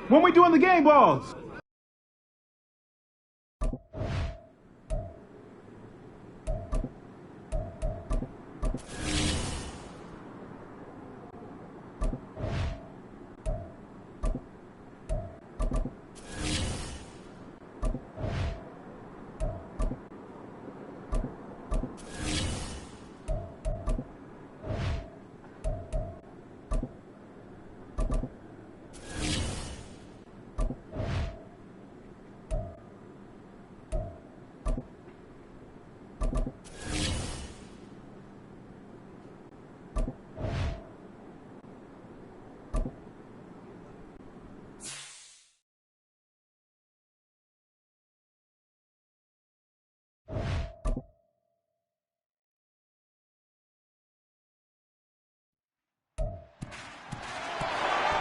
When we doing the game balls?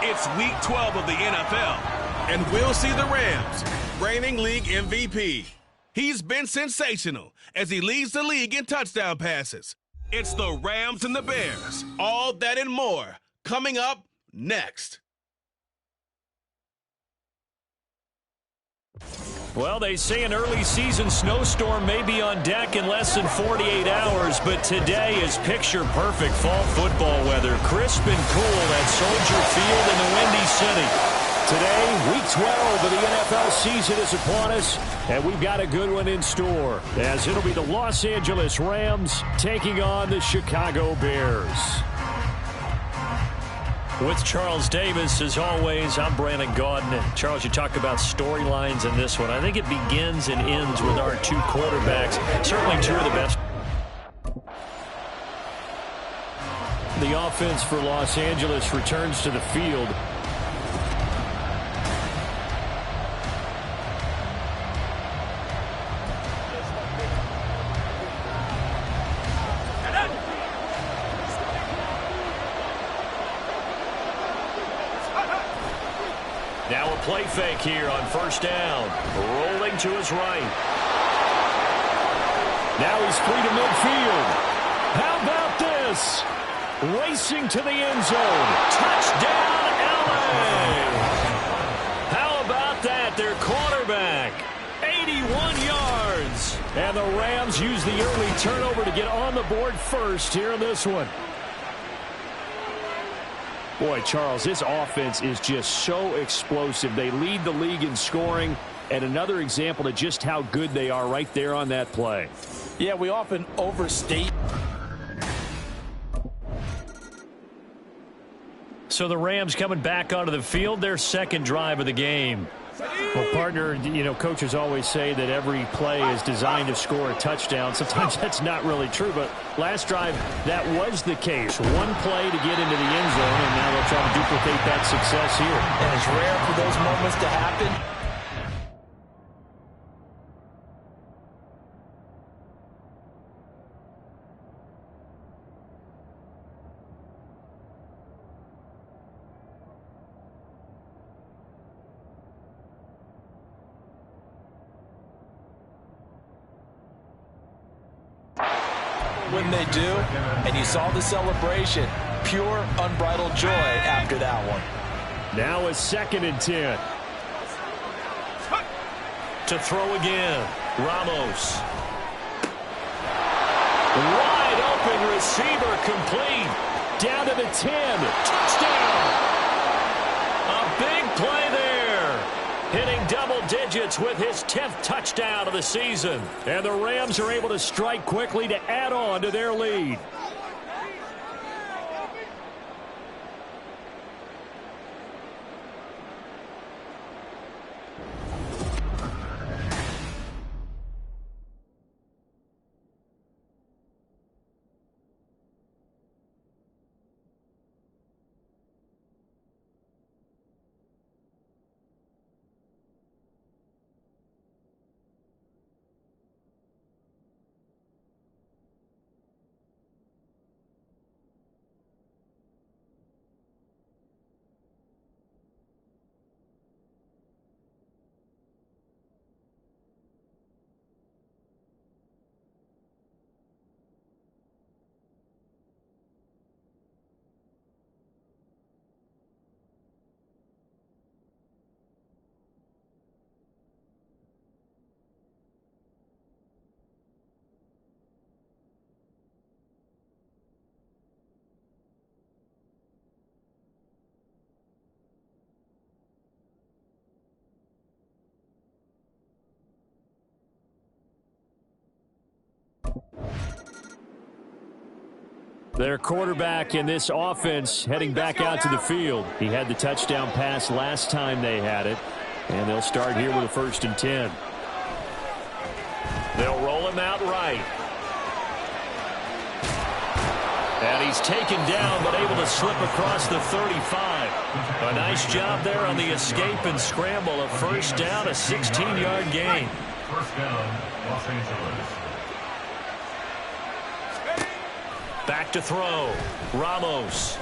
It's Week 12 of the NFL, and we'll see the Rams, reigning league MVP. He's been sensational as he leads the league in touchdown passes. It's the Rams and the Bears, all that and more, coming up next. Well, they say an early season snowstorm may be on deck in less than 48 hours, but today is picture-perfect fall football weather. Crisp and cool at Soldier Field in the Windy City. Today, Week 12 of the NFL season is upon us, and we've got a good one in store, as it'll be the Los Angeles Rams taking on the Chicago Bears. With Charles Davis, as always, I'm Brandon Gaudin. And Charles, you talk about storylines in this one. I think it begins and ends with our two quarterbacks. Certainly two of the best. The offense for Los Angeles returns to the field. Now a play fake here on first down. Rolling to his right. Now he's free to midfield. How about this? Racing to the end zone. Touchdown, LA! How about that? Their quarterback. 81 yards. And the Rams use the early turnover to get on the board first here in this one. Boy, Charles, this offense is just so explosive. They lead the league in scoring, and another example of just how good they are right there on that play. Yeah, we often overstate. So the Rams coming back onto the field, their second drive of the game. Well, partner, you know, coaches always say that every play is designed to score a touchdown. Sometimes that's not really true, but last drive, that was the case. One play to get into the end zone, and now they'll try to duplicate that success here. And it's rare for those moments to happen. When they do, and you saw the celebration, pure unbridled joy after that one. Now a 2nd and 10. To throw again, Ramos. Wide open receiver complete. Down to the 10. Touchdown! A big play there. Hitting double digits with his 10th touchdown of the season. And the Rams are able to strike quickly to add on to their lead. Their quarterback in this offense heading back out to the field. He had the touchdown pass last time they had it. And they'll start here with a 1st and 10. They'll roll him out right. And he's taken down but able to slip across the 35. A nice job there on the escape and scramble. A 1st down, a 16-yard gain. 1st down, Los Angeles. Back to throw. Ramos.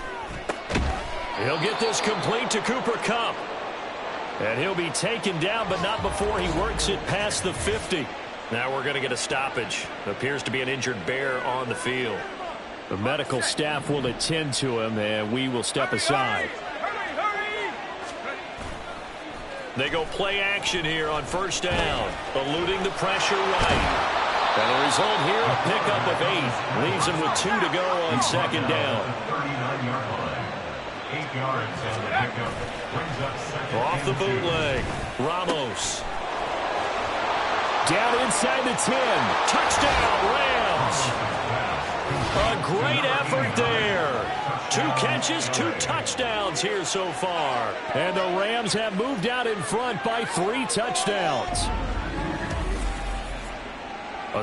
He'll get this complete to Cooper Kupp. And he'll be taken down, but not before he works it past the 50. Now we're going to get a stoppage. Appears to be an injured Bear on the field. The medical staff will attend to him, and we will step aside. They go play action here on 1st down, eluding the pressure right. And the result here, a pickup of 8. Leaves him with 2 to go on 2nd down. 39-yard line. 8 yards on the pickup. Brings up 2nd. Off the bootleg. Ramos. Down inside the 10. Touchdown, Rams. A great effort there. 2 catches, 2 touchdowns here so far. And the Rams have moved out in front by 3 touchdowns.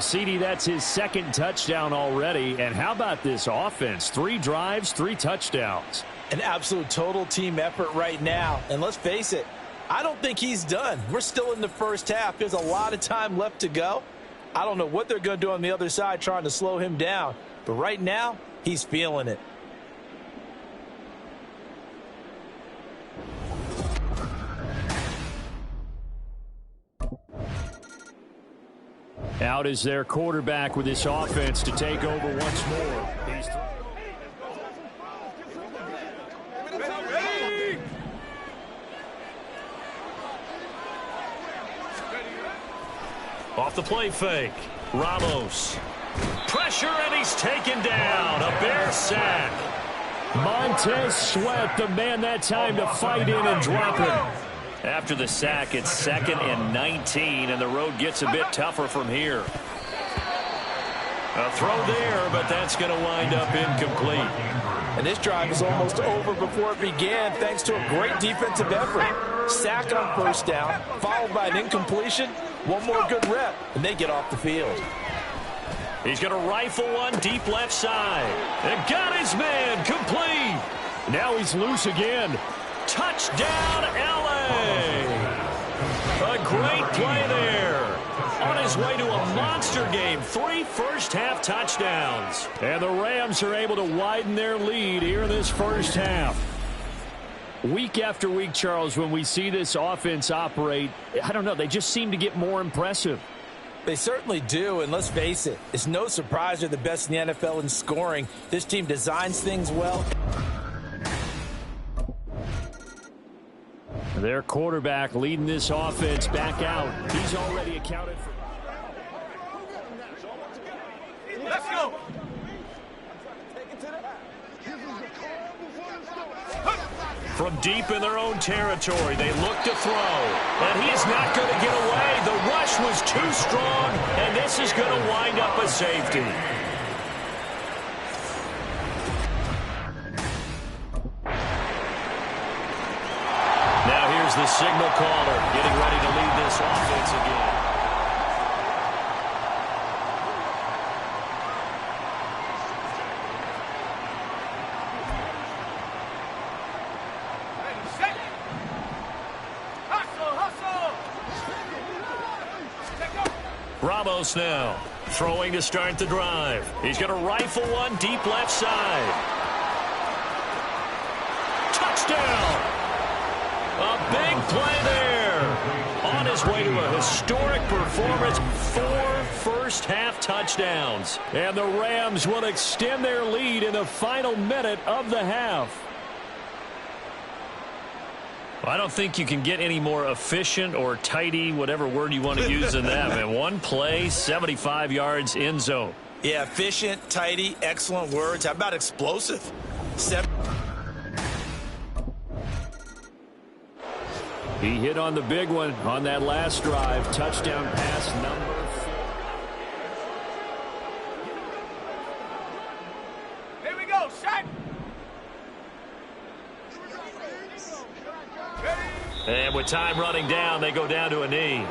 CD, that's his 2nd touchdown already. And how about this offense? 3 drives, 3 touchdowns. An absolute total team effort right now. And let's face it, I don't think he's done. We're still in the 1st half. There's a lot of time left to go. I don't know what they're going to do on the other side trying to slow him down. But right now, he's feeling it. Out is their quarterback with this offense to take over once more. Off the play fake. Ramos. Pressure, and he's taken down. A Bear sack. Montez Sweat, the man that time to fight in and drop him. After the sack, it's 2nd and 19, and the road gets a bit tougher from here. A throw there, but that's going to wind up incomplete. And this drive is almost over before it began thanks to a great defensive effort. Sack on 1st down, followed by an incompletion. One more good rep, and they get off the field. He's going to rifle one deep left side. And got his man complete. Now he's loose again. Touchdown, L.A. A great play there. On his way to a monster game. 3 first-half touchdowns. And the Rams are able to widen their lead here in this 1st half. Week after week, Charles, when we see this offense operate, I don't know, they just seem to get more impressive. They certainly do, and let's face it, it's no surprise they're the best in the NFL in scoring. This team designs things well. Their quarterback leading this offense back out. He's already accounted for. Let's go. From deep in their own territory, they look to throw. And he's not going to get away. The rush was too strong, and this is going to wind up a safety. Now here's the signal caller getting ready to lead this offense again. Ramos now throwing to start the drive. He's going to rifle one deep left side. Touchdown! A big play there. On his way to a historic performance. 4 first-half touchdowns. And the Rams will extend their lead in the final minute of the half. I don't think you can get any more efficient or tidy, whatever word you want to use than that, man. One play, 75 yards, end zone. Yeah, efficient, tidy, excellent words. How about explosive? He hit on the big one on that last drive. Touchdown pass number 4. Here we And with time running down, they go down to a knee.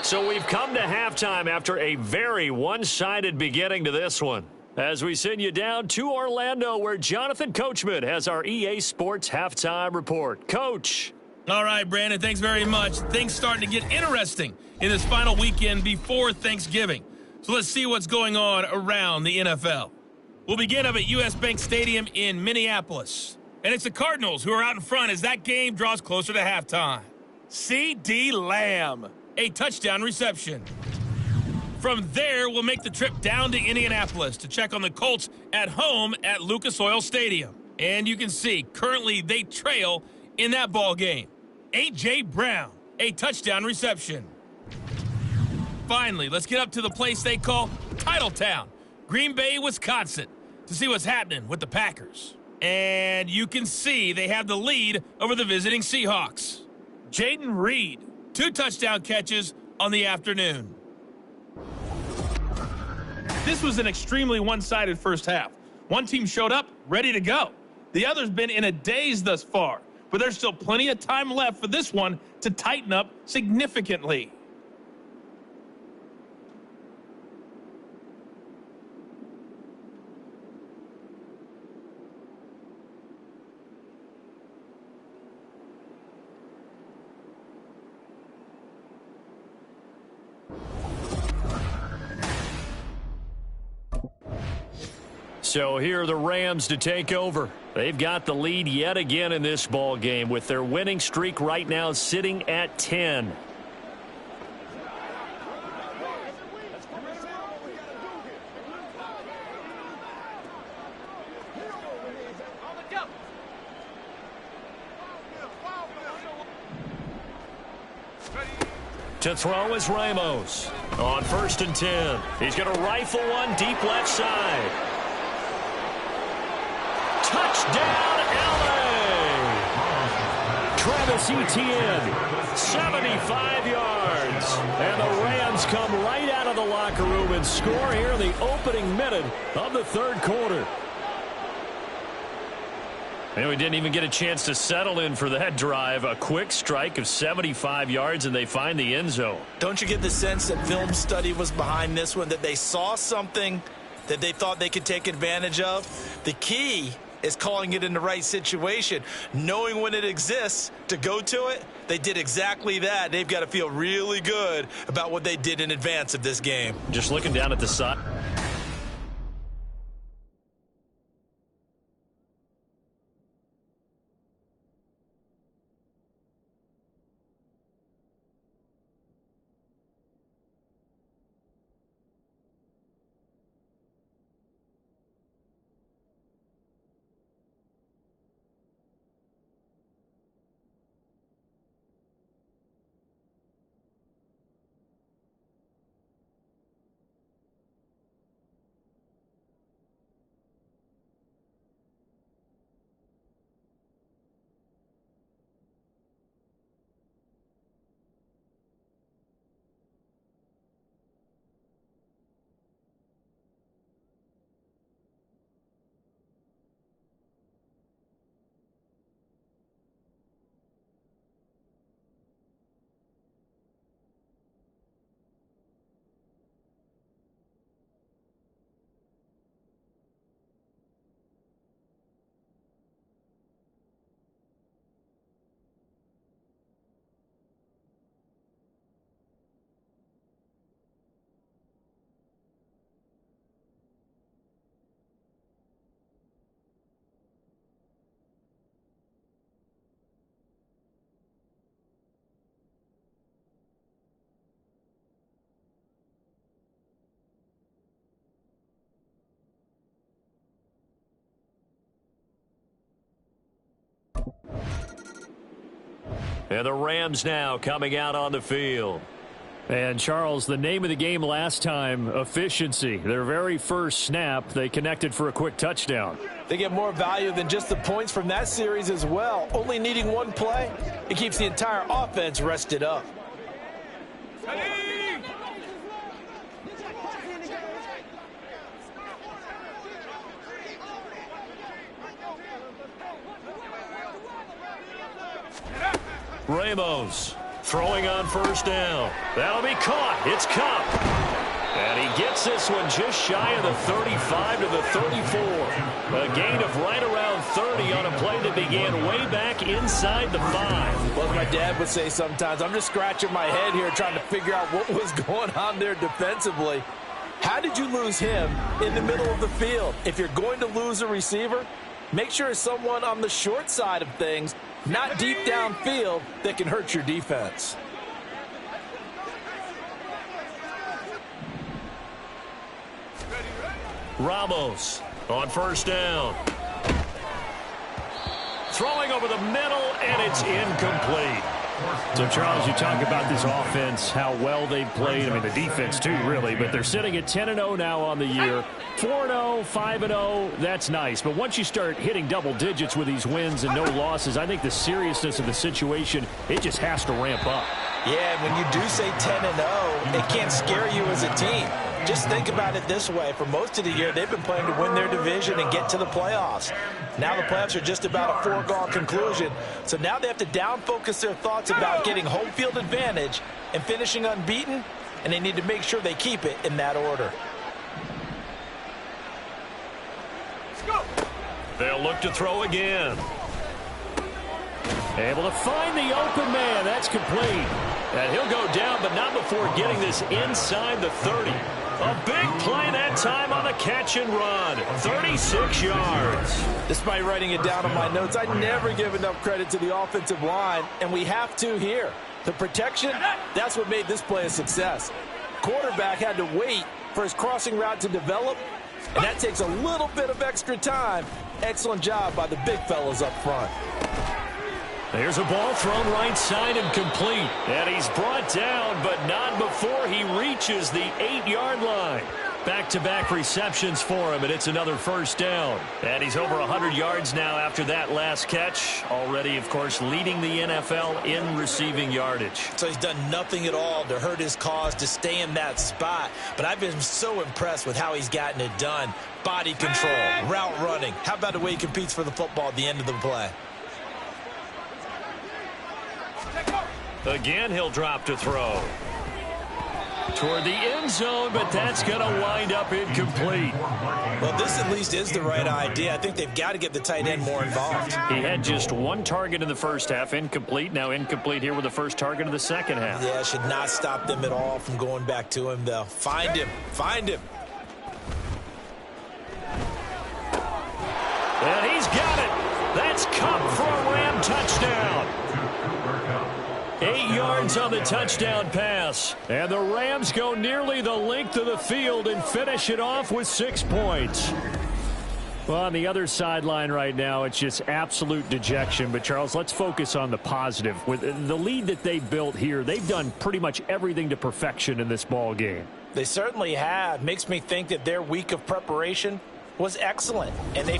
So we've come to halftime after a very one-sided beginning to this one. As we send you down to Orlando, where Jonathan Coachman has our EA Sports Halftime Report. Coach. All right, Brandon, thanks very much. Things starting to get interesting in this final weekend before Thanksgiving. So let's see what's going on around the NFL. We'll begin up at U.S. Bank Stadium in Minneapolis. And it's the Cardinals who are out in front as that game draws closer to halftime. C.D. Lamb, a touchdown reception. From there, we'll make the trip down to Indianapolis to check on the Colts at home at Lucas Oil Stadium. And you can see, currently they trail in that ball game. A.J. Brown, a touchdown reception. Finally, let's get up to the place they call Titletown, Green Bay, Wisconsin, to see what's happening with the Packers. And you can see they have the lead over the visiting Seahawks. Jaden Reed, 2 touchdown catches on the afternoon. This was an extremely one-sided first half. One team showed up ready to go. The other's been in a daze thus far, but there's still plenty of time left for this one to tighten up significantly. So here are the Rams to take over. They've got the lead yet again in this ball game with their winning streak right now sitting at 10. To throw is Ramos on 1st and 10. He's going to rifle one deep left side. Touchdown, L.A. Travis Etienne, 75 yards. And the Rams come right out of the locker room and score here in the opening minute of the third quarter. And we didn't even get a chance to settle in for that drive. A quick strike of 75 yards, and they find the end zone. Don't you get the sense that film study was behind this one, that they saw something that they thought they could take advantage of? The key is calling it in the right situation, knowing when it exists to go to it. They did exactly that. They've got to feel really good about what they did in advance of this game. Just looking down at the side. And the Rams now coming out on the field. And, Charles, the name of the game last time, efficiency. Their very first snap, they connected for a quick touchdown. They get more value than just the points from that series as well. Only needing one play, it keeps the entire offense rested up. Ramos throwing on first down. That'll be caught. It's Cup. And he gets this one just shy of the 35 to the 34. A gain of right around 30 on a play that began way back inside the 5. Well, as my dad would say sometimes, I'm just scratching my head here trying to figure out what was going on there defensively. How did you lose him in the middle of the field? If you're going to lose a receiver, make sure it's someone on the short side of things, not deep downfield, that can hurt your defense. Ramos on first down. Throwing over the middle, and it's incomplete. So, Charles, you talk about this offense, how well they've played. I mean, the defense, too, really. But they're sitting at 10-0 now on the year. 4-0, 5-0, that's nice. But once you start hitting double digits with these wins and no losses, I think the seriousness of the situation, it just has to ramp up. Yeah, when you do say 10-0, it can't scare you as a team. Just think about it this way. For most of the year, they've been playing to win their division and get to the playoffs. Now the playoffs are just about a foregone conclusion. So now they have to down-focus their thoughts about getting home field advantage and finishing unbeaten, and they need to make sure they keep it in that order. They'll look to throw again. Able to find the open man. That's complete. And he'll go down, but not before getting this inside the 30. A big play that time on the catch and run. 36 yards. Despite writing it down on my notes, I never give enough credit to the offensive line, and we have to here. The protection, that's what made this play a success. Quarterback had to wait for his crossing route to develop, and that takes a little bit of extra time. Excellent job by the big fellas up front. There's a ball thrown right side and complete. And he's brought down, but not before he reaches the 8-yard line. Back-to-back receptions for him, and it's another first down. And he's over 100 yards now after that last catch. Already, of course, leading the NFL in receiving yardage. So he's done nothing at all to hurt his cause, to stay in that spot. But I've been so impressed with how he's gotten it done. Body control, route running. How about the way he competes for the football at the end of the play? Again, he'll drop to throw. Toward the end zone, but that's going to wind up incomplete. Well, this at least is the right idea. I think they've got to get the tight end more involved. He had just one target in the first half, incomplete. Now incomplete here with the first target of the second half. Yeah, should not stop them at all from going back to him, though. Find him. Find him. And he's got it. That's Cup for a Ram touchdown. 8 yards on the touchdown pass. And the Rams go nearly the length of the field and finish it off with 6 points. Well, on the other sideline right now, it's just absolute dejection. But, Charles, let's focus on the positive. With the lead that they built here, they've done pretty much everything to perfection in this ball game. They certainly have. Makes me think that their week of preparation was excellent. And they...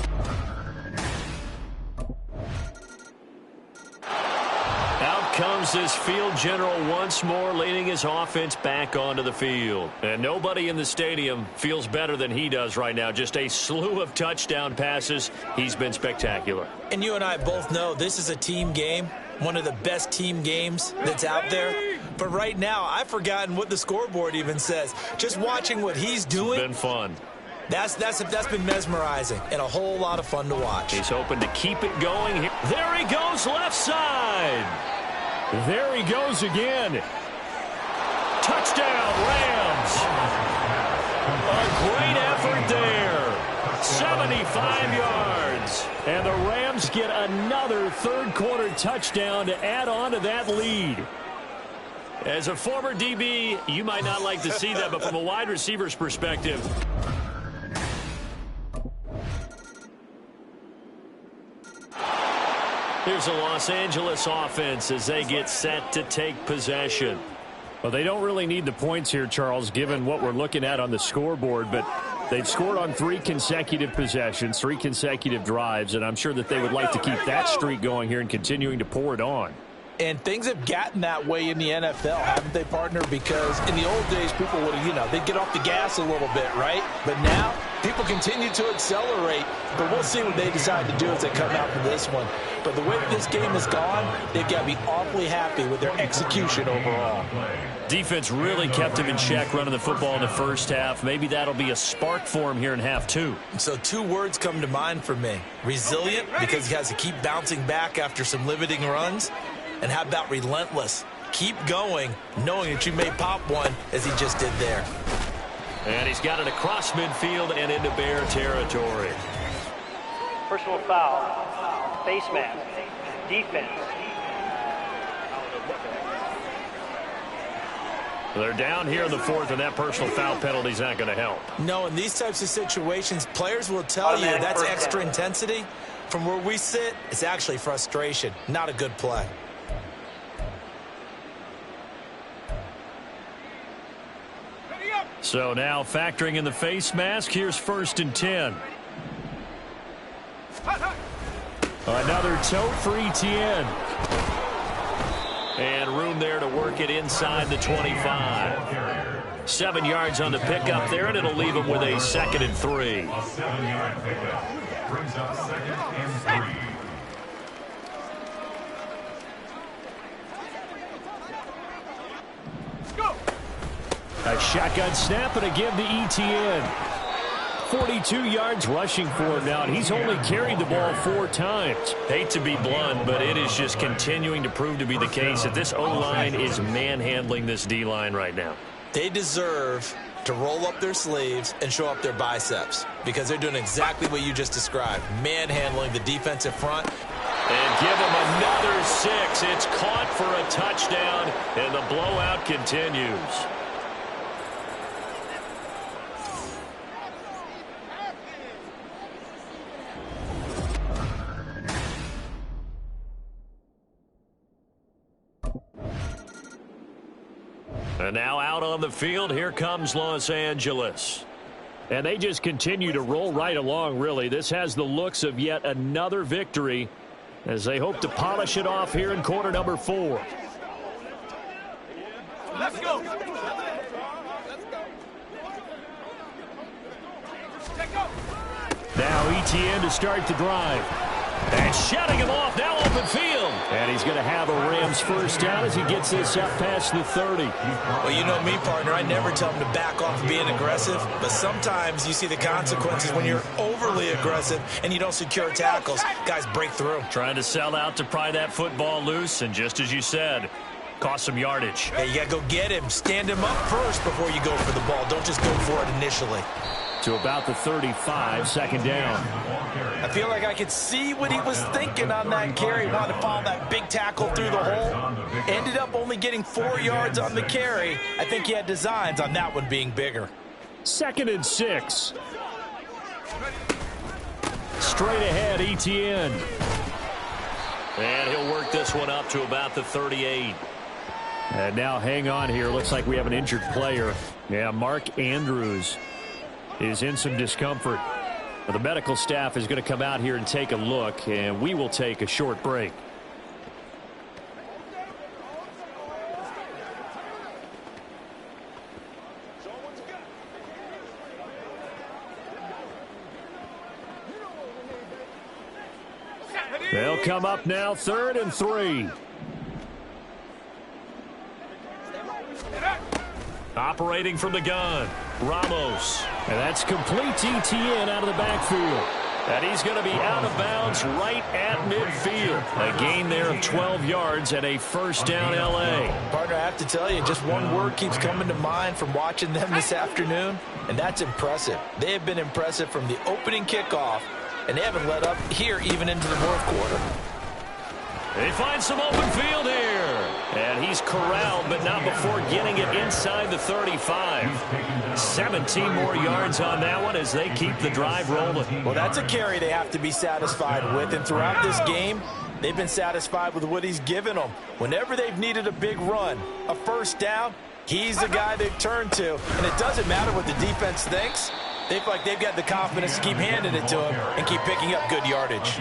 Comes this field general once more, leading his offense back onto the field. And nobody in the stadium feels better than he does right now. Just a slew of touchdown passes. He's been spectacular. And you and I both know this is a team game, one of the best team games that's out there. But right now, I've forgotten what the scoreboard even says. Just watching what he's doing. It's been fun. That's been mesmerizing and a whole lot of fun to watch. He's hoping to keep it going. There he goes, left side. There he goes again. Touchdown, Rams. A great effort there. 75 yards. And the Rams get another third-quarter touchdown to add on to that lead. As a former DB, you might not like to see that, but from a wide receiver's perspective, here's the Los Angeles offense as they get set to take possession. Well, they don't really need the points here, Charles, given what we're looking at on the scoreboard, but they've scored on 3 consecutive possessions, 3 consecutive drives, and I'm sure that they would like to keep that streak going here and continuing to pour it on. And things have gotten that way in the NFL, haven't they, partner? Because in the old days, people would have, they'd get off the gas a little bit, right? But now, People continue to accelerate, but we'll see what they decide to do as they come out for this one. But the way this game has gone, they've got to be awfully happy with their execution overall. Defense really kept him in check running the football in the first half. Maybe that'll be a spark for him here in half two. So 2 words come to mind for me. Resilient, because he has to keep bouncing back after some limiting runs. And how about relentless? Keep going, knowing that you may pop one, as he just did there. And he's got it across midfield and into Bear territory. Personal foul, face mask, defense. They're down here in the fourth, and that personal foul penalty is not going to help. No, in these types of situations, players will tell you that's extra intensity. From where we sit, it's actually frustration, not a good play. So now factoring in the face mask, here's 1st and 10. Another tote for ETN. And room there to work it inside the 25. 7 yards on the pickup there, and it'll leave him with a 2nd and 3. A 7-yard pickup brings up 2nd and 3. A shotgun snap and a give to ETN. 42 yards rushing for him now, and he's only carried the ball 4 times. Hate to be blunt, but it is just continuing to prove to be the case that this O-line is manhandling this D-line right now. They deserve to roll up their sleeves and show up their biceps, because they're doing exactly what you just described, manhandling the defensive front. And give him another 6. It's caught for a touchdown, and the blowout continues. And now out on the field, here comes Los Angeles. And they just continue to roll right along, really. This has the looks of yet another victory as they hope to polish it off here in quarter number 4. Let's go. Now ETN to start the drive. And shutting him off, now open field. And he's going to have a Rams first down as he gets this up past the 30. Well, you know me, partner. I never tell him to back off being aggressive, but sometimes you see the consequences when you're overly aggressive and you don't secure tackles. Guys break through. Trying to sell out to pry that football loose, and just as you said, cost some yardage. Hey, you got to go get him. Stand him up first before you go for the ball. Don't just go for it initially. To about the 35, 2nd down. I feel like I could see what he was thinking on that carry. Wanted to follow that big tackle through the hole. Ended up only getting 4 yards on the carry. I think he had designs on that one being bigger. 2nd and 6. Straight ahead, ETN. And he'll work this one up to about the 38. And now hang on here. Looks like we have an injured player. Yeah, Mark Andrews is in some discomfort. But the medical staff is going to come out here and take a look, and we will take a short break. They'll come up now, 3rd and 3. Operating from the gun, Ramos. And that's complete to ETN out of the backfield. And he's going to be out of bounds right at midfield. A gain there of 12 yards and a first down L.A. Partner, I have to tell you, just one word keeps coming to mind from watching them this afternoon, and that's impressive. They have been impressive from the opening kickoff, and they haven't let up here even into the 4th quarter. They find some open field here. And he's corralled, but not before getting it inside the 35. 17 more yards on that one as they keep the drive rolling. Well, that's a carry they have to be satisfied with. And throughout this game, they've been satisfied with what he's given them. Whenever they've needed a big run, a first down, he's the guy they've turned to. And it doesn't matter what the defense thinks. They feel like they've got the confidence to keep handing it to him and keep picking up good yardage.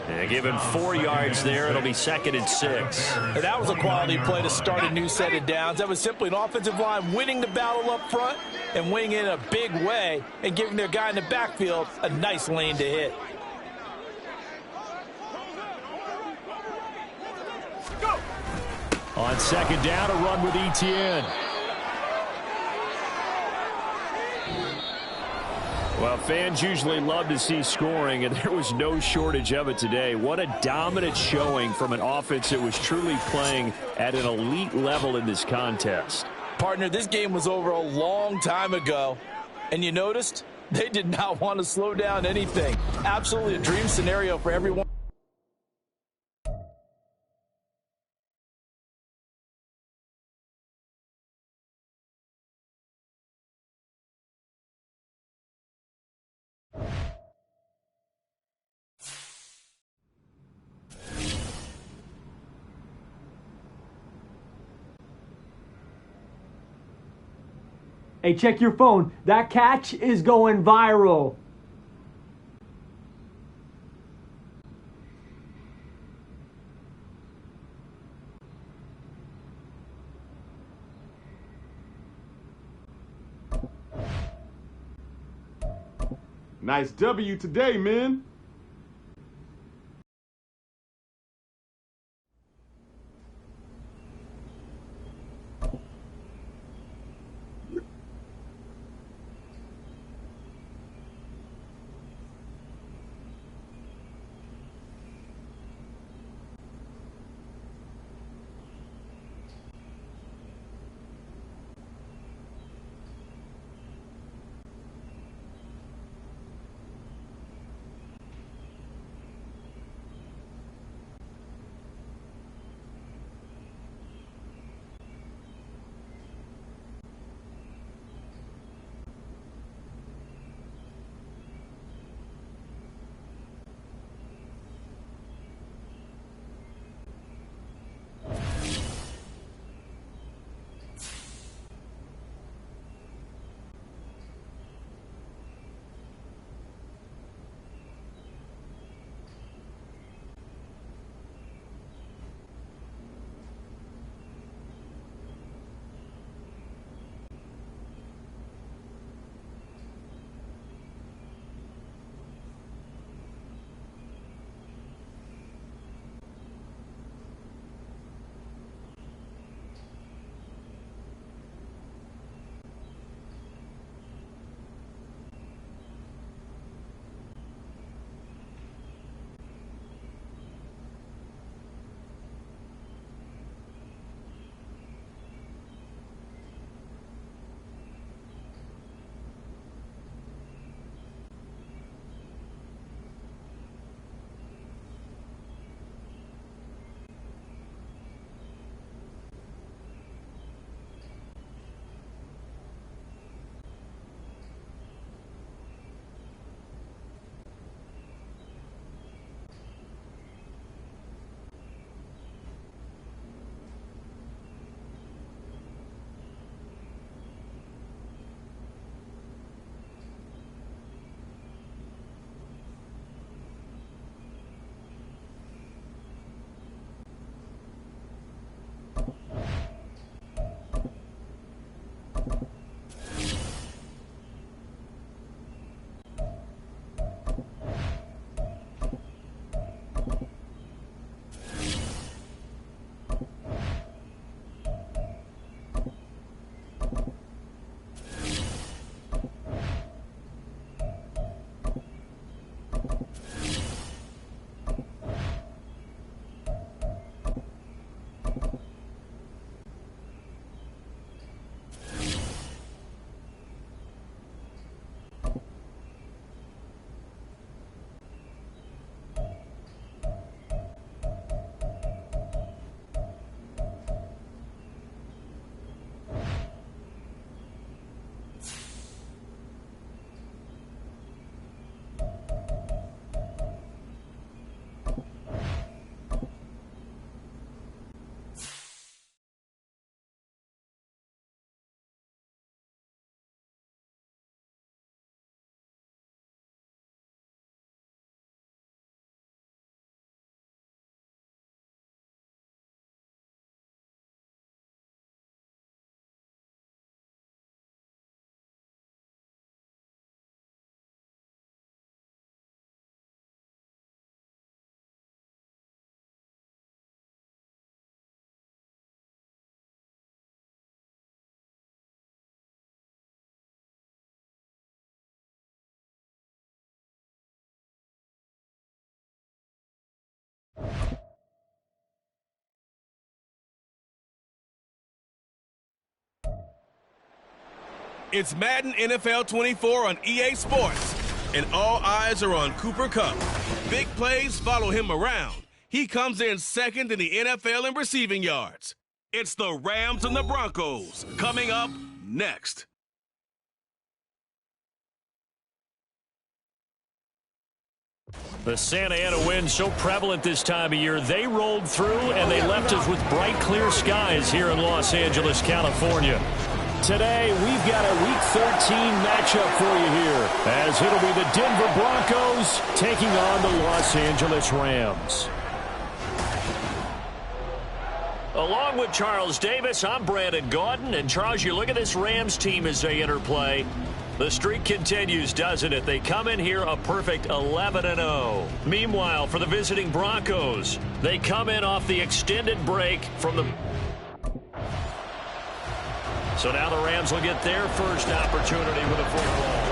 And give him 4 yards there. It'll be 2nd and 6. And that was a quality play to start a new set of downs. That was simply an offensive line winning the battle up front and winning it in a big way and giving their guy in the backfield a nice lane to hit. On 2nd down, a run with Etienne. Well, fans usually love to see scoring, and there was no shortage of it today. What a dominant showing from an offense that was truly playing at an elite level in this contest. Partner, this game was over a long time ago, and you noticed they did not want to slow down anything. Absolutely a dream scenario for everyone. Hey, check your phone. That catch is going viral. Nice W today, man. It's Madden NFL 24 on EA Sports, and all eyes are on Cooper Kupp. Big plays follow him around. He comes in second in the NFL in receiving yards. It's the Rams and the Broncos coming up next. The Santa Ana wind so prevalent this time of year, they rolled through and they left us with bright, clear skies here in Los Angeles, California. Today, we've got a Week 13 matchup for you here, as it'll be the Denver Broncos taking on the Los Angeles Rams. Along with Charles Davis, I'm Brandon Gaudin. And Charles, you look at this Rams team as they enter play. The streak continues, doesn't it? They come in here a perfect 11-0. Meanwhile, for the visiting Broncos, they come in off the extended break from the... So now the Rams will get their first opportunity with a football.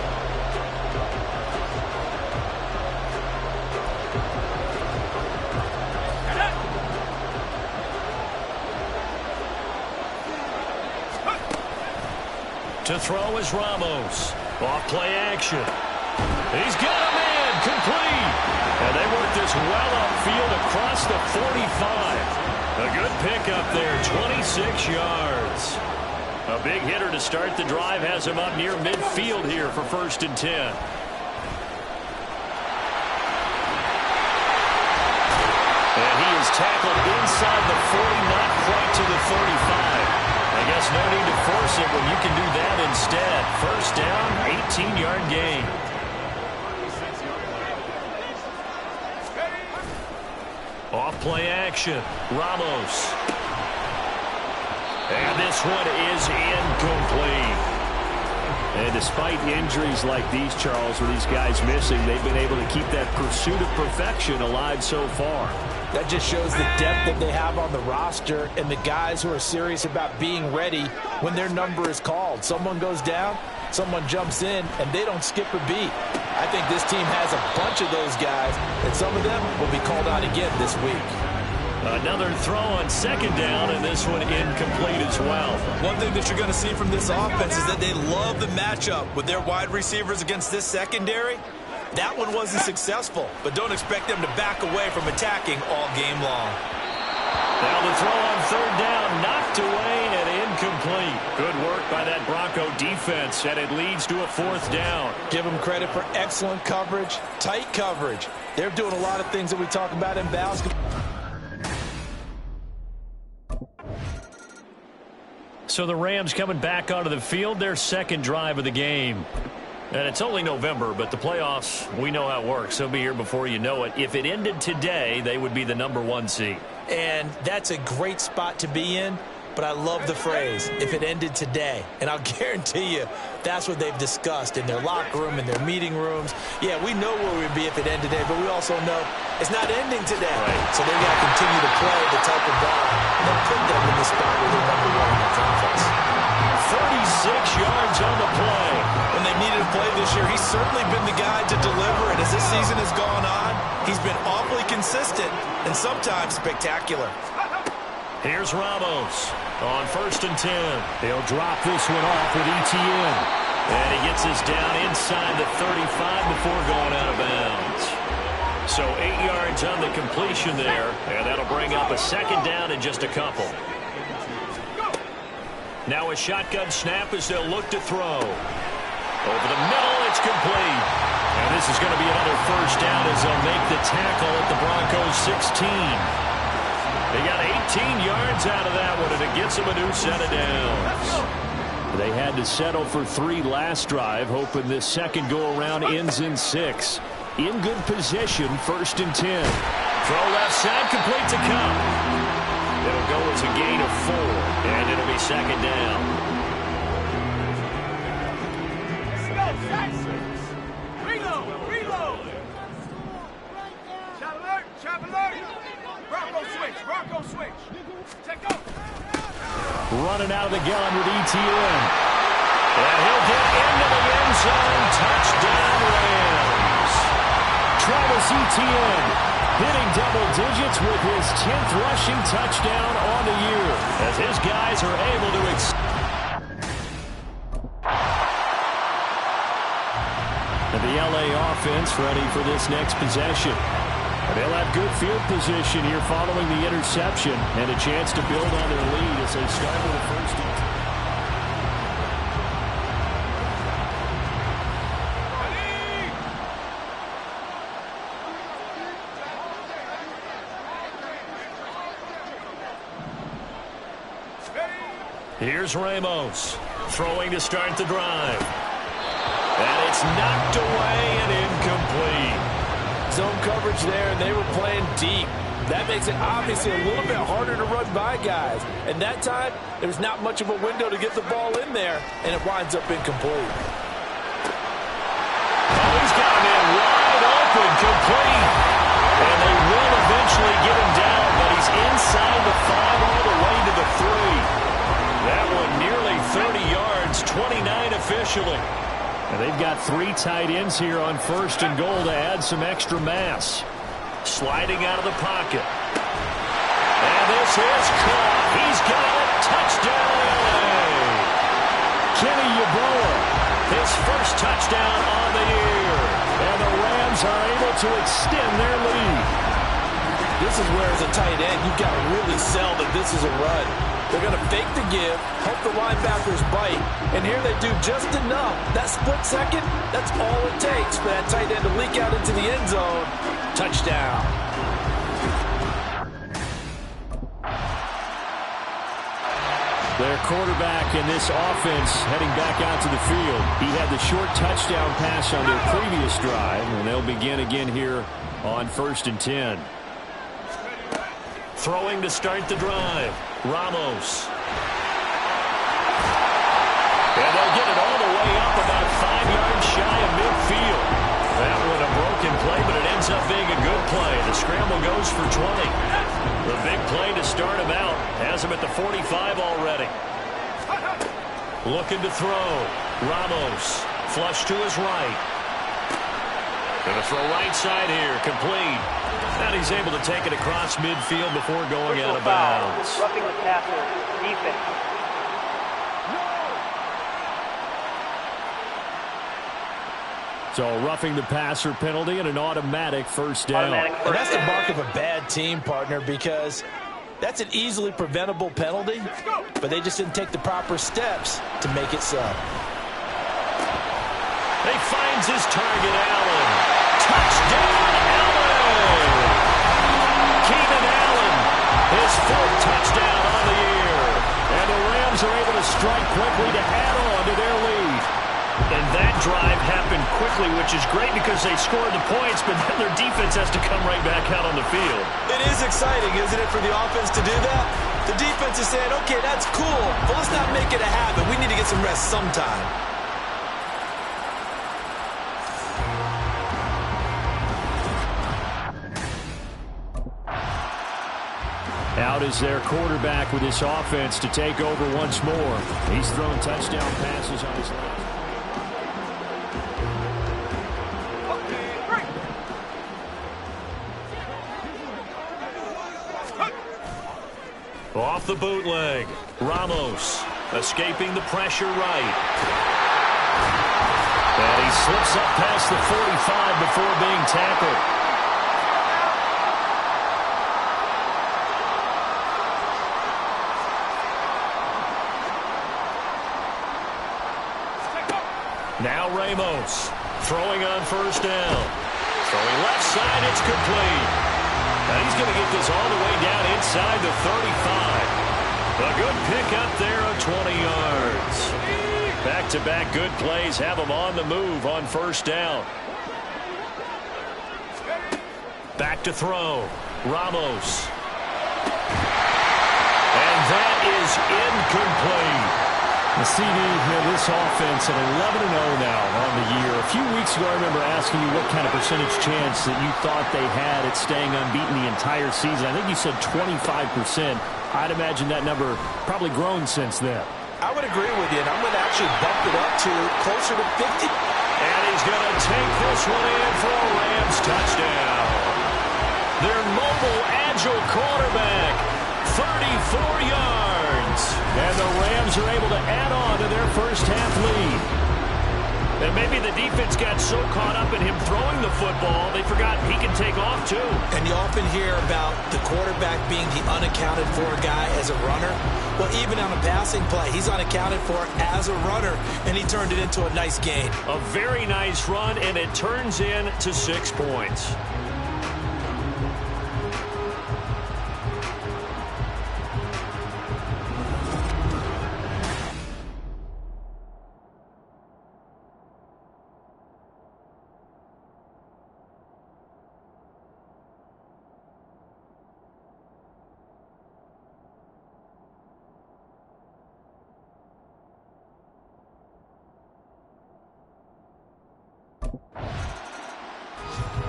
To throw is Ramos. Off play action. He's got a man complete. And they work this well upfield across the 45. A good pickup there, 26 yards. A big hitter to start the drive has him up near midfield here for 1st and 10. And he is tackled inside the 40, not quite to the 35. I guess no need to force it when you can do that instead. 1st down, 18-yard gain. Off play action, Ramos. And this one is incomplete. And despite injuries like these, Charles, with these guys missing, they've been able to keep that pursuit of perfection alive so far. That just shows the depth that they have on the roster and the guys who are serious about being ready when their number is called. Someone goes down, someone jumps in, and they don't skip a beat. I think this team has a bunch of those guys, and some of them will be called out again this week. Another throw on 2nd down, and this one incomplete as well. One thing that you're going to see from this offense is that they love the matchup with their wide receivers against this secondary. That one wasn't successful, but don't expect them to back away from attacking all game long. Now the throw on 3rd down, knocked away and incomplete. Good work by that Bronco defense, and it leads to a 4th down. Give them credit for excellent coverage, tight coverage. They're doing a lot of things that we talk about in basketball. So the Rams coming back onto the field, their 2nd drive of the game. And it's only November, but the playoffs, we know how it works. They'll be here before you know it. If it ended today, they would be the #1 seed. And that's a great spot to be in, but I love the phrase, if it ended today. And I'll guarantee you that's what they've discussed in their locker room, in their meeting rooms. Yeah, we know where we'd be if it ended today, but we also know it's not ending today. Right. So they've got to continue to play the type of ball that put them in the spot where they're #1 in the conference. 36 yards on the play. When they needed a play this year, he's certainly been the guy to deliver. And as this season has gone on, he's been awfully consistent and sometimes spectacular. Here's Ramos on 1st and 10. He'll drop this one off with ETN. And he gets us down inside the 35 before going out of bounds. So 8 yards on the completion there, and that'll bring up a 2nd down in just a couple. Now a shotgun snap as they'll look to throw. Over the middle, it's complete. And this is going to be another 1st down as they'll make the tackle at the Broncos 16. They got 18 yards out of that one, and it gets them a new set of downs. They had to settle for 3 last drive, hoping this second go-around ends in 6. In good position, 1st and 10. Throw left side, complete to Kupp. It'll go as a gain of 4, and it'll be 2nd down. Reload! Chop alert! Bronco switch! Take off! Running out of the gun with ETN. And he'll get into the end zone. Touchdown, Rams. Travis Etienne. Hitting double digits with his 10th rushing touchdown on the year, as his guys are able to and the LA offense ready for this next possession. And they'll have good field position here following the interception and a chance to build on their lead as they start with the first and 10. Here's Ramos throwing to start the drive. And it's knocked away and incomplete. Zone coverage there, and they were playing deep. That makes it obviously a little bit harder to run by guys. And that time, there's not much of a window to get the ball in there, and it winds up incomplete. Oh, he's got him in wide open, complete. And they will eventually get him down, but he's inside the 5 all the way to the 3. That one nearly 30 yards, 29 officially. And they've got 3 tight ends here on 1st and goal to add some extra mass. Sliding out of the pocket. And this is caught. He's got it. Touchdown, LA. Kenny Yeboah, his first touchdown on the year. And the Rams are able to extend their lead. This is where, as a tight end, you've got to really sell that this is a run. They're going to fake the give, hope the linebackers bite, and here they do just enough. That split second, that's all it takes for that tight end to leak out into the end zone. Touchdown. Their quarterback in this offense heading back out to the field. He had the short touchdown pass on their previous drive, and they'll begin again here on 1st and 10. Throwing to start the drive. Ramos. And they'll get it all the way up about 5 yards shy of midfield. That one a broken play, but it ends up being a good play. The scramble goes for 20. The big play to start him out. Has him at the 45 already. Looking to throw. Ramos. Flush to his right. Going to throw right side here. Complete. And he's able to take it across midfield before going out of bounds. Roughing the passer, defense. So roughing the passer penalty and an automatic first down. And that's the mark of a bad team, partner, because that's an easily preventable penalty, but they just didn't take the proper steps to make it so. He finds his target, Allen. Touchdown, Allen! Keenan Allen, his 4th touchdown on the year. And the Rams are able to strike quickly to add on to their lead. And that drive happened quickly, which is great because they scored the points, but then their defense has to come right back out on the field. It is exciting, isn't it, for the offense to do that? The defense is saying, okay, that's cool, but let's not make it a habit. We need to get some rest sometime. Out is their quarterback with this offense to take over once more. He's thrown touchdown passes on his left. Off the bootleg. Ramos escaping the pressure right. And he slips up past the 45 before being tackled. Now Ramos throwing on first down. Throwing left side, it's complete. And he's going to get this all the way down inside the 35. A good pick up there of 20 yards. Back-to-back good plays have him on the move on first down. Back to throw. Ramos. And that is incomplete. The CD, this offense at 11-0 now on the year. A few weeks ago, I remember asking you what kind of percentage chance that you thought they had at staying unbeaten the entire season. I think you said 25%. I'd imagine that number probably grown since then. I would agree with you, and I'm going to actually bump it up to closer to 50. And he's going to take this one in for a Rams touchdown. Their mobile, agile quarterback. 34 yards. And the Rams are able to add on to their first half lead. And maybe the defense got so caught up in him throwing the football, they forgot he can take off too. And you often hear about the quarterback being the unaccounted for guy as a runner. Well, even on a passing play, he's unaccounted for as a runner, and he turned it into a nice gain. A very nice run, and it turns into 6 points.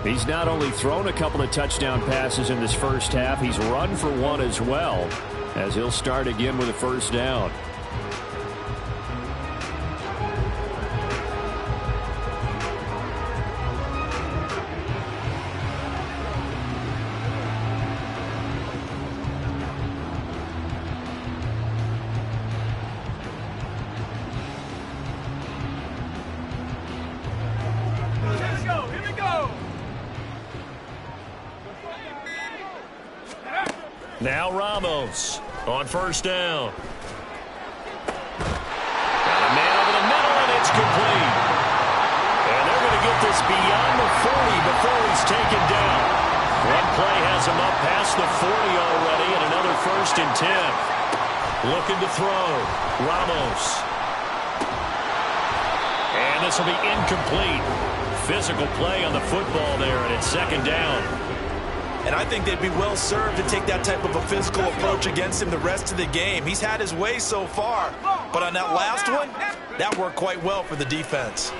He's not only thrown a couple of touchdown passes in this first half, he's run for one as well, as he'll start again with a first down. Now Ramos on first down. Got a man over the middle, and it's complete. And they're going to get this beyond the 40 before he's taken down. One play has him up past the 40 already, and another 1st and 10. Looking to throw. Ramos. And this will be incomplete. Physical play on the football there, and it's 2nd down. And I think they'd be well served to take that type of a physical approach against him the rest of the game. He's had his way so far, but on that last one, that worked quite well for the defense.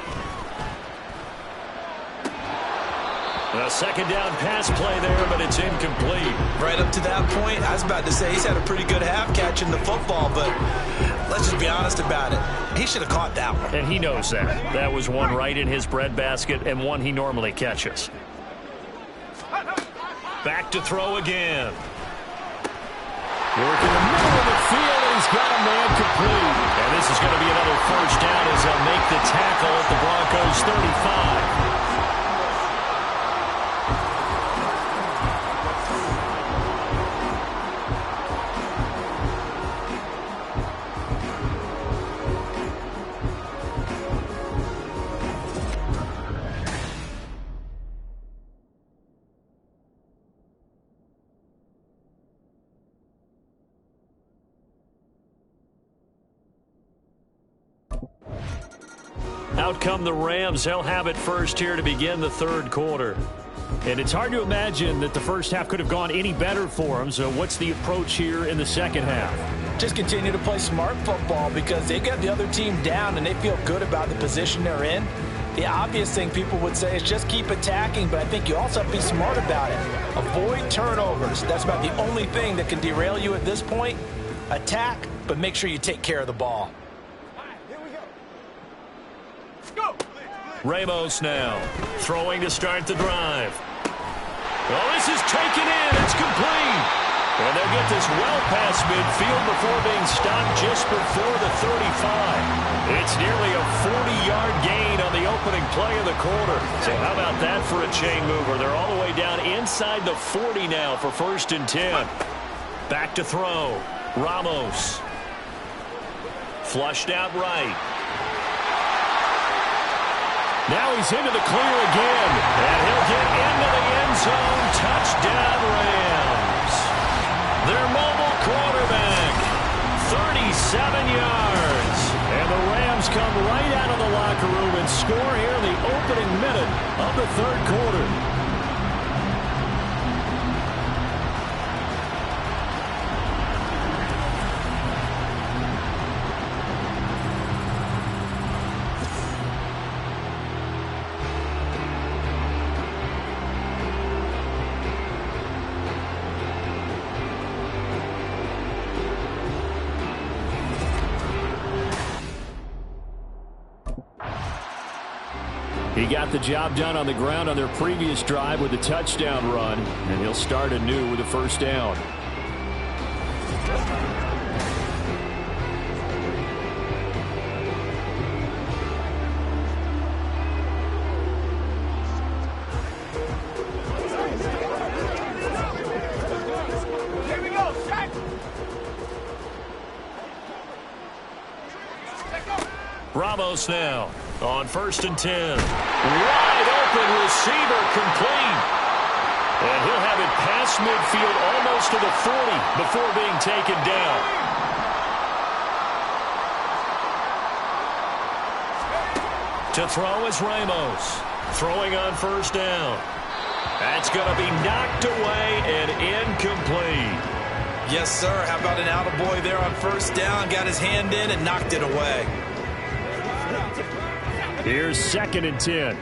A 2nd down pass play there, but it's incomplete. Right up to that point, I was about to say he's had a pretty good half catching the football, but let's just be honest about it. He should have caught that one. And he knows that. That was one right in his breadbasket and one he normally catches. Back to throw again. Working the middle of the field, and he's got a man complete. And this is going to be another first down as they'll make the tackle at the Broncos' 35. Out come the Rams. They'll have it first here to begin the 3rd quarter. And it's hard to imagine that the first half could have gone any better for them. So what's the approach here in the 2nd half? Just continue to play smart football because they got the other team down and they feel good about the position they're in. The obvious thing people would say is just keep attacking, but I think you also have to be smart about it. Avoid turnovers. That's about the only thing that can derail you at this point. Attack, but make sure you take care of the ball. Ramos now throwing to start the drive. Well, this is taken in. It's complete. And they'll get this well past midfield before being stopped just before the 35. It's nearly a 40-yard gain on the opening play of the quarter. So how about that for a chain mover? They're all the way down inside the 40 now for 1st and 10. Back to throw. Ramos. Flushed out right. Now he's into the clear again, and he'll get into the end zone. Touchdown, Rams. Their mobile quarterback, 37 yards. And the Rams come right out of the locker room and score here in the opening minute of the 3rd quarter. He got the job done on the ground on their previous drive with a touchdown run, and he'll start anew with a first down. Ramos now on 1st and 10. Wide open receiver complete. And he'll have it past midfield almost to the 40 before being taken down. To throw is Ramos. Throwing on 1st down. That's going to be knocked away and incomplete. Yes, sir. How about an attaboy there on 1st down? Got his hand in and knocked it away. Here's 2nd and 10.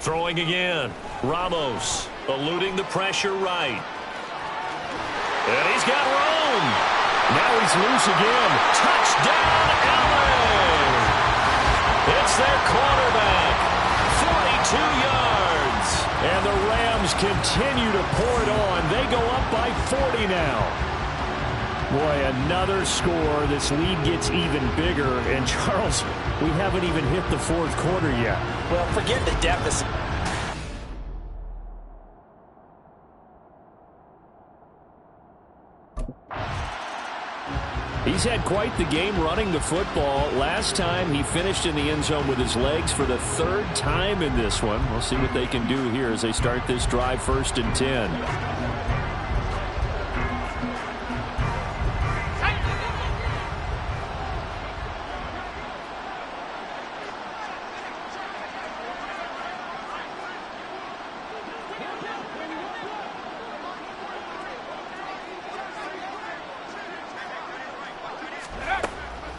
Throwing again. Ramos eluding the pressure right. And he's got room. Now he's loose again. Touchdown, LA! It's their quarterback. 42 yards. And the Rams continue to pour it on. They go up by 40 now. Boy, another score. This lead gets even bigger. And, Charles, we haven't even hit the 4th quarter yet. Well, forget the deficit. He's had quite the game running the football. Last time he finished in the end zone with his legs for the 3rd time in this one. We'll see what they can do here as they start this drive 1st and 10.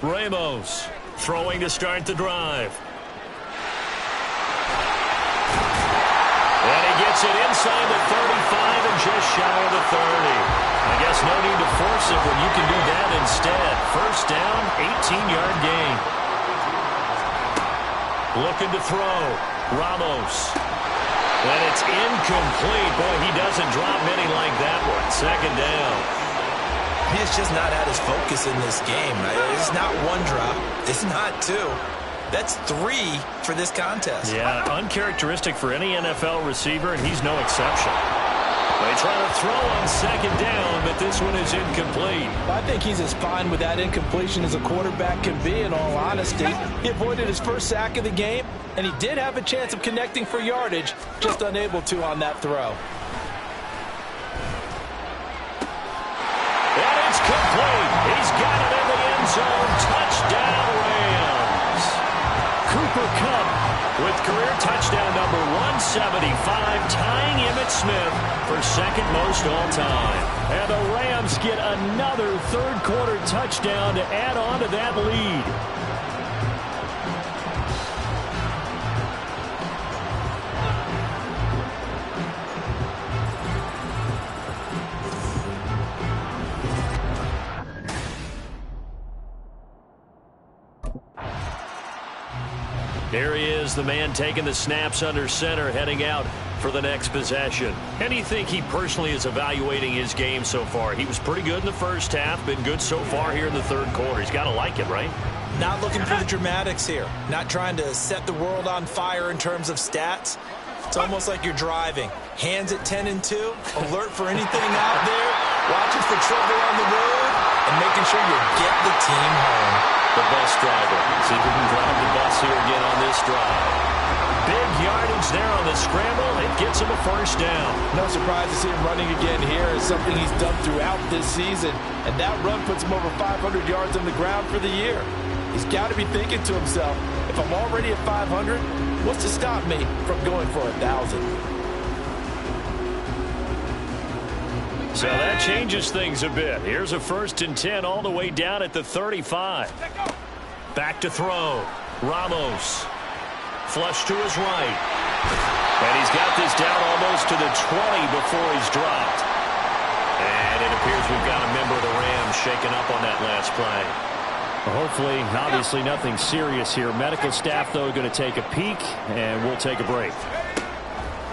Ramos throwing to start the drive. And he gets it inside the 35 and just shy of the 30. I guess no need to force it when you can do that instead. 1st down, 18-yard gain. Looking to throw. Ramos. And it's incomplete. Boy, he doesn't drop many like that one. 2nd down. He's just not at his focus in this game. It's not 1 drop. It's not 2. That's 3 for this contest. Yeah, uncharacteristic for any NFL receiver, and he's no exception. They try to throw on 2nd down, but this one is incomplete. I think he's as fine with that incompletion as a quarterback can be, in all honesty. He avoided his 1st sack of the game, and he did have a chance of connecting for yardage, just unable to on that throw. Complete. He's got it in the end zone. Touchdown, Rams. Cooper Kupp with career touchdown number 175, tying Emmitt Smith for 2nd most all time. And the Rams get another 3rd quarter touchdown to add on to that lead. There he is, the man taking the snaps under center, heading out for the next possession. And you think he personally is evaluating his game so far? He was pretty good in the 1st half, been good so far here in the 3rd quarter. He's got to like it, right? Not looking for the dramatics here. Not trying to set the world on fire in terms of stats. It's almost like you're driving. Hands at 10 and 2, alert for anything out there, watching for trouble on the road, and making sure you get the team home. The bus driver. See if we can drive the bus here again on this drive. Big yardage there on the scramble. It gets him a 1st down. No surprise to see him running again here. It's something he's done throughout this season. And that run puts him over 500 yards on the ground for the year. He's got to be thinking to himself, if I'm already at 500, what's to stop me from going for 1,000? So that changes things a bit. Here's a 1st and 10 all the way down at the 35. Back to throw. Ramos. Flush to his right. And he's got this down almost to the 20 before he's dropped. And it appears we've got a member of the Rams shaken up on that last play. Hopefully, obviously nothing serious here. Medical staff, though, going to take a peek, and we'll take a break.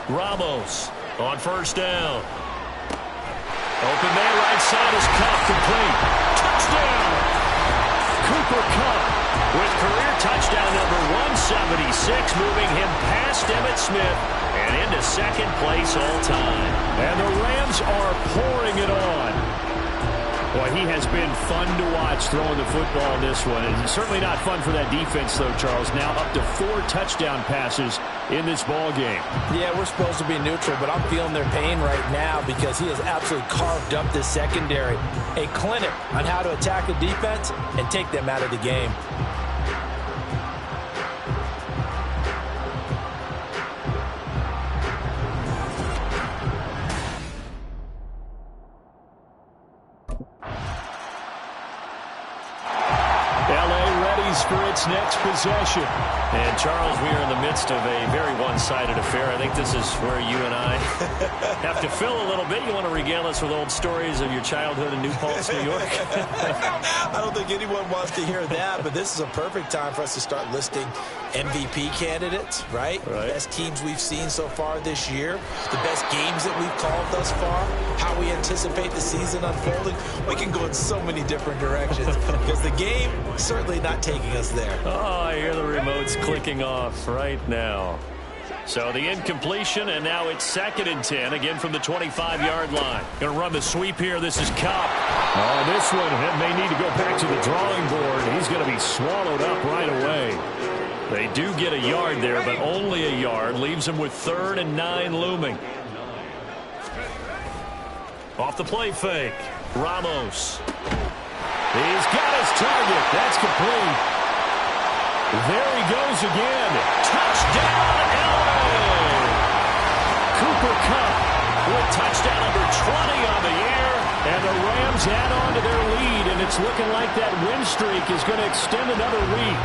Ramos on first down. Open man right side is Cup, complete. Touchdown! Cooper Kupp with career touchdown number 176, moving him past Emmitt Smith and into second place all time. And the Rams are pouring it on. Boy, he has been fun to watch throwing the football in this one. And certainly not fun for that defense, though, Charles. Now up to 4 touchdown passes in this ball game. Yeah, we're supposed to be neutral, but I'm feeling their pain right now because he has absolutely carved up this secondary. A clinic on how to attack a defense and take them out of the game. For its next possession. And Charles, we are in the midst of a very one-sided affair. I think this is where you and I have to fill a little bit. You want to regale us with old stories of your childhood in New Paltz, New York? I don't think anyone wants to hear that, but this is a perfect time for us to start listing MVP candidates, right? The best teams we've seen so far this year, the best games that we've called thus far, how we anticipate the season unfolding. We can go in so many different directions because the game certainly not taking us there. Oh, I hear the remotes clicking off right now. So the incompletion, and now it's 2nd and 10, again from the 25-yard line. Going to run the sweep here. This is Kupp. Oh, this one may need to go back to the drawing board. He's going to be swallowed up right away. They do get a yard there, but only a yard. Leaves him with 3rd and 9 looming. Off the play fake. Ramos. He's got his target. That's complete. There he goes again. Touchdown, LA! Cooper Kupp with touchdown number 20 on the year. And the Rams add on to their lead, and it's looking like that win streak is going to extend another week.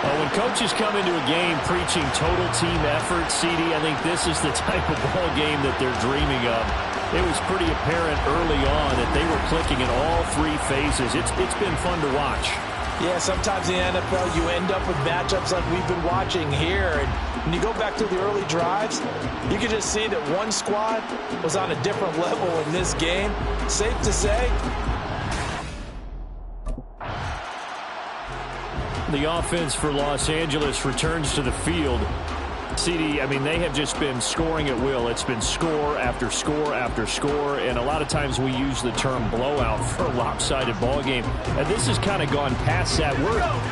When coaches come into a game preaching total team effort, CD, I think this is the type of ball game that they're dreaming of. It was pretty apparent early on that they were clicking in all 3 phases. It's been fun to watch. Yeah, sometimes in the NFL you end up with matchups like we've been watching here. And when you go back to the early drives, you can just see that one squad was on a different level in this game. Safe to say, the offense for Los Angeles returns to the field. CD, I mean, they have just been scoring at will. It's been score after score after score, and a lot of times we use the term blowout for a lopsided ball game. And this has kind of gone past that.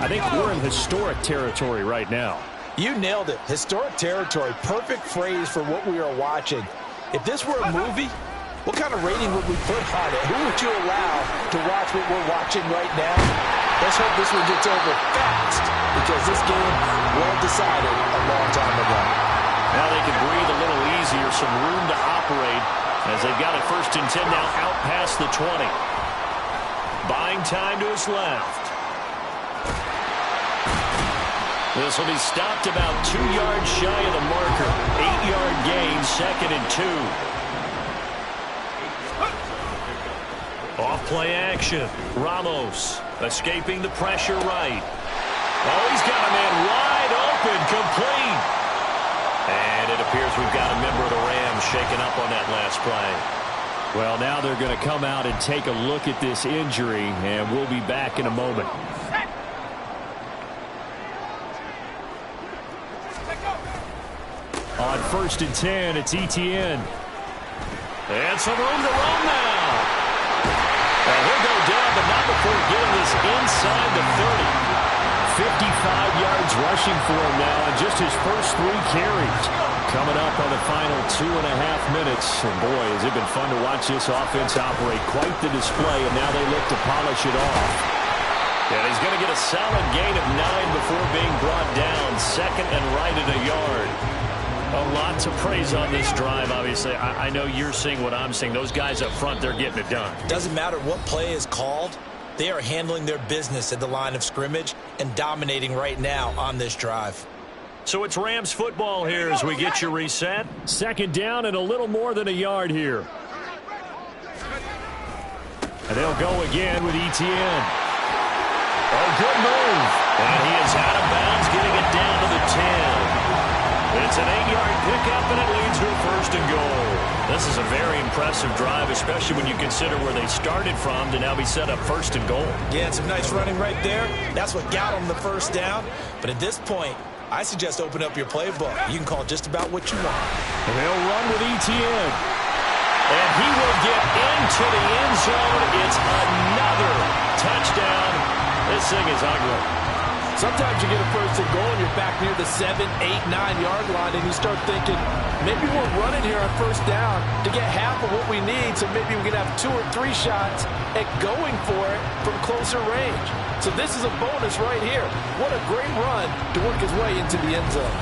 I think we're in historic territory right now. You nailed it. Historic territory. Perfect phrase for what we are watching. If this were a movie, what kind of rating would we put on it? Who would you allow to watch what we're watching right now? Let's hope this one gets over fast, because this game was decided a long time ago. Now they can breathe a little easier, some room to operate as they've got it 1st and 10 now out past the 20. Buying time to his left. This will be stopped about 2 yards shy of the marker. 8-yard gain, 2nd and 2. Off play action. Ramos escaping the pressure right. Oh, he's got a man wide open, complete. And it appears we've got a member of the Rams shaken up on that last play. Well, now they're going to come out and take a look at this injury, and we'll be back in a moment. On 1st and 10, it's ETN. And some room to run now. And he'll go down, but not before getting this inside the 30. 55 yards rushing for him now, and just his first 3 carries. Coming up on the final 2.5 minutes. And boy, has it been fun to watch this offense operate. Quite the display, and now they look to polish it off. And he's going to get a solid gain of 9 before being brought down. 2nd and right at a yard. A lot to praise on this drive, obviously. I know you're seeing what I'm seeing. Those guys up front, they're getting it done. Doesn't matter what play is called. They are handling their business at the line of scrimmage and dominating right now on this drive. So it's Rams football here as we get you reset. 2nd down and a little more than a yard here. And they'll go again with ETN. good move. And he is out of bounds, getting it down to the 10. It's an 8-yard pickup, and it leads to a first and goal. This is a very impressive drive, especially when you consider where they started from to now be set up first and goal. Yeah, some nice running right there. That's what got them the first down. But at this point, I suggest open up your playbook. You can call just about what you want. And they'll run with ETN. And he will get into the end zone. It's another touchdown. This thing is ugly. Sometimes you get a first and goal and you're back near the 7, 8, 9-yard line, and you start thinking, maybe we're running here on first down to get half of what we need, so maybe we can have 2 or 3 shots at going for it from closer range. So this is a bonus right here. What a great run to work his way into the end zone.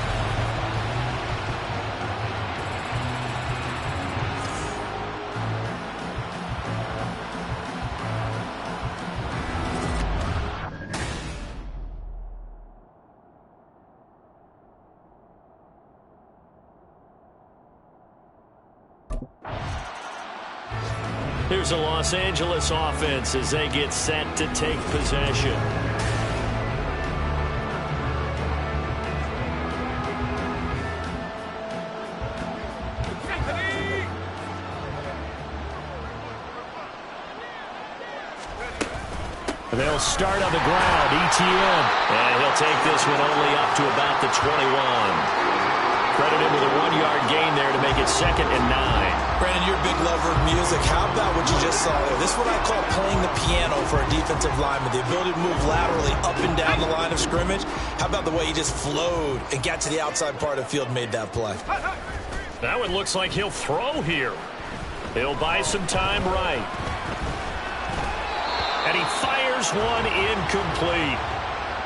Here's a Los Angeles offense as they get set to take possession. They'll start on the ground. ETN. And he'll take this one only up to about the 21. Credited with a 1-yard gain there to make it 2nd and 9. Brandon, you're a big lover of music. How about what you just saw there? This is what I call playing the piano for a defensive lineman. The ability to move laterally up and down the line of scrimmage. How about the way he just flowed and got to the outside part of the field and made that play? That one looks like he'll throw here. He'll buy some time right. And he fires one incomplete.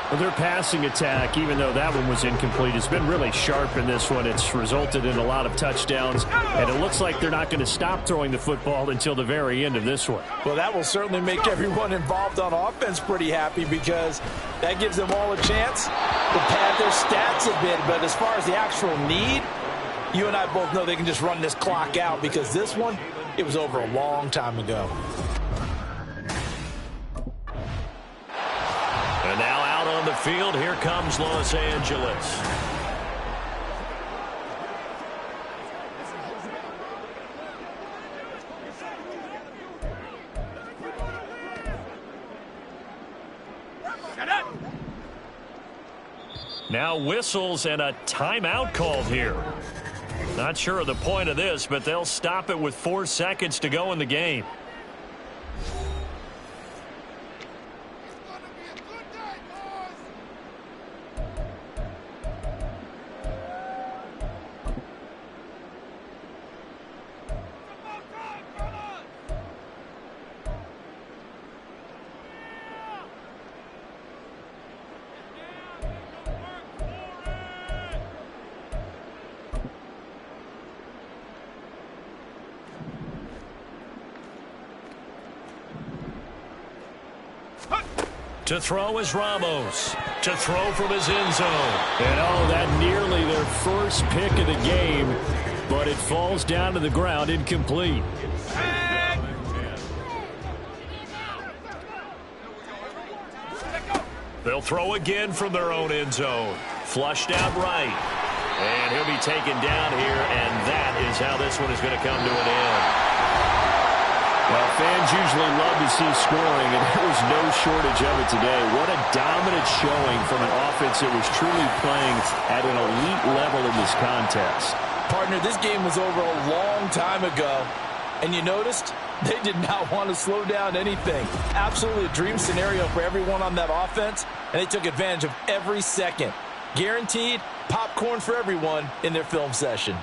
Well, their passing attack, even though that one was incomplete, has been really sharp in this one. It's resulted in a lot of touchdowns, and it looks like they're not going to stop throwing the football until the very end of this one. Well, that will certainly make everyone involved on offense pretty happy because that gives them all a chance to pad their stats a bit. But as far as the actual need, you and I both know they can just run this clock out because this one, it was over a long time ago. And now out on the field, here comes Los Angeles. Now whistles and a timeout called here. Not sure of the point of this, but they'll stop it with 4 seconds to go in the game. To throw is Ramos. To throw from his end zone. And oh, that nearly their first pick of the game, but it falls down to the ground incomplete. They'll throw again from their own end zone. Flushed out right. And he'll be taken down here, and that is how this one is going to come to an end. Well, fans usually love to see scoring, and there was no shortage of it today. What a dominant showing from an offense that was truly playing at an elite level in this contest. Partner, this game was over a long time ago, and you noticed they did not want to slow down anything. Absolutely a dream scenario for everyone on that offense, and they took advantage of every second. Guaranteed popcorn for everyone in their film session.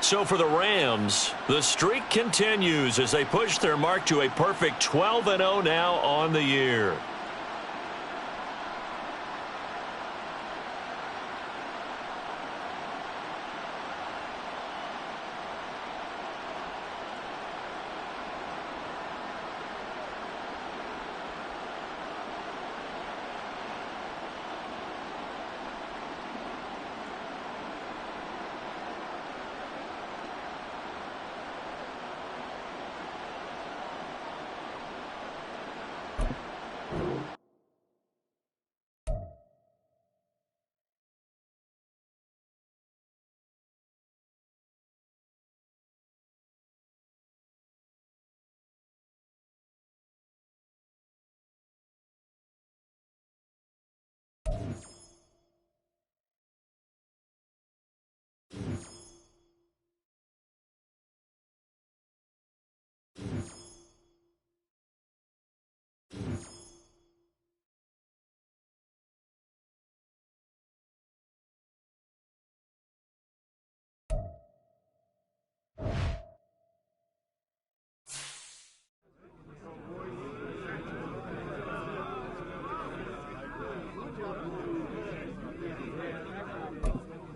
So for the Rams, the streak continues as they push their mark to a perfect 12-0 now on the year.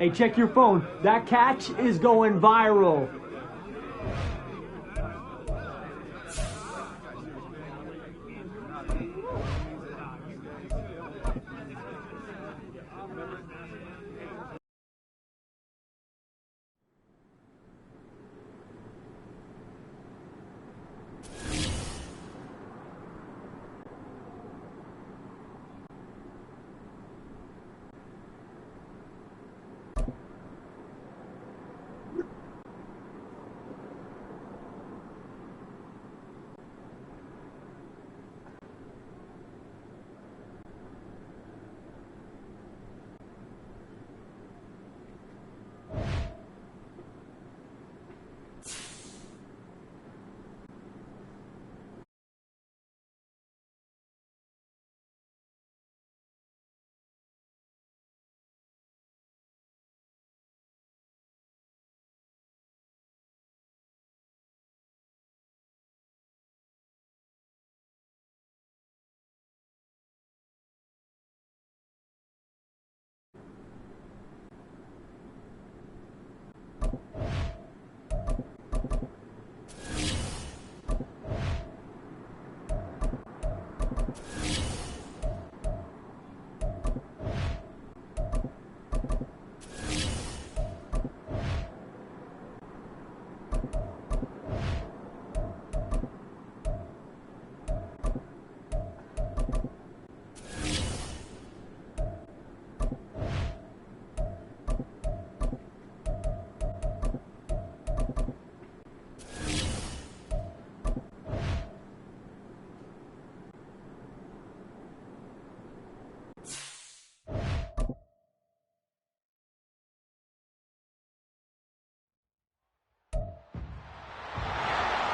Hey, check your phone. That catch is going viral.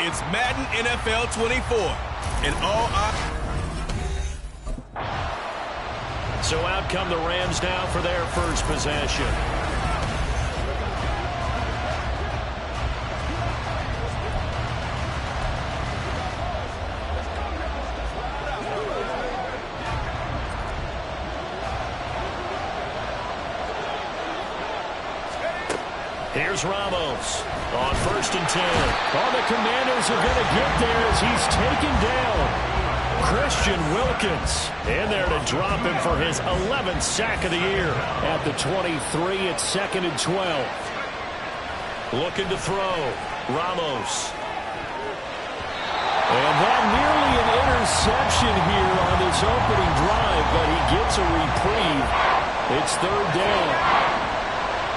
It's Madden NFL 24. And So out come the Rams now for their first possession. Here's Ramos on 1st and 10. All the Commanders are going to get there as he's taken down. Christian Wilkins in there to drop him for his 11th sack of the year. At the 23, it's 2nd and 12. Looking to throw. Ramos. And that nearly an interception here on this opening drive, but he gets a reprieve. It's 3rd down.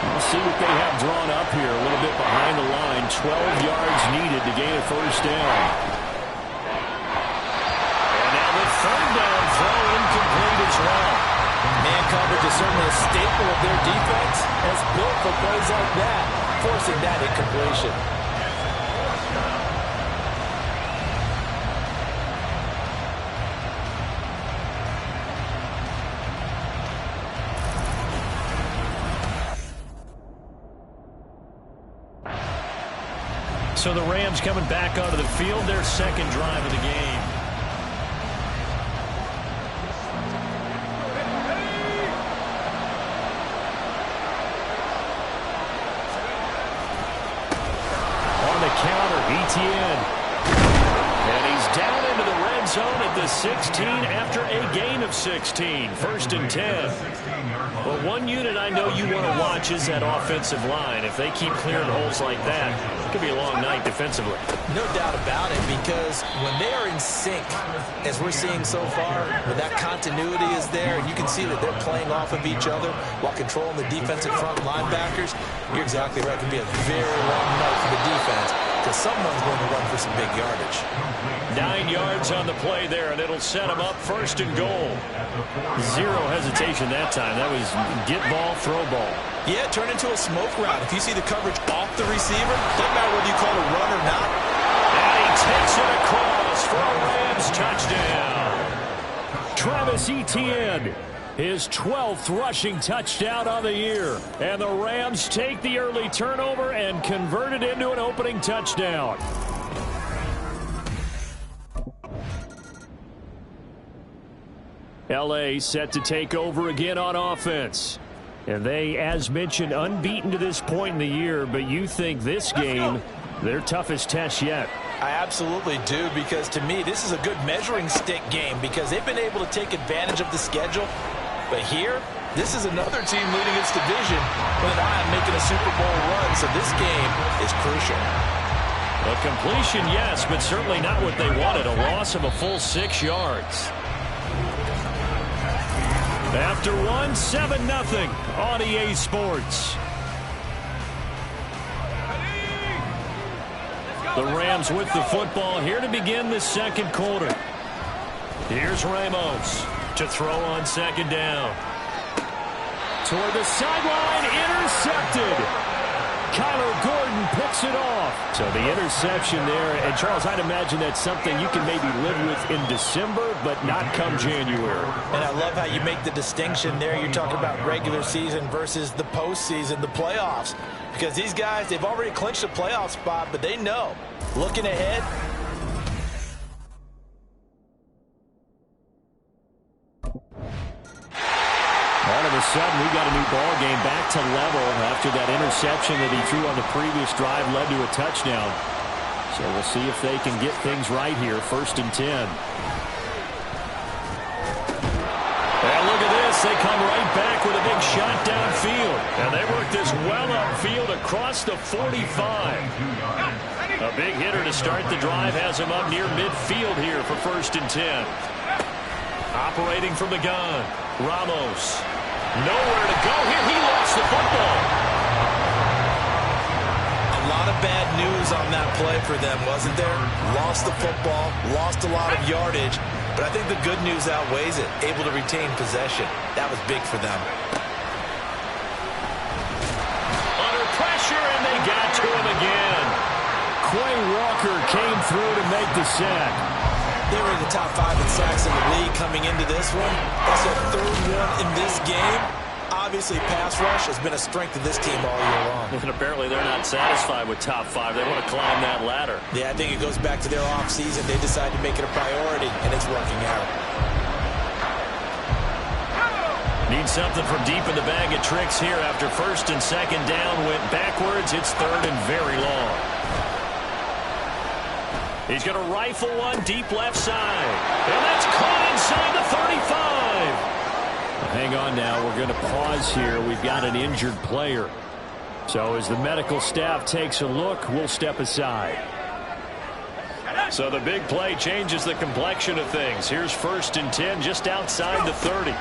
We'll see what they have drawn up here. A little bit behind the line. 12 yards needed to gain a 1st down. And now the 3rd down throw incomplete as well. Man coverage is certainly a staple of their defense. As built for plays like that, forcing that incompletion. So the Rams coming back onto the field, their 2nd drive of the game. On the counter, ETN. And he's down into the red zone at the 16 after a gain of 16. 1st and 10. Well, one unit I know you want to watch is that offensive line. If they keep clearing holes like that, it could be a long night defensively. No doubt about it, because when they are in sync, as we're seeing so far, when that continuity is there, and you can see that they're playing off of each other while controlling the defensive front linebackers, you're exactly right. It could be a very long night for the defense, because someone's going to run for some big yardage. 9 yards on the play there, and it'll set them up 1st and goal. Zero hesitation that time. That was get ball, throw ball. Yeah, turn into a smoke route. If you see the coverage off the receiver, doesn't matter whether you call it a run or not. And he takes it across for a Rams touchdown. Travis Etienne, his 12th rushing touchdown on the year. And the Rams take the early turnover and convert it into an opening touchdown. L.A. set to take over again on offense. And they, as mentioned, unbeaten to this point in the year, but you think this game, their toughest test yet. I absolutely do, because to me, this is a good measuring stick game because they've been able to take advantage of the schedule. But here, this is another team leading its division with an eye on making a Super Bowl run, so this game is crucial. A completion, yes, but certainly not what they wanted. A loss of a full 6 yards. After one, 7-0 on EA Sports. The Rams with the football here to begin the second quarter. Here's Ramos to throw on second down. Toward the sideline, intercepted. Kyler Gordon picks it off. So the interception there. And, Charles, I'd imagine that's something you can maybe live with in December, but not come January. And I love how you make the distinction there. You're talking about regular season versus the postseason, the playoffs. Because these guys, they've already clinched a playoff spot, but they know, looking ahead, all of a sudden, we got a new ball game back to level after that interception that he threw on the previous drive led to a touchdown. So we'll see if they can get things right here. 1st and 10. And look at this. They come right back with a big shot downfield. And they work this well upfield across the 45. A big hitter to start the drive has him up near midfield here for 1st and 10. Operating from the gun, Ramos. Nowhere to go here. He lost the football. a lot of bad news on that play for them, wasn't there? Lost the football, lost a lot of yardage, but I think the good news outweighs it. Able to retain possession. That was big for them. Under pressure, and they got to him again. Quay Walker came through to make the sack. They were in the top 5 in sacks in the league coming into this one. That's their third one in this game. Obviously, pass rush has been a strength of this team all year long. And apparently they're not satisfied with top 5. They want to climb that ladder. Yeah, I think it goes back to their offseason. They decided to make it a priority, and it's working out. Need something from deep in the bag of tricks here after first and second down went backwards. It's third and very long. He's going to rifle one deep left side. And that's caught inside the 35. Hang on now. We're going to pause here. We've got an injured player. So as the medical staff takes a look, we'll step aside. So the big play changes the complexion of things. Here's first and 10 just outside the 30.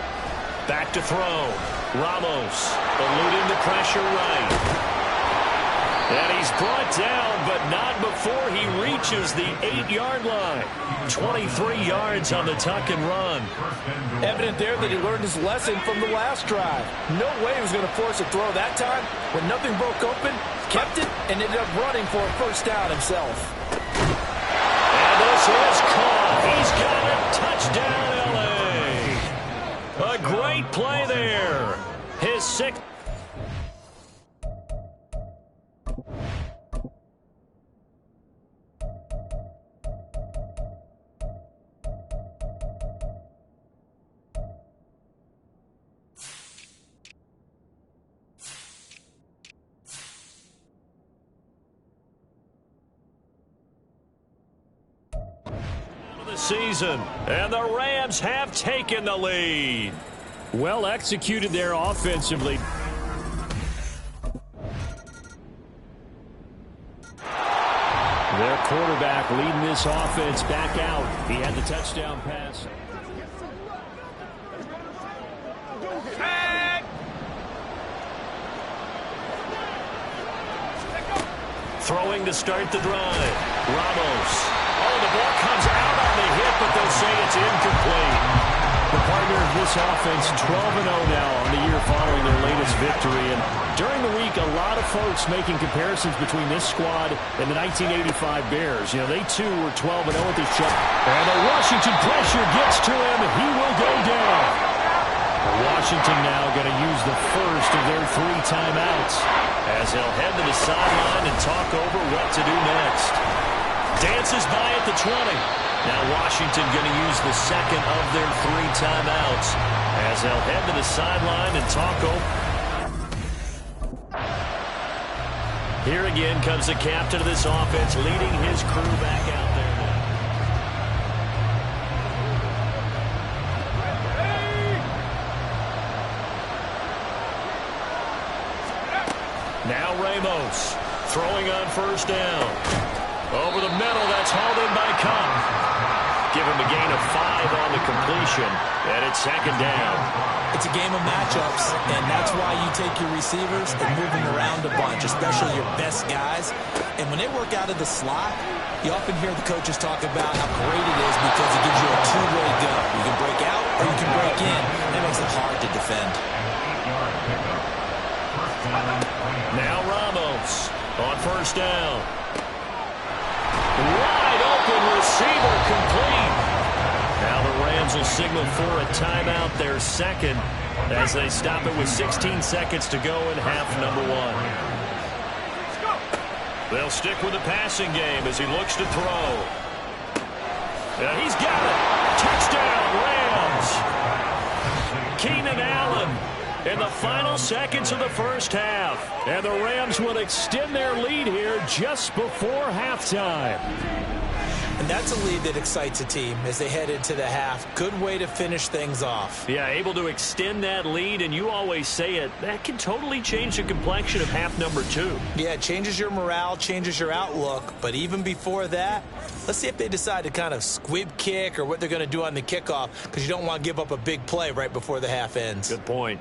Back to throw. Ramos eluding the pressure right. And he's brought down, but not before he reaches the 8-yard line. 23 yards on the tuck and run. Evident there that he learned his lesson from the last drive. No way he was going to force a throw that time. When nothing broke open, kept it, and ended up running for a first down himself. And this is caught. He's got it. Touchdown, L.A. A great play there. His sixth. Season, and the Rams have taken the lead. Well executed there offensively. Their quarterback leading this offense back out. He had the touchdown pass. Throwing to start the drive. Ramos. Oh, the ball comes out on the hit, but they'll say it's incomplete. The partner of this offense, 12-0 now on the year following their latest victory. And during the week, a lot of folks making comparisons between this squad and the 1985 Bears. You know, they too were 12-0 at this shot. And the Washington pressure gets to him. He will go down. Washington now going to use the first of their 3 timeouts as they'll head to the sideline and talk over what to do next. Dances by at the 20. Now Washington going to use the second of their 3 timeouts as they'll head to the sideline and talk over. Here again comes the captain of this offense, leading his crew back out there. Now Ramos throwing on first down. Over the middle, that's hauled in by Cup. Give him a gain of 5 on the completion, and it's second down. It's a game of matchups, and that's why you take your receivers and move them around a bunch, especially your best guys. And when they work out of the slot, you often hear the coaches talk about how great it is because it gives you a two-way go. You can break out or you can break in. That makes it hard to defend. Now Ramos on first down. Wide open receiver complete. Now the Rams will signal for a timeout, their second, as they stop it with 16 seconds to go in half number 1. They'll stick with the passing game as he looks to throw. And he's got it. Touchdown, Rams. Keenan Allen in the final seconds of the first half. And the Rams will extend their lead here just before halftime. And that's a lead that excites a team as they head into the half. Good way to finish things off. Yeah, able to extend that lead, and you always say it, that can totally change the complexion of half number 2. Yeah, it changes your morale, changes your outlook. But even before that, let's see if they decide to kind of squib kick or what they're going to do on the kickoff, because you don't want to give up a big play right before the half ends. Good point.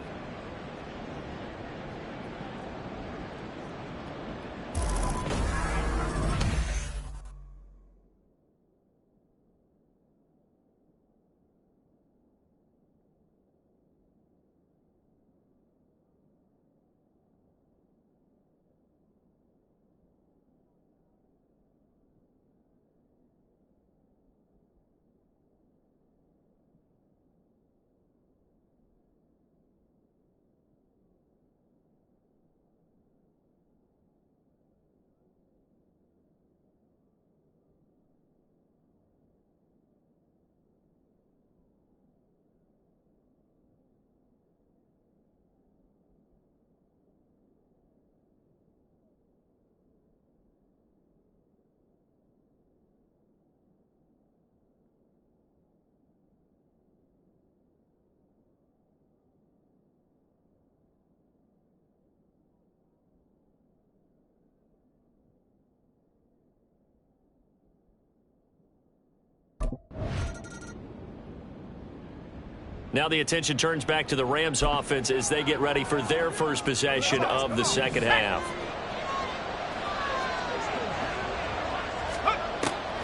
Now the attention turns back to the Rams offense as they get ready for their first possession of the second half.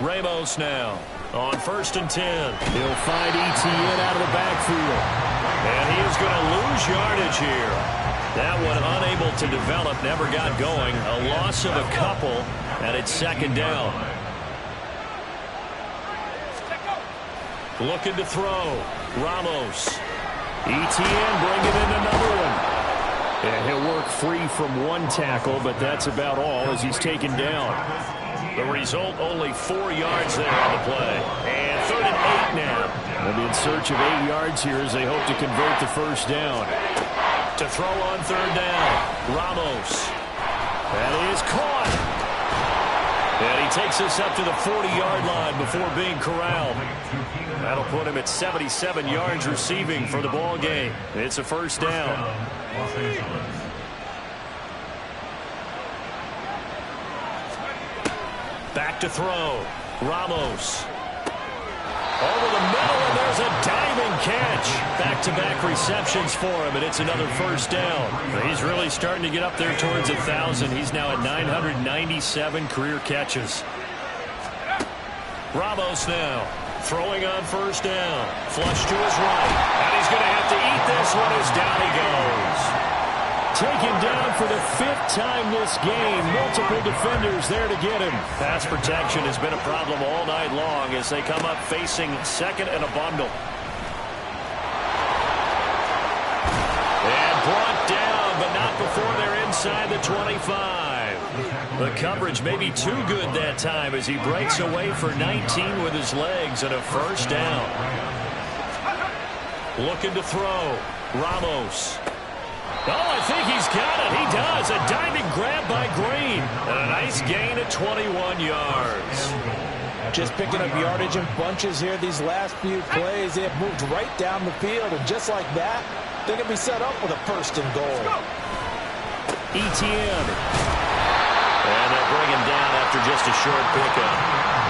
Ramos now on 1st and 10. He'll find ETN out of the backfield. And he is going to lose yardage here. That one unable to develop, never got going. A loss of a couple, and it's second down. Looking to throw. Ramos. ETN bringing in another one. And he'll work free from one tackle, but that's about all as he's taken down. The result, only 4 yards there on the play. And 3rd and 8 now. They'll be in search of 8 yards here as they hope to convert the first down. To throw on 3rd down. Ramos. That is caught. And he takes us up to the 40-yard line before being corralled. That'll put him at 77 yards receiving for the ball game. It's a first down. Back to throw. Ramos. Over the middle, and there's a diving catch. Back-to-back receptions for him, and it's another first down. He's really starting to get up there towards 1,000. He's now at 997 career catches. Ramos now throwing on first down. Flush to his right. And he's going to have to eat this one as down he goes. Taken down for the 5th time this game. Multiple defenders there to get him. Pass protection has been a problem all night long as they come up facing 2nd and a bundle. And brought down, but not before they're inside the 25. The coverage may be too good that time as he breaks away for 19 with his legs and a first down. Looking to throw. Ramos. Oh, I think he's got it. He does. A diving grab by Green. And a nice gain of 21 yards. Just picking up yardage in bunches here these last few plays. They have moved right down the field, and just like that, they're going to be set up with a first and goal. ETN. And they'll bring him down after just a short pickup.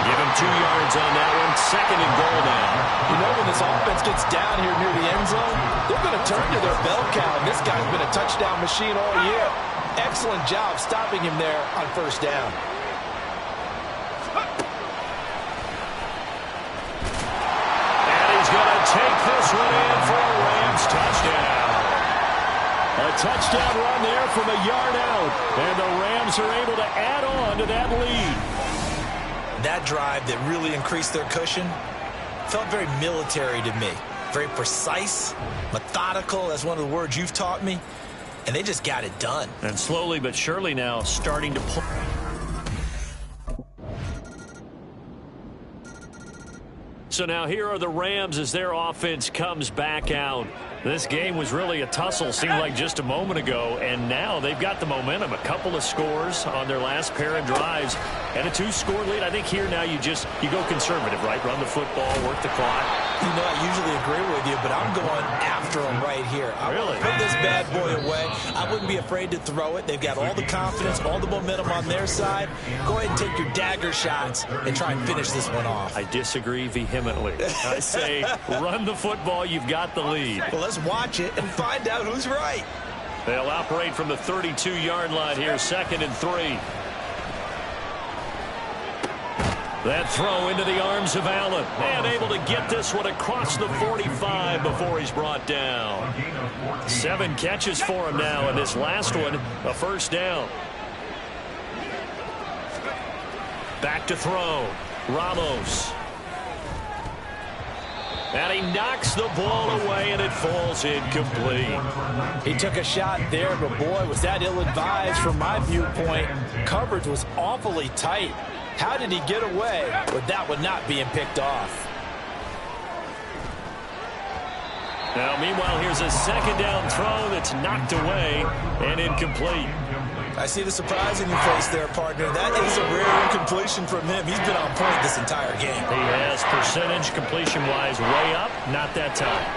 Give him 2 yards on that one. Second and goal now. You know, when this offense gets down here near the end zone, they're going to turn to their bell cow. And this guy's been a touchdown machine all year. Excellent job stopping him there on first down. And he's going to take this one in for a Rams touchdown. A touchdown run there from a yard out. And the Rams are able to add on to that lead. That drive that really increased their cushion felt very military to me. Very precise, methodical. That's one of the words you've taught me. And they just got it done. And slowly but surely now starting to pull. So now here are the Rams as their offense comes back out. This game was really a tussle, seemed like just a moment ago, and now they've got the momentum. A couple of scores on their last pair of drives and a 2-score lead. I think here now you go conservative, right? Run the football, work the clock. You know, I usually agree with you, but I'm going after them right here. I want to put this bad boy away. I wouldn't be afraid to throw it. They've got all the confidence, all the momentum on their side. Go ahead and take your dagger shots and try and finish this one off. I disagree vehemently. I say run the football. You've got the lead. Well, let's watch it and find out who's right. They'll operate from the 32-yard line here, 2nd and 3. That throw into the arms of Allen. And able to get this one across the 45 before he's brought down. 7 catches for him now, and this last one, a first down. Back to throw. Ramos. And he knocks the ball away, and it falls incomplete. He took a shot there, but boy, was that ill-advised from my viewpoint. Coverage was awfully tight. How did he get away with that one not being picked off? Now, meanwhile, here's a second down throw that's knocked away and incomplete. I see the surprise in your face there, partner. That is a rare incompletion from him. He's been on point this entire game. He has percentage completion-wise way up. Not that time.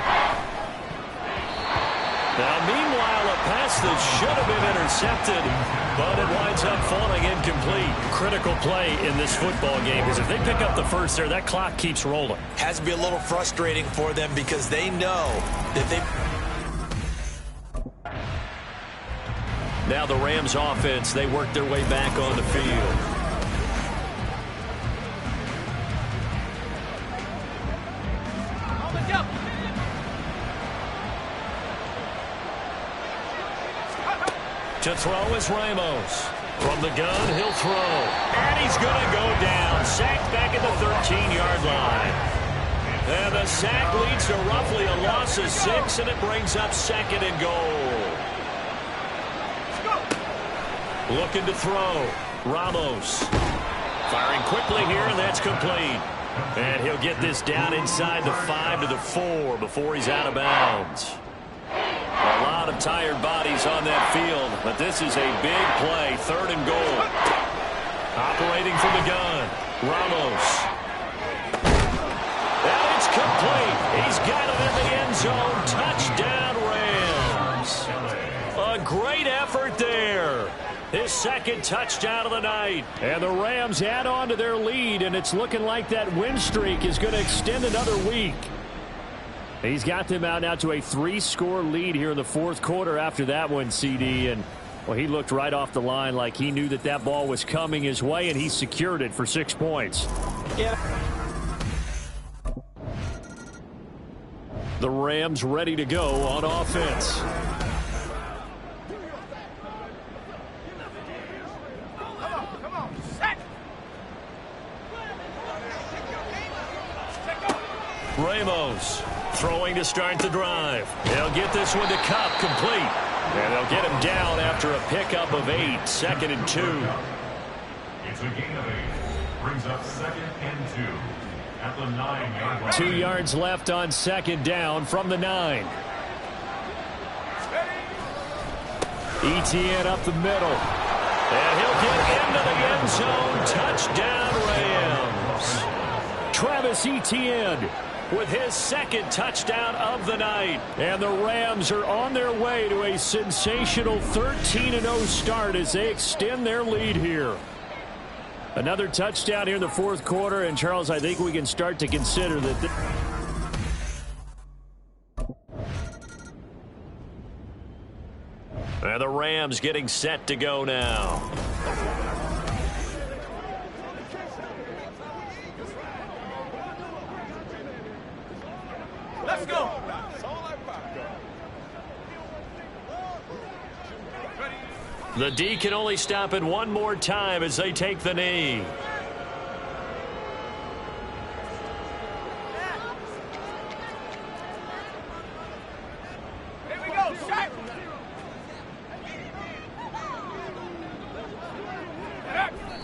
Now, meanwhile, a pass that should have been intercepted, but it winds up falling incomplete. Critical play in this football game, because if they pick up the first there, that clock keeps rolling. Has to be a little frustrating for them because they know that they... Now the Rams offense, they work their way back on the field. To throw is Ramos. From the gun, he'll throw. And he's going to go down. Sacked back at the 13-yard line. And the sack leads to roughly a loss of 6, and it brings up 2nd and goal. Looking to throw. Ramos. Firing quickly here, and that's complete. And he'll get this down inside the 5 to the 4 before he's out of bounds. A lot of tired bodies on that field, but this is a big play. 3rd and goal. Operating from the gun. Ramos. And it's complete. He's got it in the end zone. Touchdown, Rams. A great effort there. His 2nd touchdown of the night. And the Rams add on to their lead, and it's looking like that win streak is going to extend another week. He's got them out now to a 3-score lead here in the 4th quarter after that one, CD. And, well, he looked right off the line like he knew that that ball was coming his way, and he secured it for 6 points. Yeah. The Rams ready to go on offense. Ramos throwing to start the drive. They'll get this one to Cup complete. And they'll get him down after a pickup of 8. 2nd and 2. It's a gain of 8. Brings up 2nd and 2 at the 9-yard line. 2 yards left on 2nd down from the 9. ETN up the middle. And he'll get into the end zone. Touchdown, Rams. Travis Etienne with his second touchdown of the night. And the Rams are on their way to a sensational 13-0 start as they extend their lead here. Another touchdown here in the fourth quarter. And, Charles, I think we can start to consider that. And the Rams getting set to go now. Let's go. The D can only stop it one more time as they take the knee. Here we go, Shaq.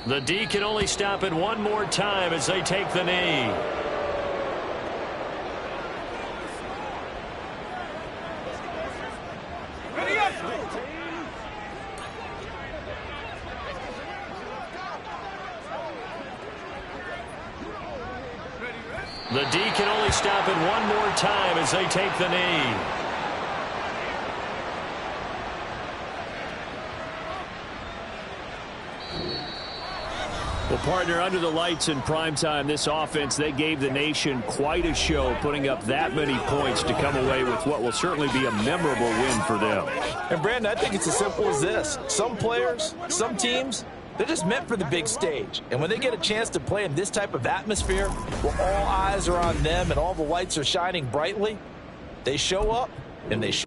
The D can only stop it one more time as they take the knee. Ready up. The D can only stop it one more time as they take the knee. Well, partner, under the lights in primetime, this offense, they gave the nation quite a show, putting up that many points to come away with what will certainly be a memorable win for them. And, Brandon, I think it's as simple as this. Some players, some teams, they're just meant for the big stage. And when they get a chance to play in this type of atmosphere, where all eyes are on them and all the lights are shining brightly, they show up and they show.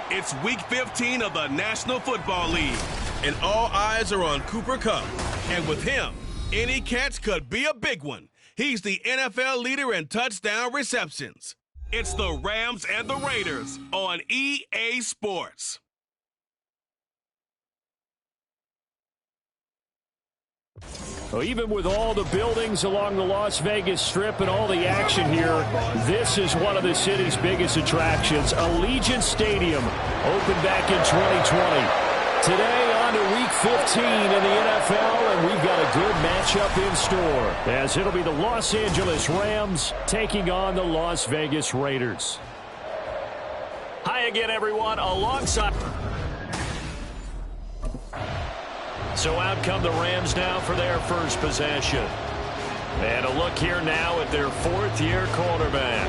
It's Week 15 of the National Football League, and all eyes are on Cooper Kupp. And with him, any catch could be a big one. He's the NFL leader in touchdown receptions. It's the Rams and the Raiders on EA Sports. Well, even with all the buildings along the Las Vegas Strip and all the action here, this is one of the city's biggest attractions. Allegiant Stadium opened back in 2020. Today on to Week 15 in the NFL, and we've got a good matchup in store, as it'll be the Los Angeles Rams taking on the Las Vegas Raiders. Hi again, everyone. Alongside... So out come the Rams now for their first possession. And a look here now at their fourth-year quarterback.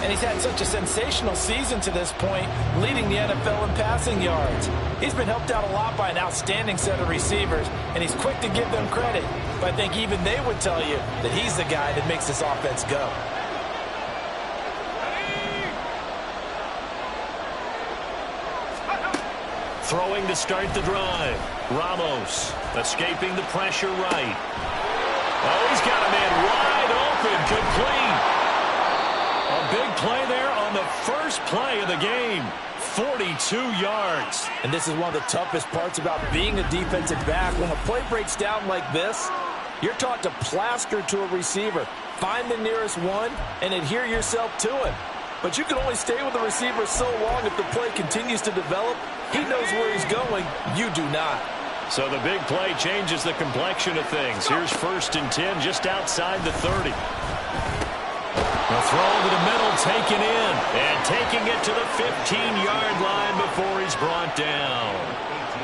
And he's had such a sensational season to this point, leading the NFL in passing yards. He's been helped out a lot by an outstanding set of receivers, and he's quick to give them credit. But I think even they would tell you that he's the guy that makes this offense go. Throwing to start the drive. Ramos escaping the pressure right. Oh, he's got a man wide open, complete. A big play there on the first play of the game. 42 yards. And this is one of the toughest parts about being a defensive back. When a play breaks down like this, you're taught to plaster to a receiver, find the nearest one, and adhere yourself to him. But you can only stay with the receiver so long if the play continues to develop. He knows where he's going. You do not. So the big play changes the complexion of things. Here's 1st and 10 just outside the 30. The throw to the middle taken in. And taking it to the 15-yard line before he's brought down.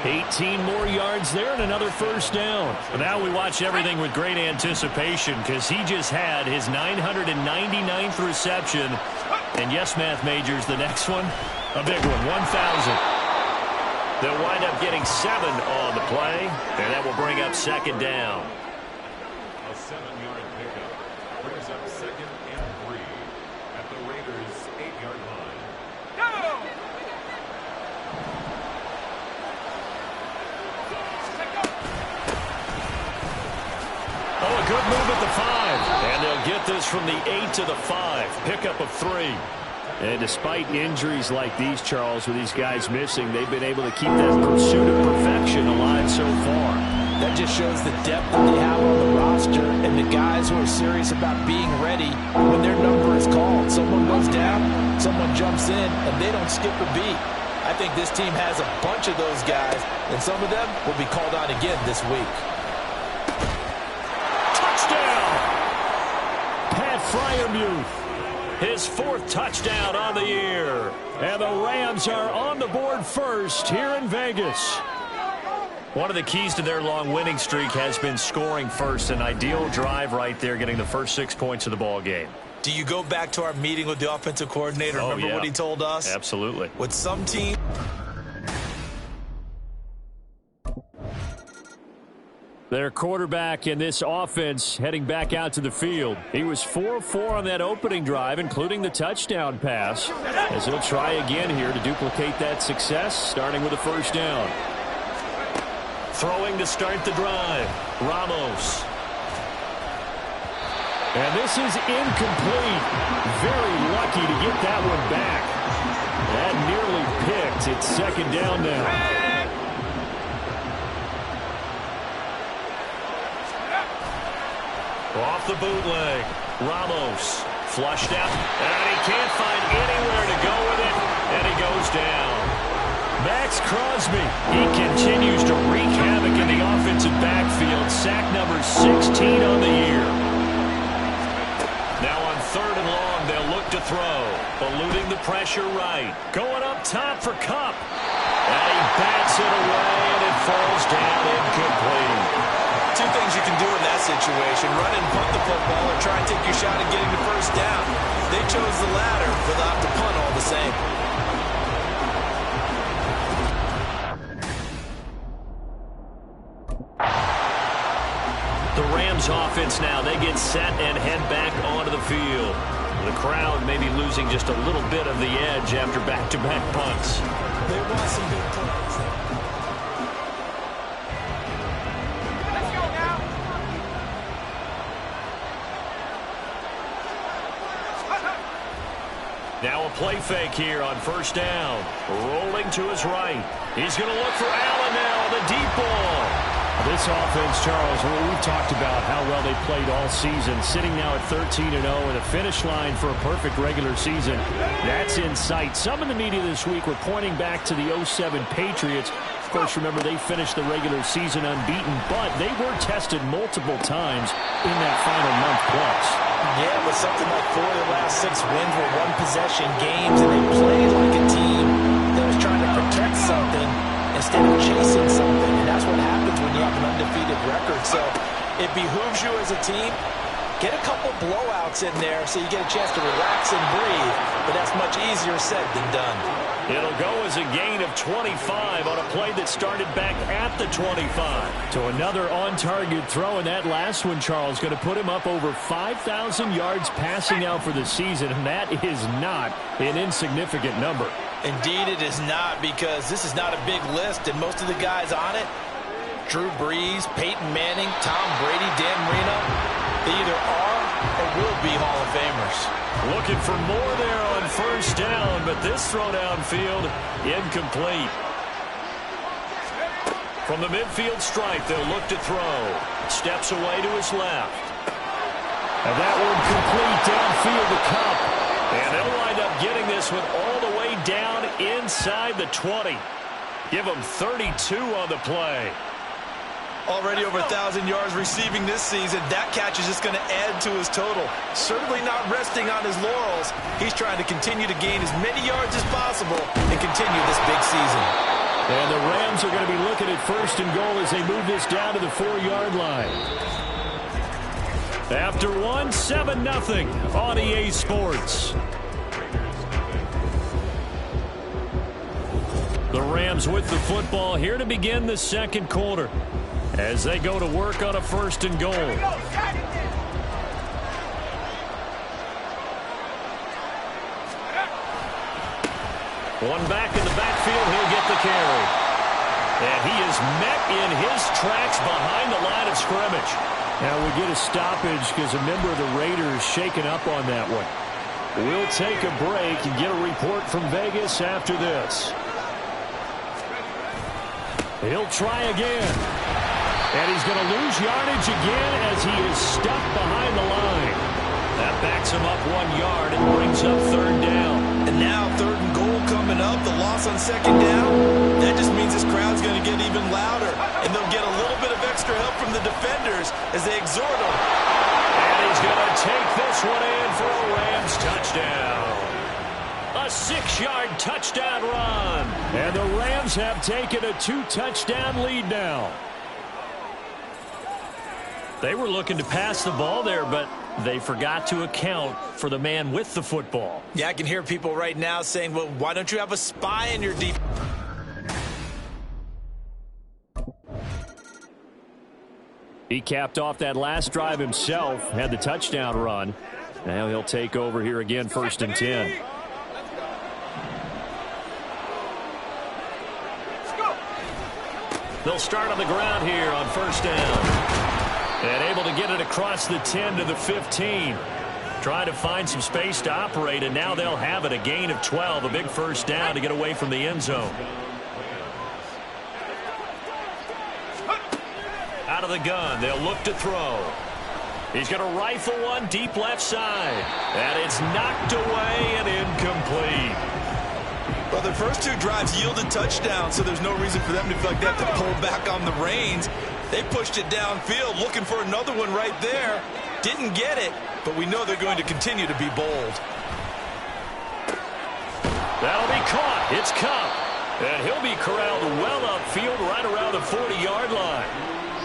18 more yards there and another first down. Now we watch everything with great anticipation because he just had his 999th reception. And yes, math majors, the next one, a big one, 1,000. They'll wind up getting 7 on the play, and that will bring up 2nd down. A 7-yard pickup brings up 2nd and 3 at the Raiders' 8-yard line. Go! Oh, a good move at the 5. And they'll get this from the 8 to the 5. Pickup of 3. And despite injuries like these, Charles, with these guys missing, they've been able to keep that pursuit of perfection alive so far. That just shows the depth that they have on the roster and the guys who are serious about being ready when their number is called. Someone goes down, someone jumps in, and they don't skip a beat. I think this team has a bunch of those guys, and some of them will be called on again this week. Touchdown! Pat Freiermuth. His 4th touchdown on the year. And the Rams are on the board first here in Vegas. One of the keys to their long winning streak has been scoring first. An ideal drive right there, getting the first 6 points of the ball game. Do you go back to our meeting with the offensive coordinator? Remember what he told us? Absolutely. With some teams... Their quarterback in this offense heading back out to the field. He was 4 of 4 on that opening drive, including the touchdown pass, as he'll try again here to duplicate that success, starting with a first down. Throwing to start the drive. Ramos. And this is incomplete. Very lucky to get that one back. That nearly picked. It's 2nd down now. Off the bootleg. Ramos flushed out, and he can't find anywhere to go with it, and he goes down. Max Crosby. He continues to wreak havoc in the offensive backfield. Sack number 16 on the year. Now on 3rd and long, they'll look to throw. Eluding the pressure right. Going up top for Kupp. And he bats it away, and it falls down incomplete. 2 things you can do in that situation: run and punt the football, or try and take your shot at getting the first down. They chose the latter, but they'll have to punt all the same. The Rams offense now, they get set and head back onto the field. The crowd may be losing just a little bit of the edge after back-to-back punts. They want some big plays. Now a play fake here on 1st down. Rolling to his right. He's going to look for Allen now on the deep ball. This offense, Charles, we've talked about how well they played all season, sitting now at 13-0 and a finish line for a perfect regular season. That's in sight. Some in the media this week were pointing back to the 07 Patriots. Of course, remember, they finished the regular season unbeaten, but they were tested multiple times in that final month plus. Yeah, but something like 4 of the last 6 wins were one-possession games, and they played like a team that was trying to protect something instead of chasing something, and that's what happens when you have an undefeated record. So it behooves you as a team, get a couple blowouts in there so you get a chance to relax and breathe, but that's much easier said than done. It'll go as a gain of 25 on a play that started back at the 25. To another on-target throw, and that last one, Charles, going to put him up over 5,000 yards passing out for the season, and that is not an insignificant number. Indeed it is not, because this is not a big list, and most of the guys on it, Drew Brees, Peyton Manning, Tom Brady, Dan Marino, they either are or will be Hall of Famers. Looking for more there on first down, but this throw downfield incomplete. From the midfield stripe, they'll look to throw. Steps away to his left. And that one complete downfield to Cup. And they'll wind up getting this one all the way down inside the 20. Give them 32 on the play. Already over 1,000 yards receiving this season. That catch is just going to add to his total. Certainly not resting on his laurels. He's trying to continue to gain as many yards as possible and continue this big season. And the Rams are going to be looking at first and goal as they move this down to the 4-yard line. After one, 7-0 on EA Sports. The Rams with the football here to begin the second quarter as they go to work on a first and goal. One back in the backfield, he'll get the carry. And he is met in his tracks behind the line of scrimmage. Now we get a stoppage because a member of the Raiders shaken up on that one. We'll take a break and get a report from Vegas after this. He'll try again. And he's going to lose yardage again as he is stuck behind the line. That backs him up 1 yard and brings up third down. And now third and goal coming up. The loss on second down. That just means this crowd's going to get even louder. And they'll get a little bit of extra help from the defenders as they exhort him. And he's going to take this one in for a Rams touchdown. A 6-yard touchdown run. And the Rams have taken a 2-touchdown lead now. They were looking to pass the ball there, but they forgot to account for the man with the football. Yeah, I can hear people right now saying, well, why don't you have a spy in your defense? He capped off that last drive himself, had the touchdown run. Now he'll take over here again, first and 10. They'll start on the ground here on first down. And able to get it across the 10 to the 15. Trying to find some space to operate, and now they'll have it. A gain of 12, a big first down to get away from the end zone. Out of the gun, they'll look to throw. He's going to rifle one deep left side. And it's knocked away and incomplete. Well, their first 2 drives yielded touchdowns, so there's no reason for them to feel like they have to pull back on the reins. They pushed it downfield, looking for another one right there. Didn't get it, but we know they're going to continue to be bold. That'll be caught. It's Cup. And he'll be corralled well upfield right around the 40-yard line.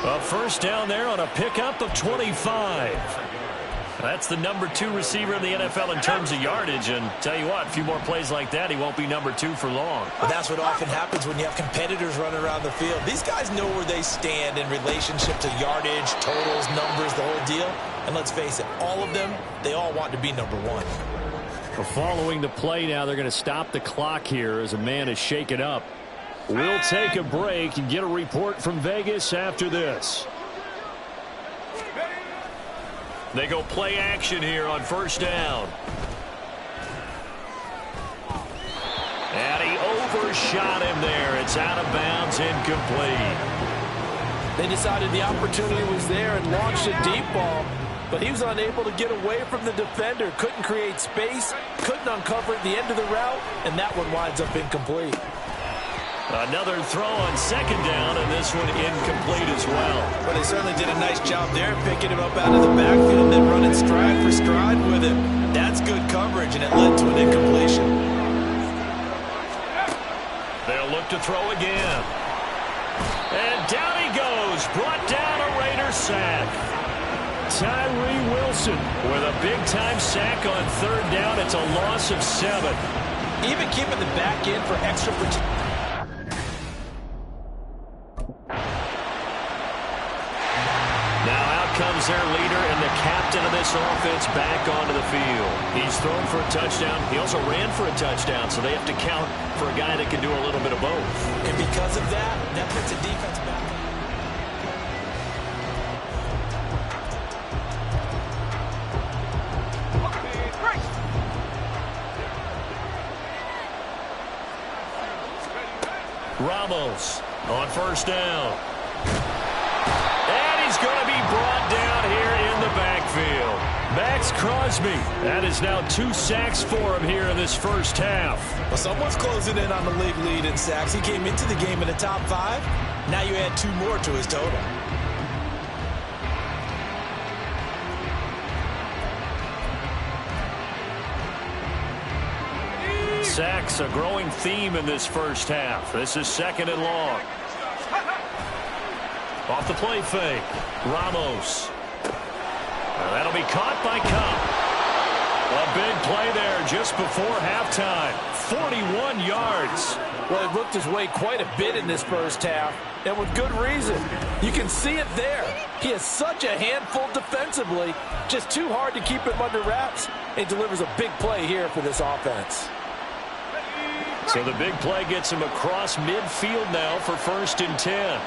A first down there on a pickup of 25. That's the number 2 receiver in the NFL in terms of yardage. And tell you what, a few more plays like that, he won't be number 2 for long. But that's what often happens when you have competitors running around the field. These guys know where they stand in relationship to yardage, totals, numbers, the whole deal. And let's face it, all of them, they all want to be number 1. Following the play now, they're going to stop the clock here as a man is shaken up. We'll take a break and get a report from Vegas after this. They go play action here on first down. And he overshot him there. It's out of bounds, incomplete. They decided the opportunity was there and launched a deep ball, but he was unable to get away from the defender, couldn't create space, couldn't uncover the end of the route, and that one winds up incomplete. Another throw on second down, and this one incomplete as well. But they certainly did a nice job there, picking him up out of the backfield and then running stride for stride with him. That's good coverage, and it led to an incompletion. They'll look to throw again. And down he goes, brought down a Raider sack. Tyree Wilson with a big-time sack on third down. It's a loss of 7. Even keeping the back end for extra protection. Comes their leader and the captain of this offense back onto the field. He's thrown for a touchdown. He also ran for a touchdown, so they have to count for a guy that can do a little bit of both. And because of that, that puts a defense back. Ramos on first down. And he's going to be brought down here in the backfield. Max Crosby. That is now 2 sacks for him here in this first half. Well, someone's closing in on the league lead in sacks. He came into the game in the top 5. Now you add 2 more to his total. Sacks, a growing theme in this first half. This is second and long. Off the play fake. Ramos. That'll be caught by Cup. A big play there just before halftime. 41 yards. Well, it looked his way quite a bit in this first half, and with good reason. You can see it there. He is such a handful defensively. Just too hard to keep him under wraps. He delivers a big play here for this offense. So the big play gets him across midfield now for 1st and 10.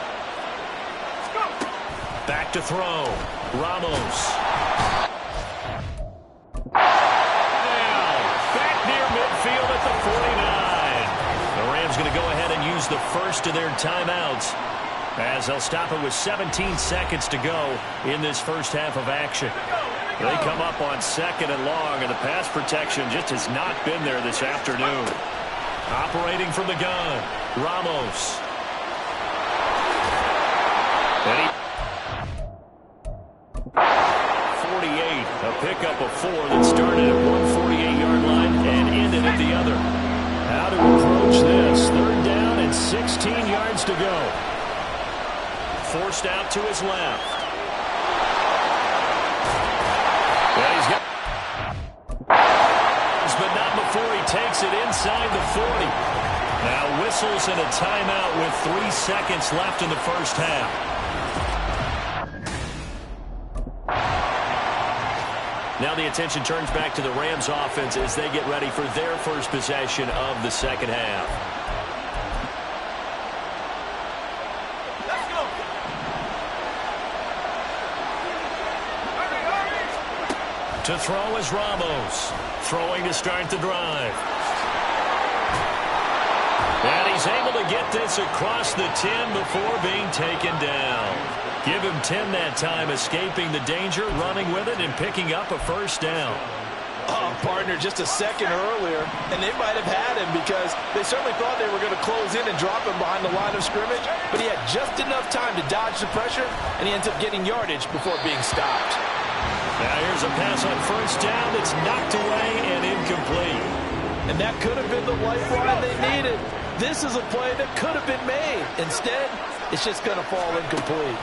Back to throw. Ramos. Now, back near midfield at the 49. The Rams going to go ahead and use the first of their timeouts as they'll stop it with 17 seconds to go in this first half of action. They come up on second and long, and the pass protection just has not been there this afternoon. Operating from the gun, Ramos. And 48, a pickup of 4 that started at one 48-yard line and ended at the other. How to approach this? 3rd down and 16 yards to go. Forced out to his left. Well, he's got... but not before he takes it inside the 40. Now whistles and a timeout with 3 seconds left in the first half. Now the attention turns back to the Rams offense as they get ready for their first possession of the second half. Let's go. To throw is Ramos. Throwing to start the drive. And he's able to get this across the 10 before being taken down. Give him 10 that time, escaping the danger, running with it, and picking up a first down. Oh, partner, just a second earlier, and they might have had him because they certainly thought they were going to close in and drop him behind the line of scrimmage, but he had just enough time to dodge the pressure, and he ends up getting yardage before being stopped. Now here's a pass on first down that's knocked away and incomplete. And that could have been the lifeline they needed. This is a play that could have been made. Instead, it's just going to fall incomplete.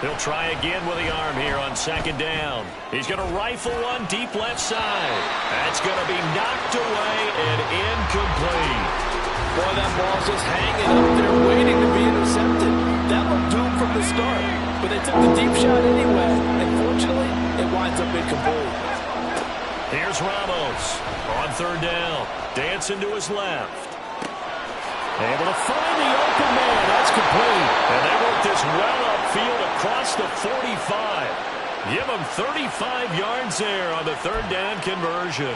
He'll try again with the arm here on second down. He's going to rifle one deep left side. That's going to be knocked away and incomplete. Boy, that ball's just hanging up there waiting to be intercepted. That looked doomed from the start, but they took the deep shot anyway, and fortunately, it winds up incomplete. Here's Ramos on third down. Dancing to his left. Able to find the open man. That's complete. And they work this well upfield across the 45. Give them 35 yards there on the third down conversion.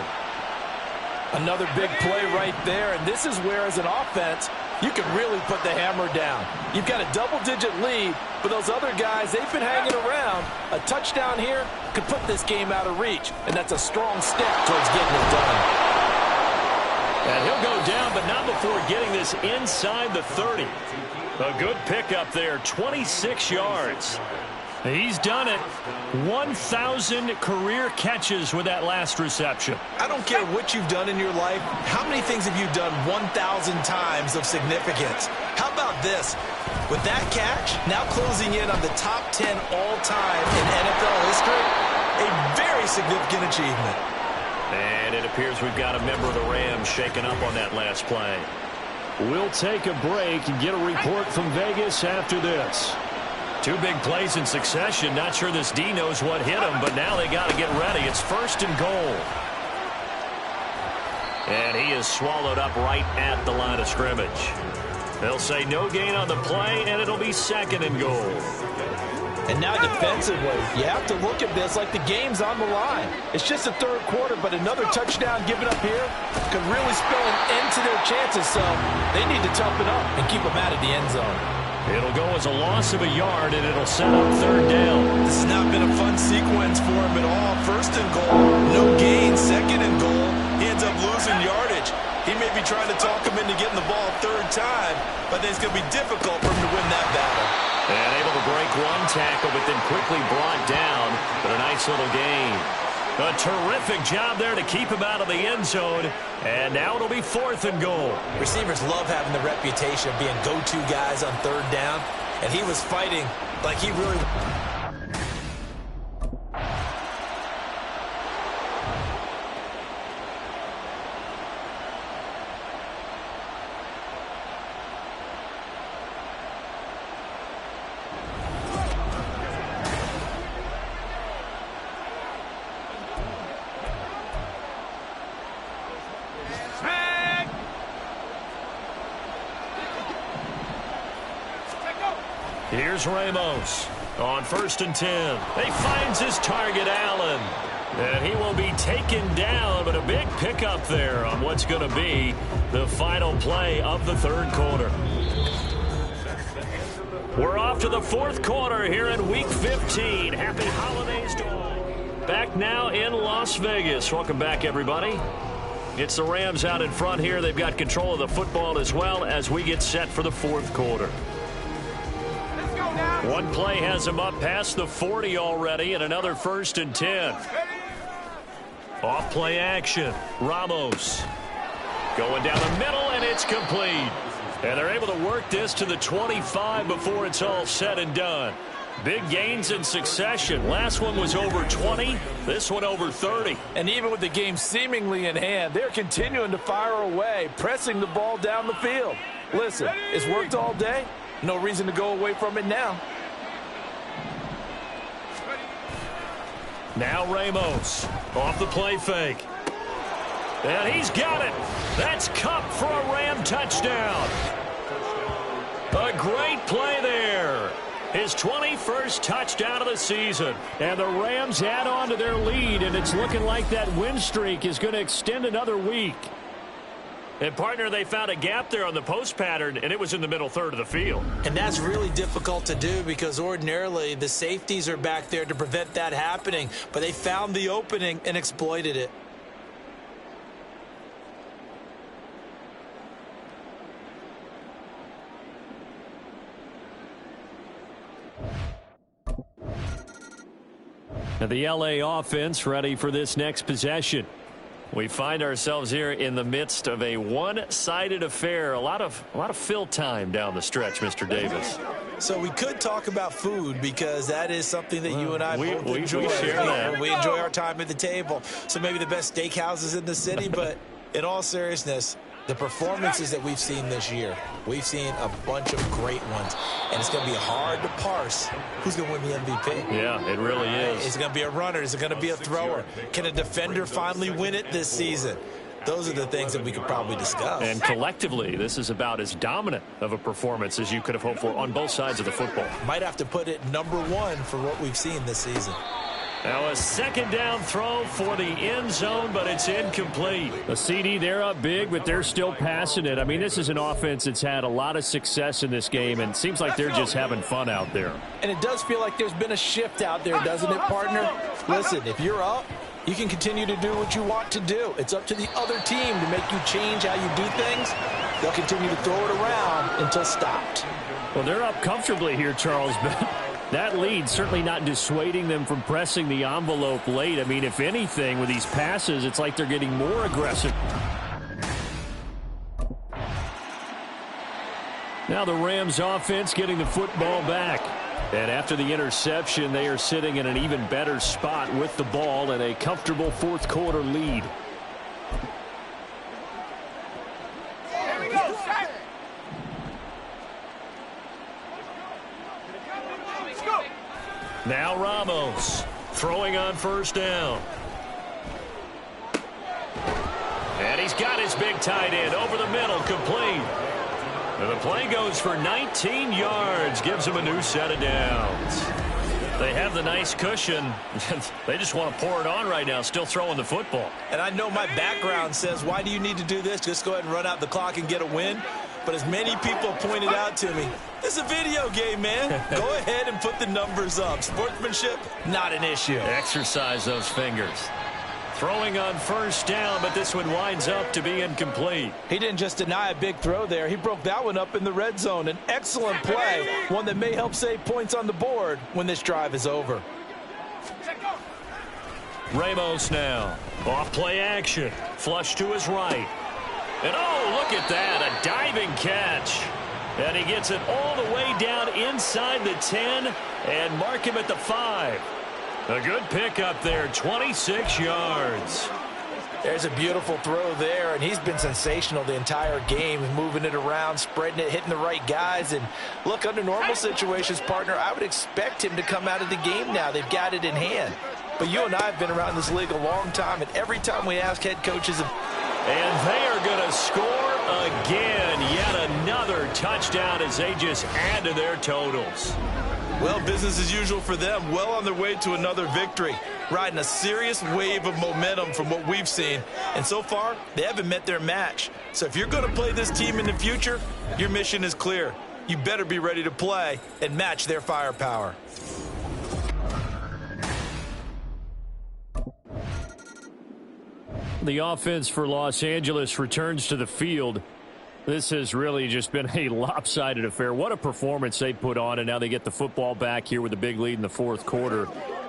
Another big play right there, and this is where, as an offense, you can really put the hammer down. You've got a double-digit lead, But those other guys, they've been hanging around. A touchdown here could put this game out of reach, and that's a strong step towards getting it done. And he'll go down, but not before getting this inside the 30. A good pickup there, 26 yards. He's done it. 1,000 career catches with that last reception. I don't care what you've done in your life. How many things have you done 1,000 times of significance? How about this? With that catch, now closing in on the top 10 all-time in NFL history, a very significant achievement. And it appears we've got a member of the Rams shaken up on that last play. We'll take a break and get a report from Vegas after this. Two big plays in succession. Not sure this D knows what hit him, but now they got to get ready. It's 1st and goal. And he is swallowed up right at the line of scrimmage. They'll say no gain on the play, and it'll be 2nd and goal. And now defensively, you have to look at this like the game's on the line. It's just the 3rd quarter, but another touchdown given up here could really spell an end to their chances, so they need to toughen up and keep them out of the end zone. It'll go as a loss of a yard, and it'll set up 3rd down. This has not been a fun sequence for him at all. 1st and goal, no gain. 2nd and goal, he ends up losing yardage. He may be trying to talk him into getting the ball 3rd time, but it's going to be difficult for him to win that battle. And able to break one tackle, but then quickly brought down. But a nice little gain. A terrific job there to keep him out of the end zone. And now it'll be 4th and goal. Receivers love having the reputation of being go-to guys on 3rd down. And he was fighting like he really... Here's Ramos on 1st and 10. He finds his target, Allen. And he will be taken down, but a big pickup there on what's going to be the final play of the 3rd quarter. We're off to the 4th quarter here in Week 15. Happy holidays to all. Back now in Las Vegas. Welcome back, everybody. It's the Rams out in front here. They've got control of the football as well as we get set for the 4th quarter. One play has him up past the 40 already, and another 1st and 10. Off play action. Ramos going down the middle, and it's complete. And they're able to work this to the 25 before it's all said and done. Big gains in succession. Last one was over 20. This one over 30. And even with the game seemingly in hand, they're continuing to fire away, pressing the ball down the field. Listen, it's worked all day. No reason to go away from it now. Now Ramos off the play fake. And he's got it. That's Cup for a Ram touchdown. A great play there. His 21st touchdown of the season. And the Rams add on to their lead, and it's looking like that win streak is going to extend another week. And, partner, they found a gap there on the post pattern, and it was in the middle 3rd of the field. And that's really difficult to do because ordinarily the safeties are back there to prevent that happening. But they found the opening and exploited it. And the LA offense ready for this next possession. We find ourselves here in the midst of a one-sided affair. A lot of fill time down the stretch, Mr. Davis. So we could talk about food because that is something that you and I both enjoy. We share that. We enjoy our time at the table. So maybe the best steakhouses in the city, but in all seriousness, the performances that we've seen this year, we've seen a bunch of great ones. And it's going to be hard to parse who's going to win the MVP. Yeah, it really is. Is it going to be a runner? Is it going to be a thrower? Can a defender finally win it this season? Those are the things that we could probably discuss. And collectively, this is about as dominant of a performance as you could have hoped for on both sides of the football. Might have to put it #1 for what we've seen this season. Now a second down throw for the end zone, but it's incomplete. The CD, they're up big, but they're still passing it. I mean, this is an offense that's had a lot of success in this game, and it seems like they're just having fun out there. And it does feel like there's been a shift out there, doesn't it, partner? Listen, if you're up, you can continue to do what you want to do. It's up to the other team to make you change how you do things. They'll continue to throw it around until stopped. Well, they're up comfortably here, Charles, but that lead certainly not dissuading them from pressing the envelope late. I mean, if anything, with these passes, it's like they're getting more aggressive. Now the Rams offense getting the football back. And after the interception, they are sitting in an even better spot with the ball and a comfortable fourth quarter lead. Now Ramos throwing on first down. And he's got his big tight end over the middle, complete. And the play goes for 19 yards, gives him a new set of downs. They have the nice cushion. They just want to pour it on right now, still throwing the football. And I know my background says, why do you need to do this? Just go ahead and run out the clock and get a win. But as many people pointed out to me, it's a video game, man. Go ahead and put the numbers up. Sportsmanship, not an issue. Exercise those fingers. Throwing on first down, but this one winds up to be incomplete. He didn't just deny a big throw there. He broke that one up in the red zone. An excellent play, one that may help save points on the board when this drive is over. Ramos now. Off play action. Flush to his right. And oh, look at that. A diving catch. And he gets it all the way down inside the 10 and mark him at the 5. A good pickup there, 26 yards. There's a beautiful throw there, and he's been sensational the entire game, moving it around, spreading it, hitting the right guys. And look, under normal situations, partner, I would expect him to come out of the game now. They've got it in hand. But you and I have been around this league a long time, and every time we ask head coaches... And they are going to score again. Yet another touchdown as they just add to their totals. Well, business as usual for them. Well on their way to another victory. Riding a serious wave of momentum from what we've seen. And so far, they haven't met their match. So if you're going to play this team in the future, your mission is clear. You better be ready to play and match their firepower. The offense for Los Angeles returns to the field. This has really just been a lopsided affair. What a performance they put on, and now they get the football back here with a big lead in the fourth quarter.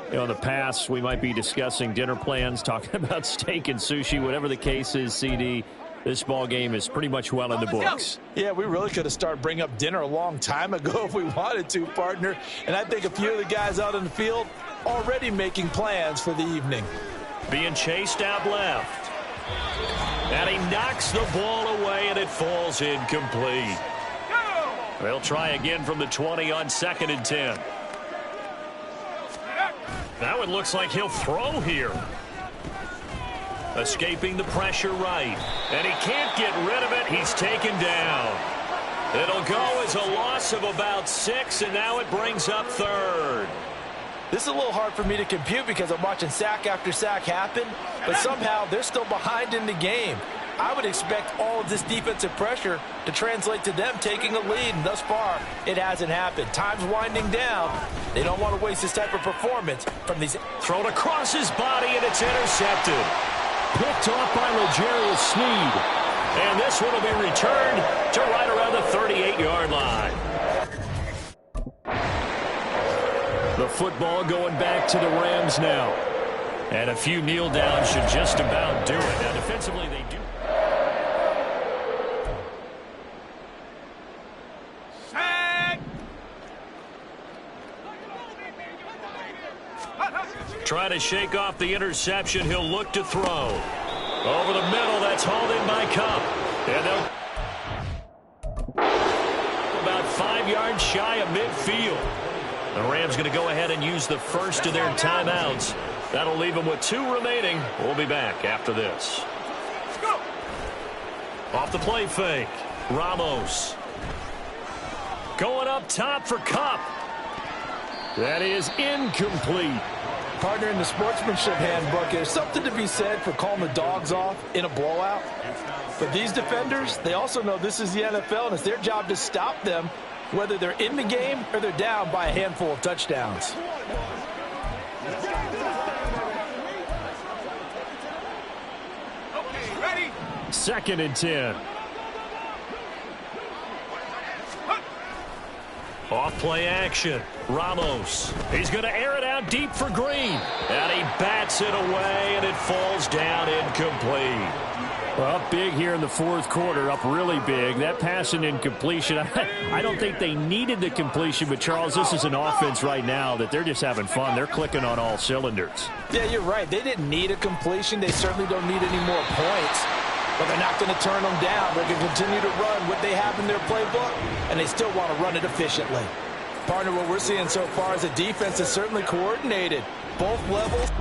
You know, in the past, we might be discussing dinner plans, talking about steak and sushi, whatever the case is, CD. This ball game is pretty much well in the books. Yeah, we really could have started bringing up dinner a long time ago if we wanted to, partner. And I think a few of the guys out in the field already making plans for the evening. Being chased out left. And he knocks the ball away, and it falls incomplete. They'll try again from the 20 on 2nd and 10. Now it looks like he'll throw here. Escaping the pressure right. And he can't get rid of it. He's taken down. It'll go as a loss of about 6, and now it brings up 3rd. This is a little hard for me to compute because I'm watching sack after sack happen, but somehow they're still behind in the game. I would expect all of this defensive pressure to translate to them taking a lead, and thus far, it hasn't happened. Time's winding down. They don't want to waste this type of performance from these. Thrown across his body, and it's intercepted. Picked off by L'Jarius Sneed. And this one will be returned to right around the 38-yard line. The football going back to the Rams now. And a few kneel downs should just about do it. Now, defensively, they do. Trying to shake off the interception. He'll look to throw. Over the middle, that's hauled in by Cup. And they'll about 5 yards shy of midfield. The Rams going to go ahead and use the first of their timeouts. That'll leave them with 2 remaining. We'll be back after this. Off the play fake. Ramos. Going up top for Cup. That is incomplete. Partner, in the sportsmanship handbook, there's something to be said for calling the dogs off in a blowout. But these defenders, they also know this is the NFL, and it's their job to stop them, whether they're in the game or they're down by a handful of touchdowns. Okay, ready? 2nd and 10. Off play action. Ramos. He's going to air it out deep for Green. And he bats it away, and it falls down incomplete. Well, up big here in the 4th quarter, up really big. That pass and incompletion, I don't think they needed the completion, but Charles, this is an offense right now that they're just having fun. They're clicking on all cylinders. Yeah, you're right. They didn't need a completion. They certainly don't need any more points. But they're not going to turn them down. They're going to continue to run what they have in their playbook, and they still want to run it efficiently. Partner, what we're seeing so far is a defense that's certainly coordinated. Both levels.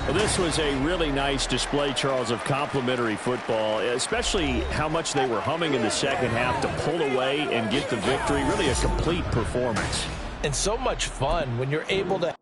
Well, this was a really nice display, Charles, of complimentary football, especially how much they were humming in the second half to pull away and get the victory. Really a complete performance. And so much fun when you're able to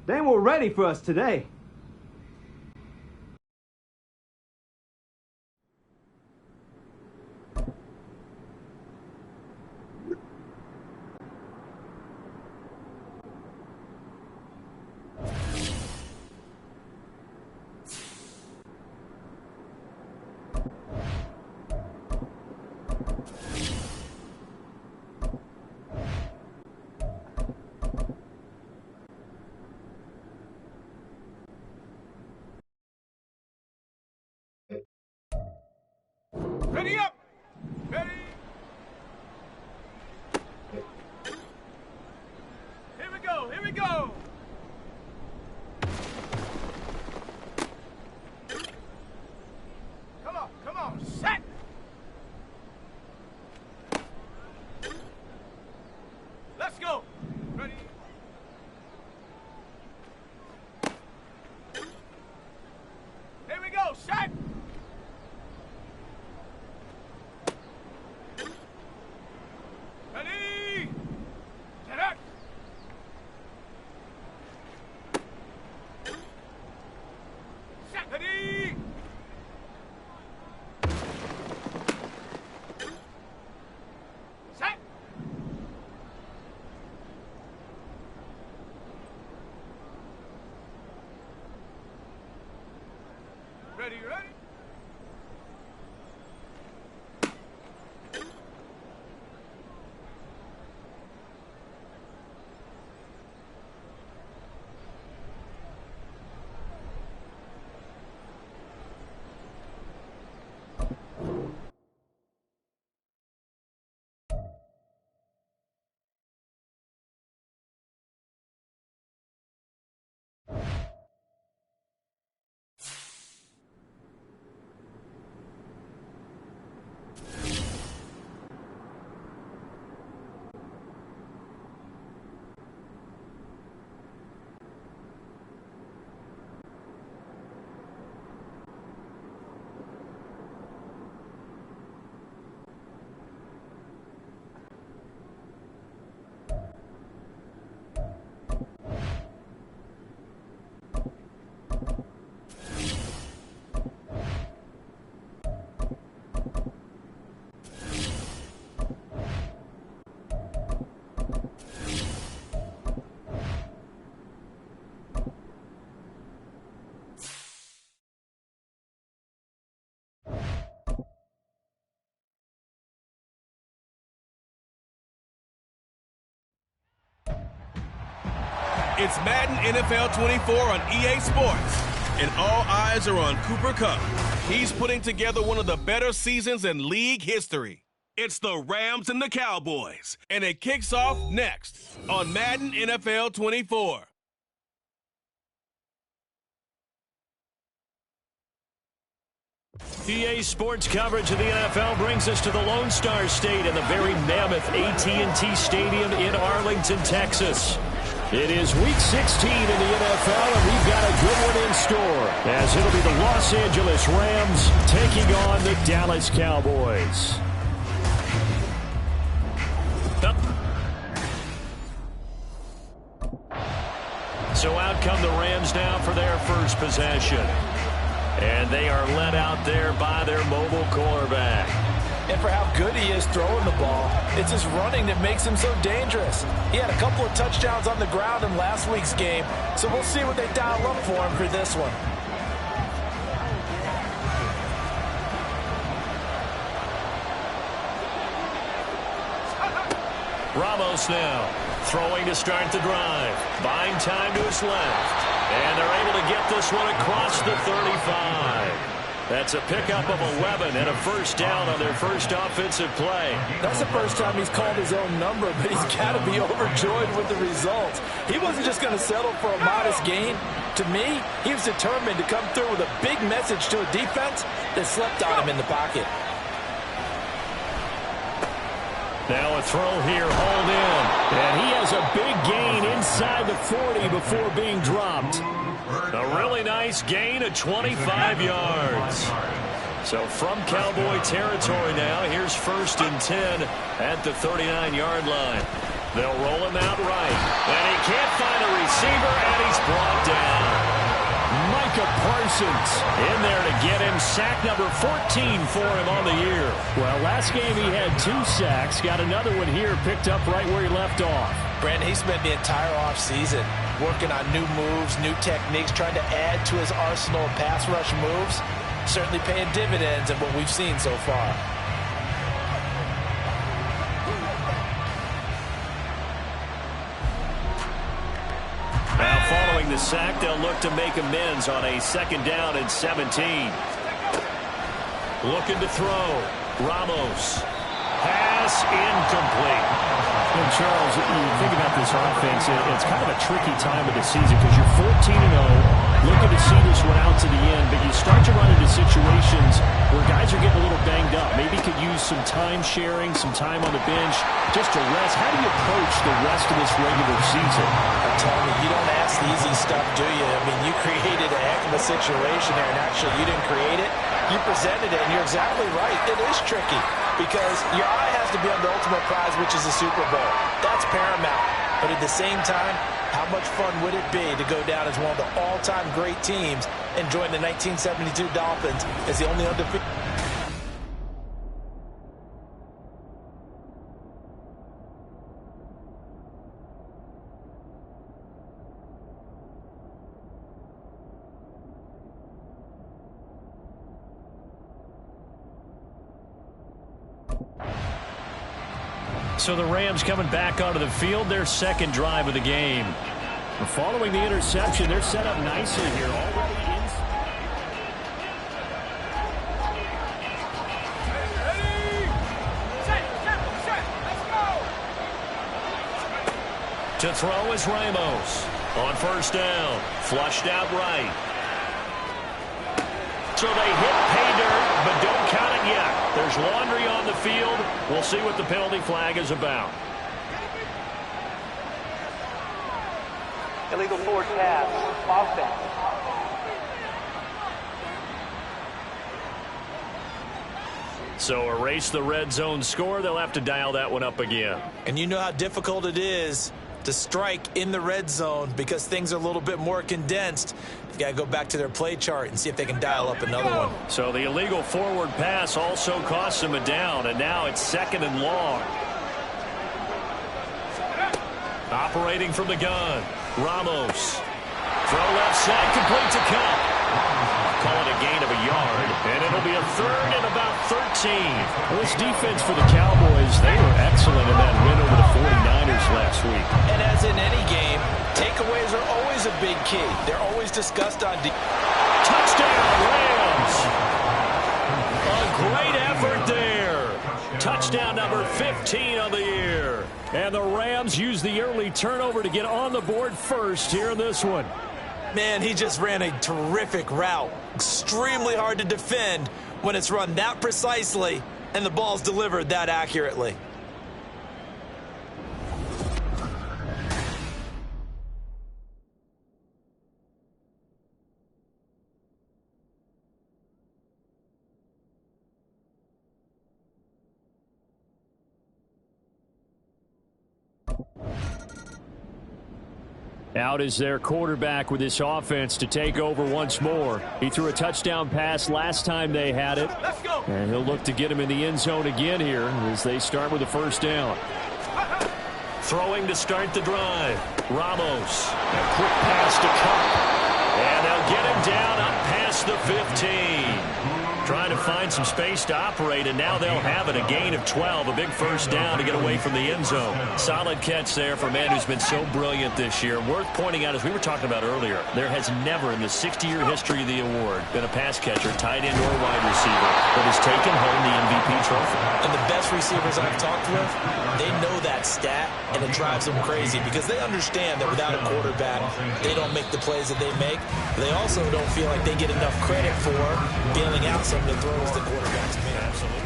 They were ready for us today. Ready up! Ready! Here we go! Here we go! Come on! Come on! Set! Let's go! Ready? Here we go! Set! Ready? Get up! Set! Ready? Set! Ready, ready? It's Madden NFL 24 on EA Sports, and all eyes are on Cooper Kupp. He's putting together one of the better seasons in league history. It's the Rams and the Cowboys, and it kicks off next on Madden NFL 24. EA Sports coverage of the NFL brings us to the Lone Star State and the very mammoth AT&T Stadium in Arlington, Texas. It is Week 16 in the NFL, and we've got a good one in store, as it'll be the Los Angeles Rams taking on the Dallas Cowboys. So out come the Rams now for their first possession. And they are led out there by their mobile quarterback. And for how good he is throwing the ball, it's his running that makes him so dangerous. He had a couple of touchdowns on the ground in last week's game, so we'll see what they dial up for him for this one. Ramos now throwing to start the drive. Buying time to his left. And they're able to get this one across the 35. That's a pickup of 11 and a first down on their first offensive play. That's the first time he's called his own number, but he's got to be overjoyed with the results. He wasn't just going to settle for a modest gain. To me, he was determined to come through with a big message to a defense that slept on him in the pocket. Now a throw here, hauled in. And he has a big gain inside the 40 before being dropped. A really nice gain of 25 yards. So from Cowboy territory now, here's 1st and 10 at the 39-yard line. They'll roll him out right. And he can't find a receiver, and he's brought down. Micah Parsons in there to get him sack number 14 for him on the year. Well, last game he had 2 sacks. Got another one here, picked up right where he left off. Brandon, he spent the entire offseason working on new moves, new techniques, trying to add to his arsenal of pass rush moves. Certainly paying dividends in what we've seen so far. Now following the sack, they'll look to make amends on a 2nd down and 17. Looking to throw. Ramos. Pass incomplete. And Charles, you think about this offense, it's kind of a tricky time of the season because you're 14-0, looking to see this one out to the end, but you start to run into situations where guys are getting a little banged up. Maybe could use some time sharing, some time on the bench, just to rest. How do you approach the rest of this regular season? I'm telling you, you don't ask the easy stuff, do you? I mean, you created a heck of a situation there, and actually you didn't create it. You presented it, and you're exactly right. It is tricky because your eye has to be on the ultimate prize, which is the Super Bowl. That's paramount. But at the same time, how much fun would it be to go down as one of the all-time great teams and join the 1972 Dolphins as the only undefeated? So the Rams coming back onto the field, their 2nd drive of the game. Following the interception, they're set up nicely here already. To throw is Ramos. On 1st down, flushed out right. So they hit pay dirt, but don't count it yet. There's laundry on the field. We'll see what the penalty flag is about. Illegal forward pass. Offense. So erase the red zone score. They'll have to dial that one up again. And you know how difficult it is to strike in the red zone because things are a little bit more condensed. They've got to go back to their play chart and see if they can dial up another one. So the illegal forward pass also costs them a down, and now it's 2nd and long. Operating from the gun, Ramos. Throw left side, complete to Cup. Call it a gain of a yard, and it'll be a 3rd and about 13. Well, this defense for the Cowboys, they were excellent in that win over the 49ers last week. And as in any game, takeaways are always a big key. They're always discussed on touchdown, Rams. A great effort there. Touchdown number 15 on the year. And the Rams use the early turnover to get on the board first here in this one. Man, he just ran a terrific route. Extremely hard to defend when it's run that precisely and the ball's delivered that accurately. Out is their quarterback with this offense to take over once more. He threw a touchdown pass last time they had it. Let's go. And he'll look to get him in the end zone again here as they start with a first down. Throwing to start the drive. Ramos. A quick pass to Cup. And they'll get him down up past the 15. Trying to find some space to operate, and now they'll have it. A gain of 12, a big first down to get away from the end zone. Solid catch there for a man who's been so brilliant this year. Worth pointing out, as we were talking about earlier, there has never in the 60-year history of the award been a pass catcher, tight end or wide receiver that has taken home the MVP trophy. And the best receivers I've talked with, they know that stat, and it drives them crazy because they understand that without a quarterback, they don't make the plays that they make. They also don't feel like they get enough credit for bailing out some of the throws the quarterbacks make. Absolutely.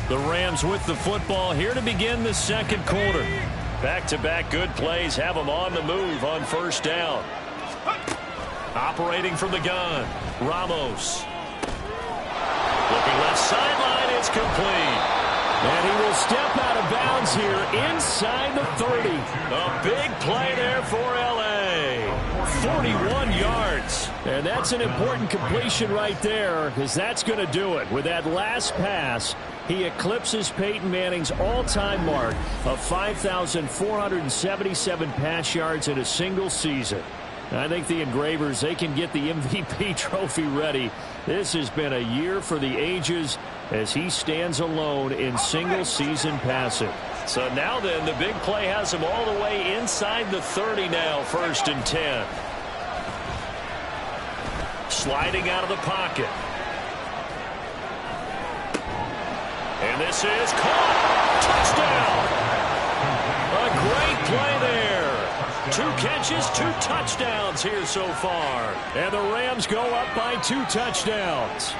The Rams with the football here to begin the second quarter. Back-to-back good plays have them on the move on first down. Operating from the gun, Ramos. Looking left sideline, it's complete. And he will step out of bounds here inside the 30. A big play there for L.A. 41 yards. And that's an important completion right there because that's going to do it. With that last pass, he eclipses Peyton Manning's all-time mark of 5,477 pass yards in a single season. I think the Engravers, they can get the MVP trophy ready. This has been a year for the ages as he stands alone in single-season passing. So now then, the big play has him all the way inside the 30 now, 1st and 10. Sliding out of the pocket. And this is caught. Touchdown. A great play there. 2 catches, 2 touchdowns here so far. And the Rams go up by 2 touchdowns.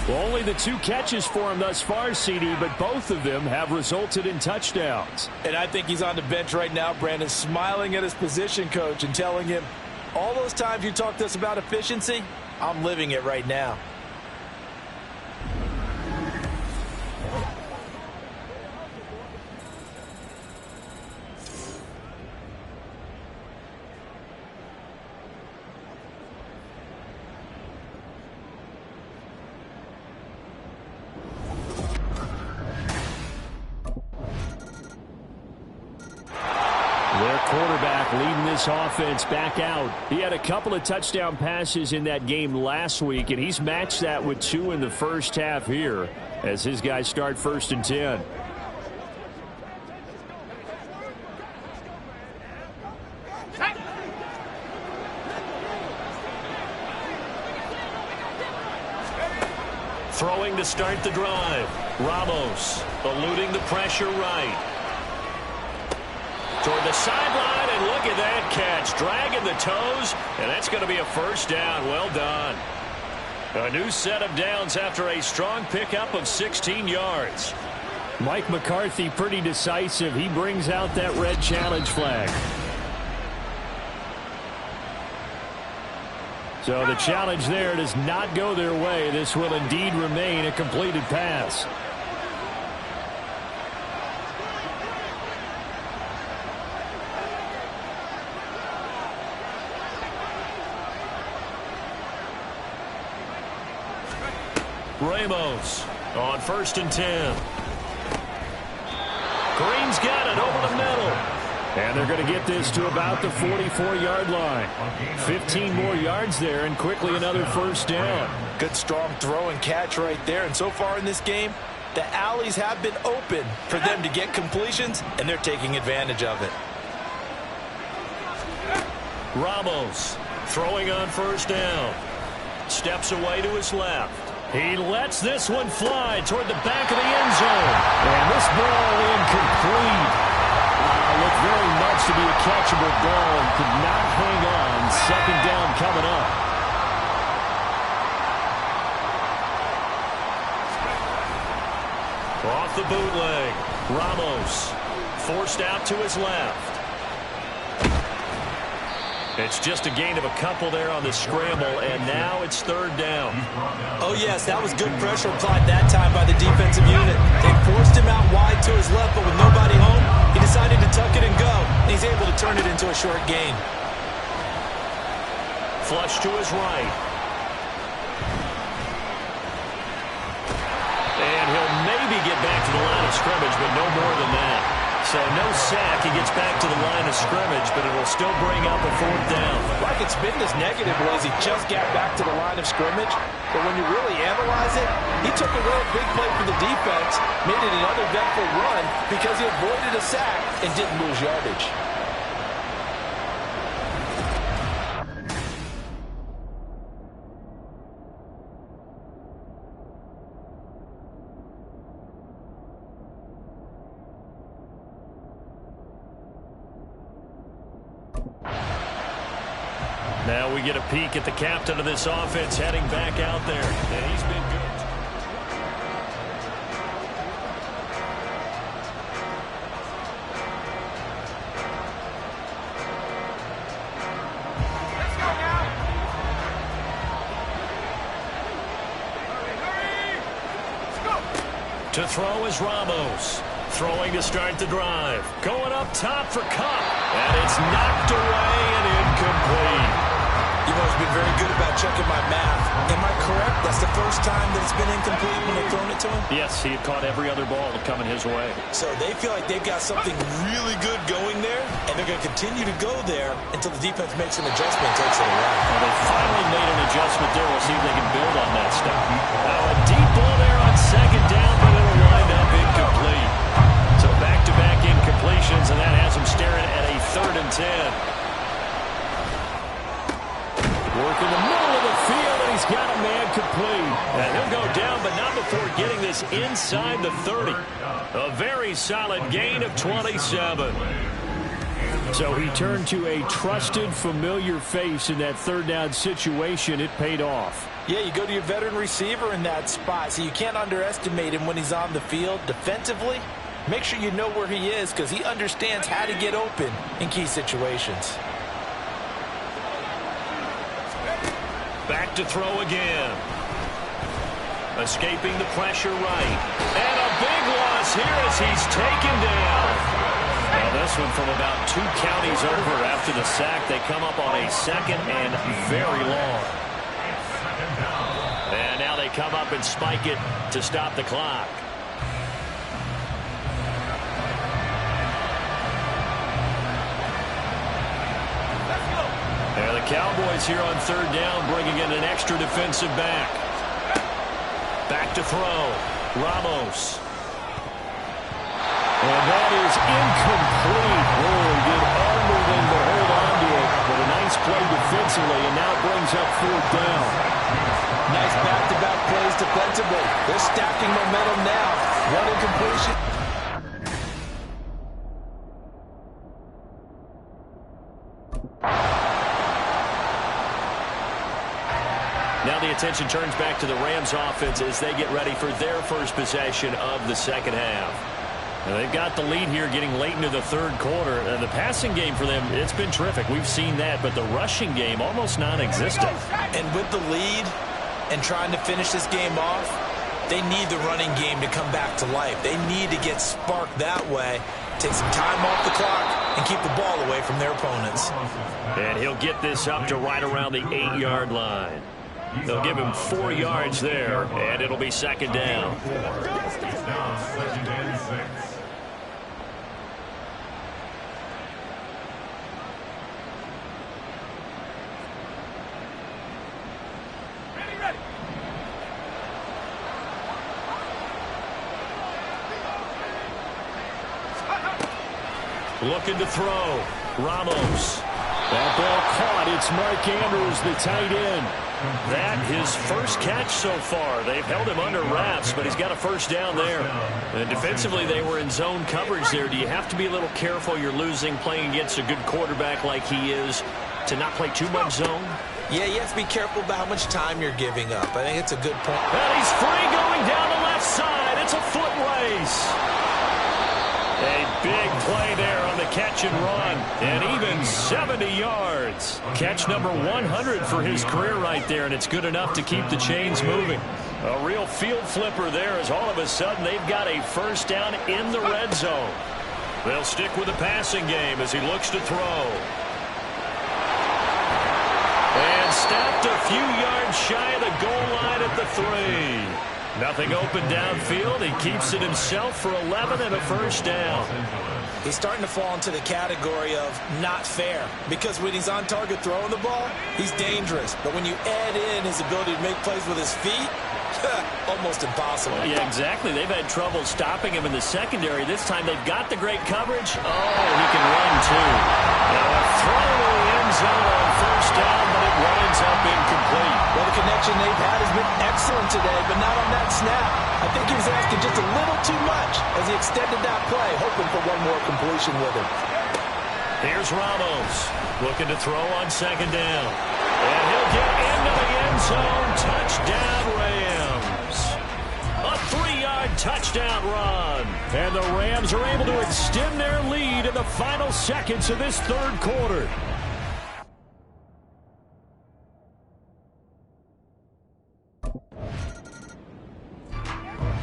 Well, only the 2 catches for him thus far, CD, but both of them have resulted in touchdowns. And I think he's on the bench right now, Brandon, smiling at his position coach and telling him, all those times you talked to us about efficiency, I'm living it right now. Leading this offense back out. He had a couple of touchdown passes in that game last week, and he's matched that with 2 in the first half here as his guys start 1st and 10. Throwing to start the drive. Ramos eluding the pressure right. Toward the sideline, and look at that catch. Dragging the toes, and that's going to be a first down. Well done. A new set of downs after a strong pickup of 16 yards. Mike McCarthy pretty decisive. He brings out that red challenge flag. So the challenge there does not go their way. This will indeed remain a completed pass. Ramos on 1st and 10. Green's got it over the middle. And they're going to get this to about the 44-yard line. 15 more yards there, and quickly another first down. Good strong throw and catch right there. And so far in this game, the alleys have been open for them to get completions, and they're taking advantage of it. Ramos throwing on 1st down. Steps away to his left. He lets this one fly toward the back of the end zone. And this ball incomplete. Looked very much to be a catchable ball and could not hang on. Second down coming up. Off the bootleg, Ramos forced out to his left. It's just a gain of a couple there on the scramble, and now it's third down. Oh, yes, that was good pressure applied that time by the defensive unit. They forced him out wide to his left, but with nobody home, he decided to tuck it and go, and he's able to turn it into a short gain. Flush to his right. And he'll maybe get back to the line of scrimmage, but no more than that. So no sack. He gets back to the line of scrimmage, but it'll still bring up a fourth down. Like it's been this negative, was he just got back to the line of scrimmage. But when you really analyze it, he took a real big play for the defense, made it an uneventful run because he avoided a sack and didn't lose yardage. Now we get a peek at the captain of this offense heading back out there. And he's been good. Let's go now. Hurry. Let's go. To throw is Ramos. Throwing to start the drive. Going up top for Cup. And it's knocked away and incomplete. You've always been very good about checking my math. Am I correct? That's the first time that it's been incomplete when they've thrown it to him? Yes, he had caught every other ball coming his way. So they feel like they've got something really good going there, and they're going to continue to go there until the defense makes an adjustment and takes it away. Well, they finally made an adjustment there. We'll see if they can build on that stuff. Now a deep ball there on second down, but it'll wind up incomplete. So back-to-back incompletions, and that has him staring at a 3rd and 10. Work in the middle of the field, and he's got a man complete. And he'll go down, but not before getting this inside the 30. A very solid gain of 27. So he turned to a trusted, familiar face in that 3rd down situation. It paid off. Yeah, you go to your veteran receiver in that spot, so you can't underestimate him when he's on the field defensively. Make sure you know where he is because he understands how to get open in key situations. Back to throw again. Escaping the pressure right. And a big loss here as he's taken down. Now this one from about 2 counties over after the sack. They come up on a 2nd and very long. And now they come up and spike it to stop the clock. And the Cowboys here on 3rd down bringing in an extra defensive back. Back to throw. Ramos. And that is incomplete. Oh, he did everything to hold on to it. But a nice play defensively, and now it brings up 4th down. Nice back-to-back plays defensively. They're stacking momentum now. One incompletion. Now the attention turns back to the Rams offense as they get ready for their first possession of the 2nd half. Now they've got the lead here getting late into the 3rd quarter. The passing game for them, it's been terrific. We've seen that, but the rushing game almost non-existent. And with the lead and trying to finish this game off, they need the running game to come back to life. They need to get sparked that way, take some time off the clock, and keep the ball away from their opponents. And he'll get this up to right around the 8-yard line. They'll give him 4 yards there, and it'll be 2nd down. Ready. Looking to throw. Ramos. That ball caught. It's Mark Andrews, the tight end. That his first catch so far. They've held him under wraps, but he's got a first down there. And defensively, they were in zone coverage there. Do you have to be a little careful? You're losing playing against a good quarterback like he is to not play too much zone? Yeah, you have to be careful about how much time you're giving up. I think it's a good point. And he's free going down the left side. It's a foot race. A big play there on the catch and run, and even 70 yards. Catch number 100 for his career right there, and it's good enough to keep the chains moving. A real field flipper there as all of a sudden they've got a first down in the red zone. They'll stick with the passing game as he looks to throw. And stopped a few yards shy of the goal line at the 3. Nothing open downfield. He keeps it himself for 11 and a first down. He's starting to fall into the category of not fair, because when he's on target throwing the ball, he's dangerous. But when you add in his ability to make plays with his feet, almost impossible. Yeah, exactly. They've had trouble stopping him in the secondary. This time they've got the great coverage. Oh, he can run too. Now a throw to the end zone on first down, but it winds up incomplete. Well, the connection they've had has been excellent today, but not on that snap. I think he was asking just a little too much as he extended that play, hoping for one more completion with him. Here's Ramos looking to throw on second down. And he'll get into the end zone. Touchdown, Rams. A 3-yard touchdown run. And the Rams are able to extend their lead in the final seconds of this third quarter.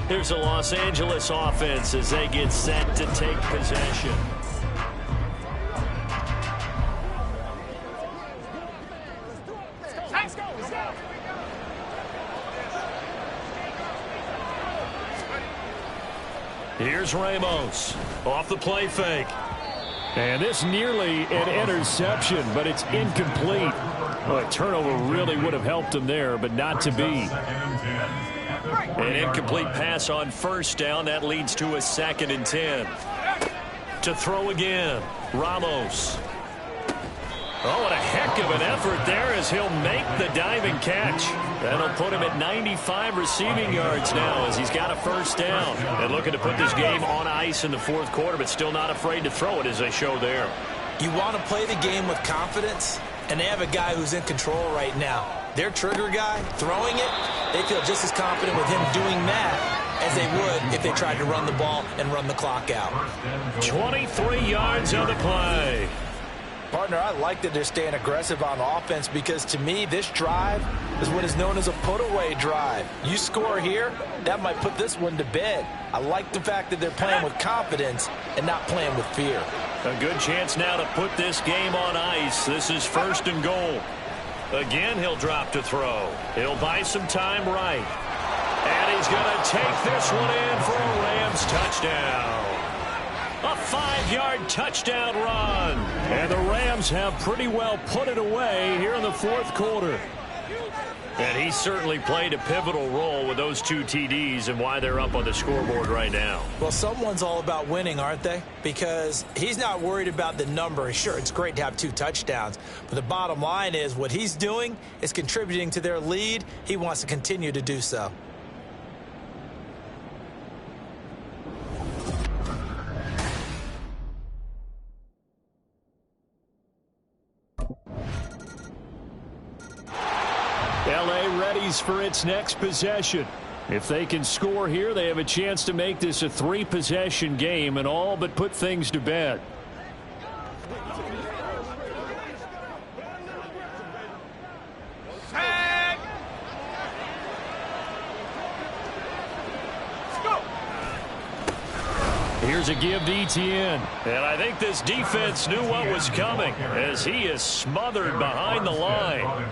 Here's the Los Angeles offense as they get set to take possession. Here's Ramos off the play fake. And this nearly an interception, but it's incomplete. Well, a turnover really would have helped him there, but not to be. An incomplete pass on first down. That leads to a 2nd and 10. To throw again, Ramos. Oh, what a heck of an effort there as he'll make the diving catch. That'll put him at 95 receiving yards now as he's got a first down. And looking to put this game on ice in the fourth quarter, but still not afraid to throw it as they show there. You want to play the game with confidence, and they have a guy who's in control right now. Their trigger guy, throwing it, they feel just as confident with him doing that as they would if they tried to run the ball and run the clock out. 23 yards on the play. Partner, I like that they're staying aggressive on offense because, to me, this drive is what is known as a put-away drive. You score here, that might put this one to bed. I like the fact that they're playing with confidence and not playing with fear. A good chance now to put this game on ice. This is 1st and goal. Again, he'll drop to throw. He'll buy some time right. And he's going to take this one in for a Rams touchdown. A 5-yard touchdown run. And the Rams have pretty well put it away here in the fourth quarter. And he certainly played a pivotal role with those 2 TDs and why they're up on the scoreboard right now. Well, someone's all about winning, aren't they? Because he's not worried about the number. Sure, it's great to have 2 touchdowns. But the bottom line is what he's doing is contributing to their lead. He wants to continue to do so. LA readies for its next possession. If they can score here, they have a chance to make this a 3-possession game and all but put things to bed. Here's a give to ETN. And I think this defense knew what was coming as he is smothered behind the line.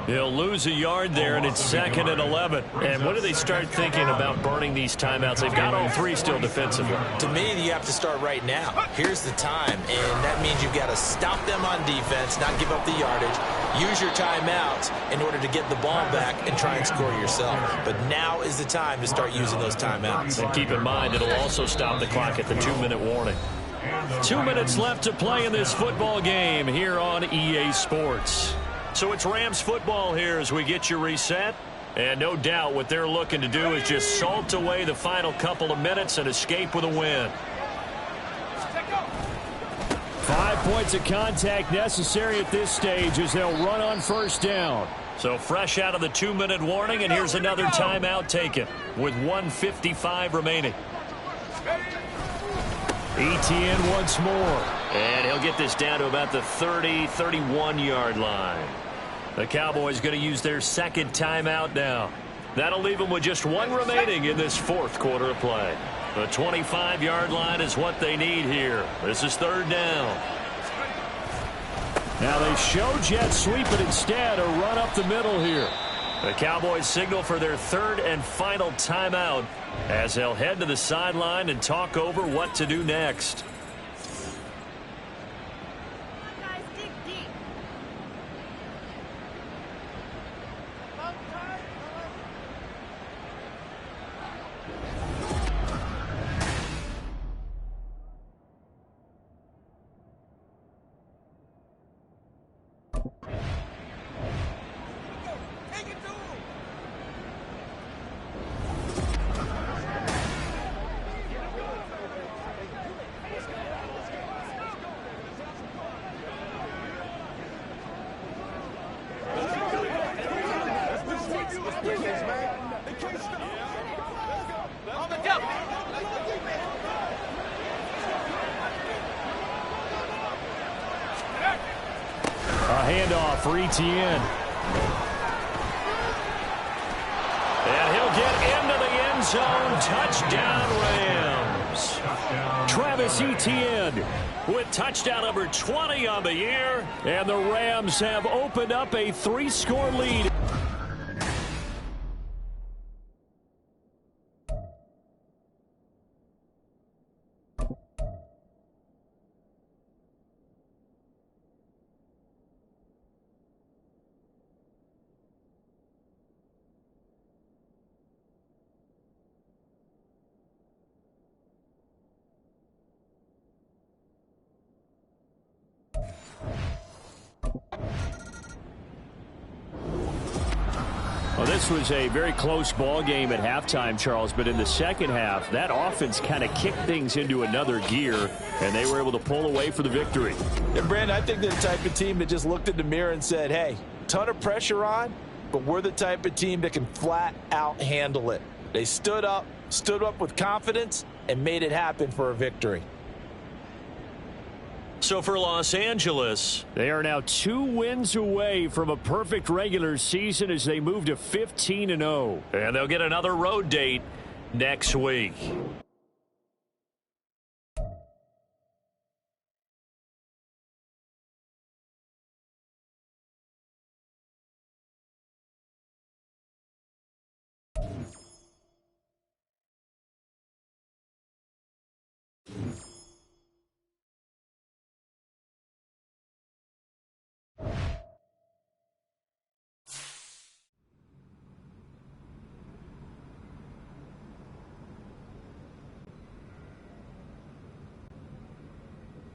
He'll lose a yard there, and it's 2nd and 11. And when do they start thinking about burning these timeouts? They've got all 3 still defensively. To me, you have to start right now. Here's the time, and that means you've got to stop them on defense, not give up the yardage, use your timeouts in order to get the ball back and try and score yourself. But now is the time to start using those timeouts. And keep in mind, it'll also stop the clock at the 2-minute warning. 2 minutes left to play in this football game here on EA Sports. So it's Rams football here as we get you reset. And no doubt what they're looking to do is just salt away the final couple of minutes and escape with a win. 5 points of contact necessary at this stage as they'll run on first down. So fresh out of the 2-minute warning, and here's another timeout taken with 1:55 remaining. ETN once more. And he'll get this down to about the 30, 31-yard line. The Cowboys going to use their second timeout now. That'll leave them with just one remaining in this fourth quarter of play. The 25-yard line is what they need here. This is third down. Now they show jet sweep, but instead a run up the middle here. The Cowboys signal for their third and final timeout as they'll head to the sideline and talk over what to do next. Handoff for ETN. And he'll get into the end zone. Touchdown, Rams. Travis Etienne with touchdown number 20 on the year. And the Rams have opened up a 3-score lead. Well, this was a very close ball game at halftime, Charles, but in the second half, that offense kind of kicked things into another gear, and they were able to pull away for the victory. And, Brandon, I think they're the type of team that just looked in the mirror and said, hey, ton of pressure on, but we're the type of team that can flat out handle it. They stood up with confidence, and made it happen for a victory. So for Los Angeles, they are now 2 wins away from a perfect regular season as they move to 15-0. And they'll get another road date next week.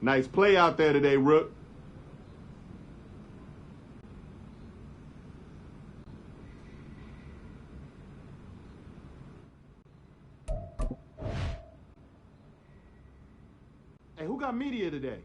Nice play out there today, Rook. Hey, who got media today?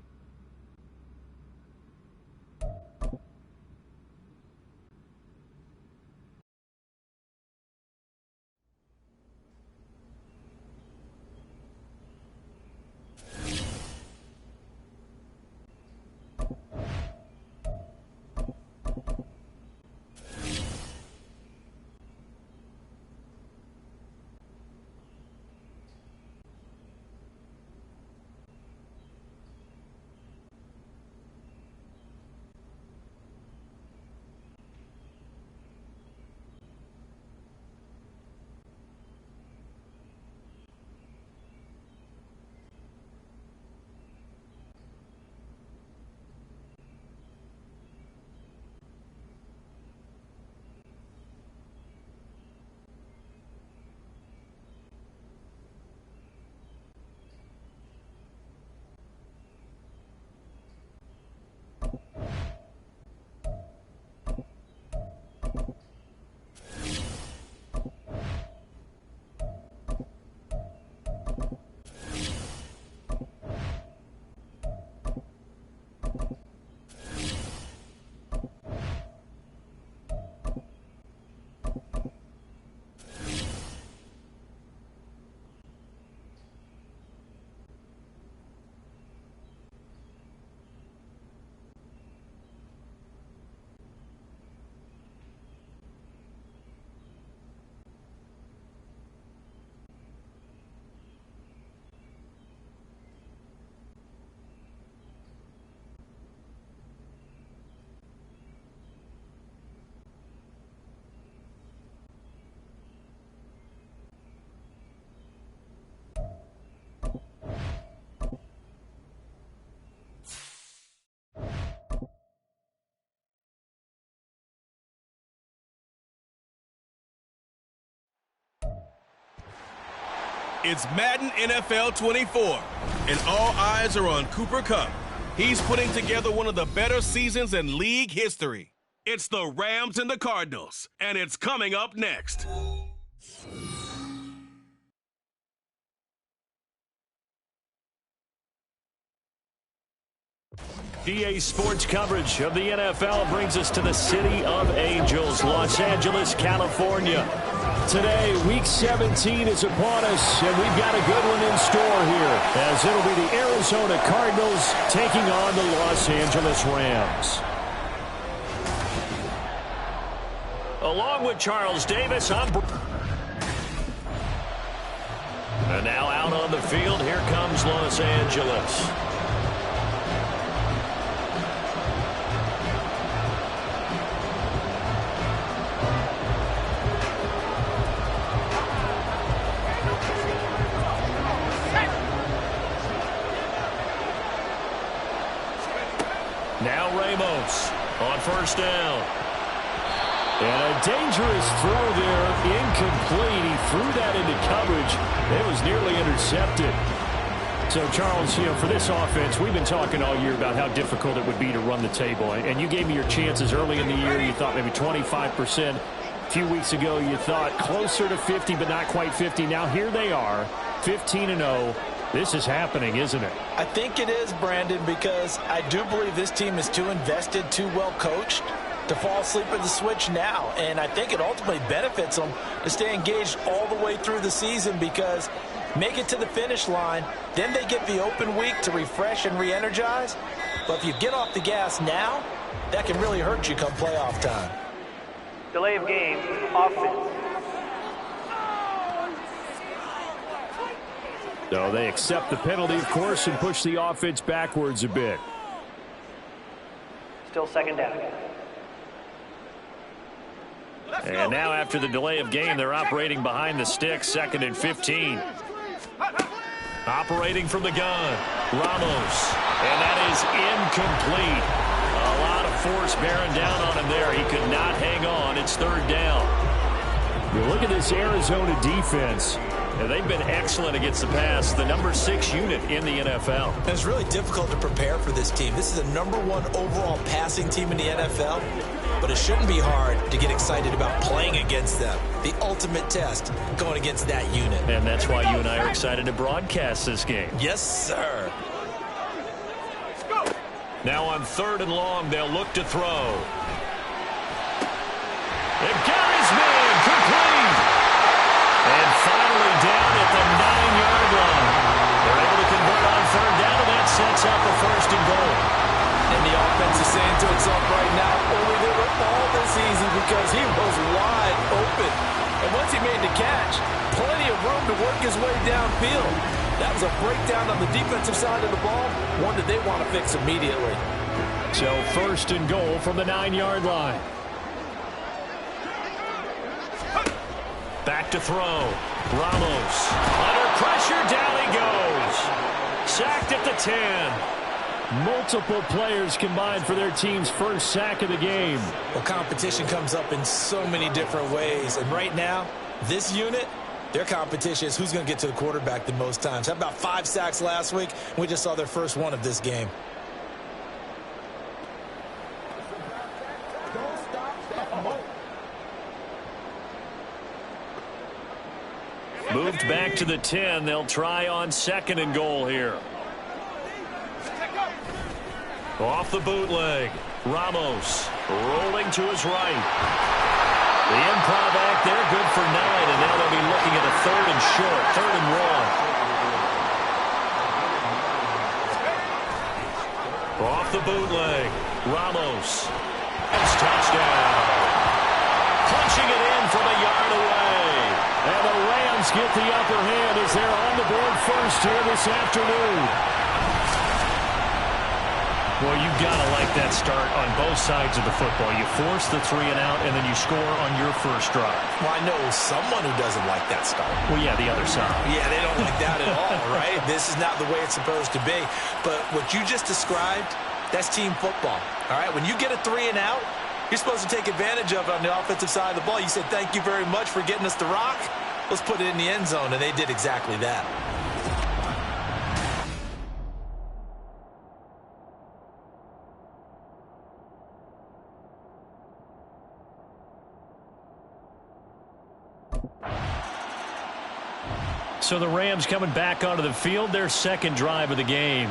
It's Madden NFL 24, and all eyes are on Cooper Kupp. He's putting together one of the better seasons in league history. It's the Rams and the Cardinals, and it's coming up next. EA Sports coverage of the NFL brings us to the City of Angels, Los Angeles, California. Today, Week 17 is upon us, and we've got a good one in store here, as it'll be the Arizona Cardinals taking on the Los Angeles Rams. Along with Charles Davis, and now out on the field, here comes Los Angeles. Now Ramos on first down. And a dangerous throw there, incomplete. He threw that into coverage. It was nearly intercepted. So, Charles, for this offense, we've been talking all year about how difficult it would be to run the table. And you gave me your chances early in the year. You thought maybe 25%. A few weeks ago, you thought closer to 50, but not quite 50. Now, here they are, 15-0. This is happening, isn't it? I think it is, Brandon, because I do believe this team is too invested, too well coached to fall asleep at the switch now. And I think it ultimately benefits them to stay engaged all the way through the season, because make it to the finish line, then they get the open week to refresh and re-energize. But if you get off the gas now, that can really hurt you come playoff time. Delay of game, offense. So they accept the penalty, of course, and push the offense backwards a bit. Still second down. And now after the delay of game, they're operating behind the sticks, 2nd and 15. Operating from the gun, Ramos. And that is incomplete. A lot of force bearing down on him there. He could not hang on. It's 3rd down. You look at this Arizona defense. They've been excellent against the pass, the number 6 unit in the NFL. And it's really difficult to prepare for this team. This is the number 1 overall passing team in the NFL, but it shouldn't be hard to get excited about playing against them. The ultimate test going against that unit. And that's why you and I are excited to broadcast this game. Yes, sir. Now on 3rd and long, they'll look to throw. And Gary's man, complete. And finally down at the 9-yard line. They're able to convert on 3rd down, and that sets up a 1st and goal. And the offense is saying to itself right now, only they were all this easy because he was wide open. And once he made the catch, plenty of room to work his way downfield. That was a breakdown on the defensive side of the ball, one that they want to fix immediately. So 1st and goal from the 9-yard line. Back to throw. Ramos. Under pressure, down he goes. Sacked at the 10. Multiple players combined for their team's first sack of the game. Well, competition comes up in so many different ways. And right now, this unit, their competition is who's going to get to the quarterback the most times. How about 5 sacks last week? We just saw their first one of this game. Moved back to the 10. They'll try on 2nd and goal here. Off the bootleg. Ramos rolling to his right. The improv act there, good for 9, and now they'll be looking at a 3rd and short, 3rd and long. Off the bootleg. Ramos. Touchdown. Punching it in from a yard away. And the Rams get the upper hand as they're on the board first here this afternoon. Well, you've got to like that start on both sides of the football. You force the 3 and out, and then you score on your first drive. Well, I know someone who doesn't like that start. Well, yeah, the other side. Yeah, they don't like that at all, right? This is not the way it's supposed to be. But what you just described, that's team football, all right? When you get a 3 and out, you're supposed to take advantage of it on the offensive side of the ball. You said, thank you very much for getting us the rock. let's put it in the end zone, and they did exactly that. So the Rams coming back onto the field, their second drive of the game.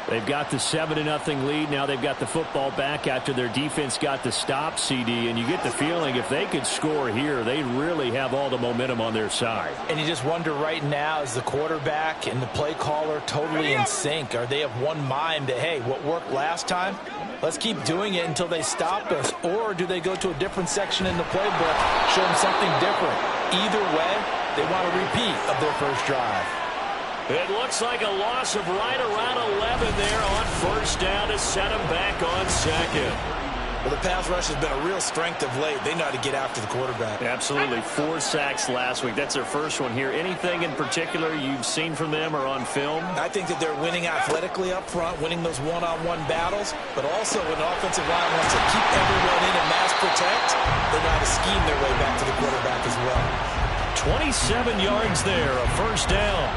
They've got the 7-0 lead. Now they've got the football back after their defense got the stop, CD. And you get the feeling if they could score here, they really have all the momentum on their side. And you just wonder right now, is the quarterback and the play caller totally in sync? Are they of one mind that, hey, what worked last time, let's keep doing it until they stop us? Or do they go to a different section in the playbook, show them something different? Either way, they want a repeat of their first drive. It looks like a loss of right around 11 there on first down to set them back on second. Well, the pass rush has been a real strength of late. They know how to get after the quarterback. Absolutely. 4 sacks last week. That's their first one here. Anything in particular you've seen from them or on film? I think that they're winning athletically up front, winning those one-on-one battles, but also when the offensive line wants to keep everyone in and mass protect, they know how to scheme their way back to the quarterback as well. 27 yards there, a first down.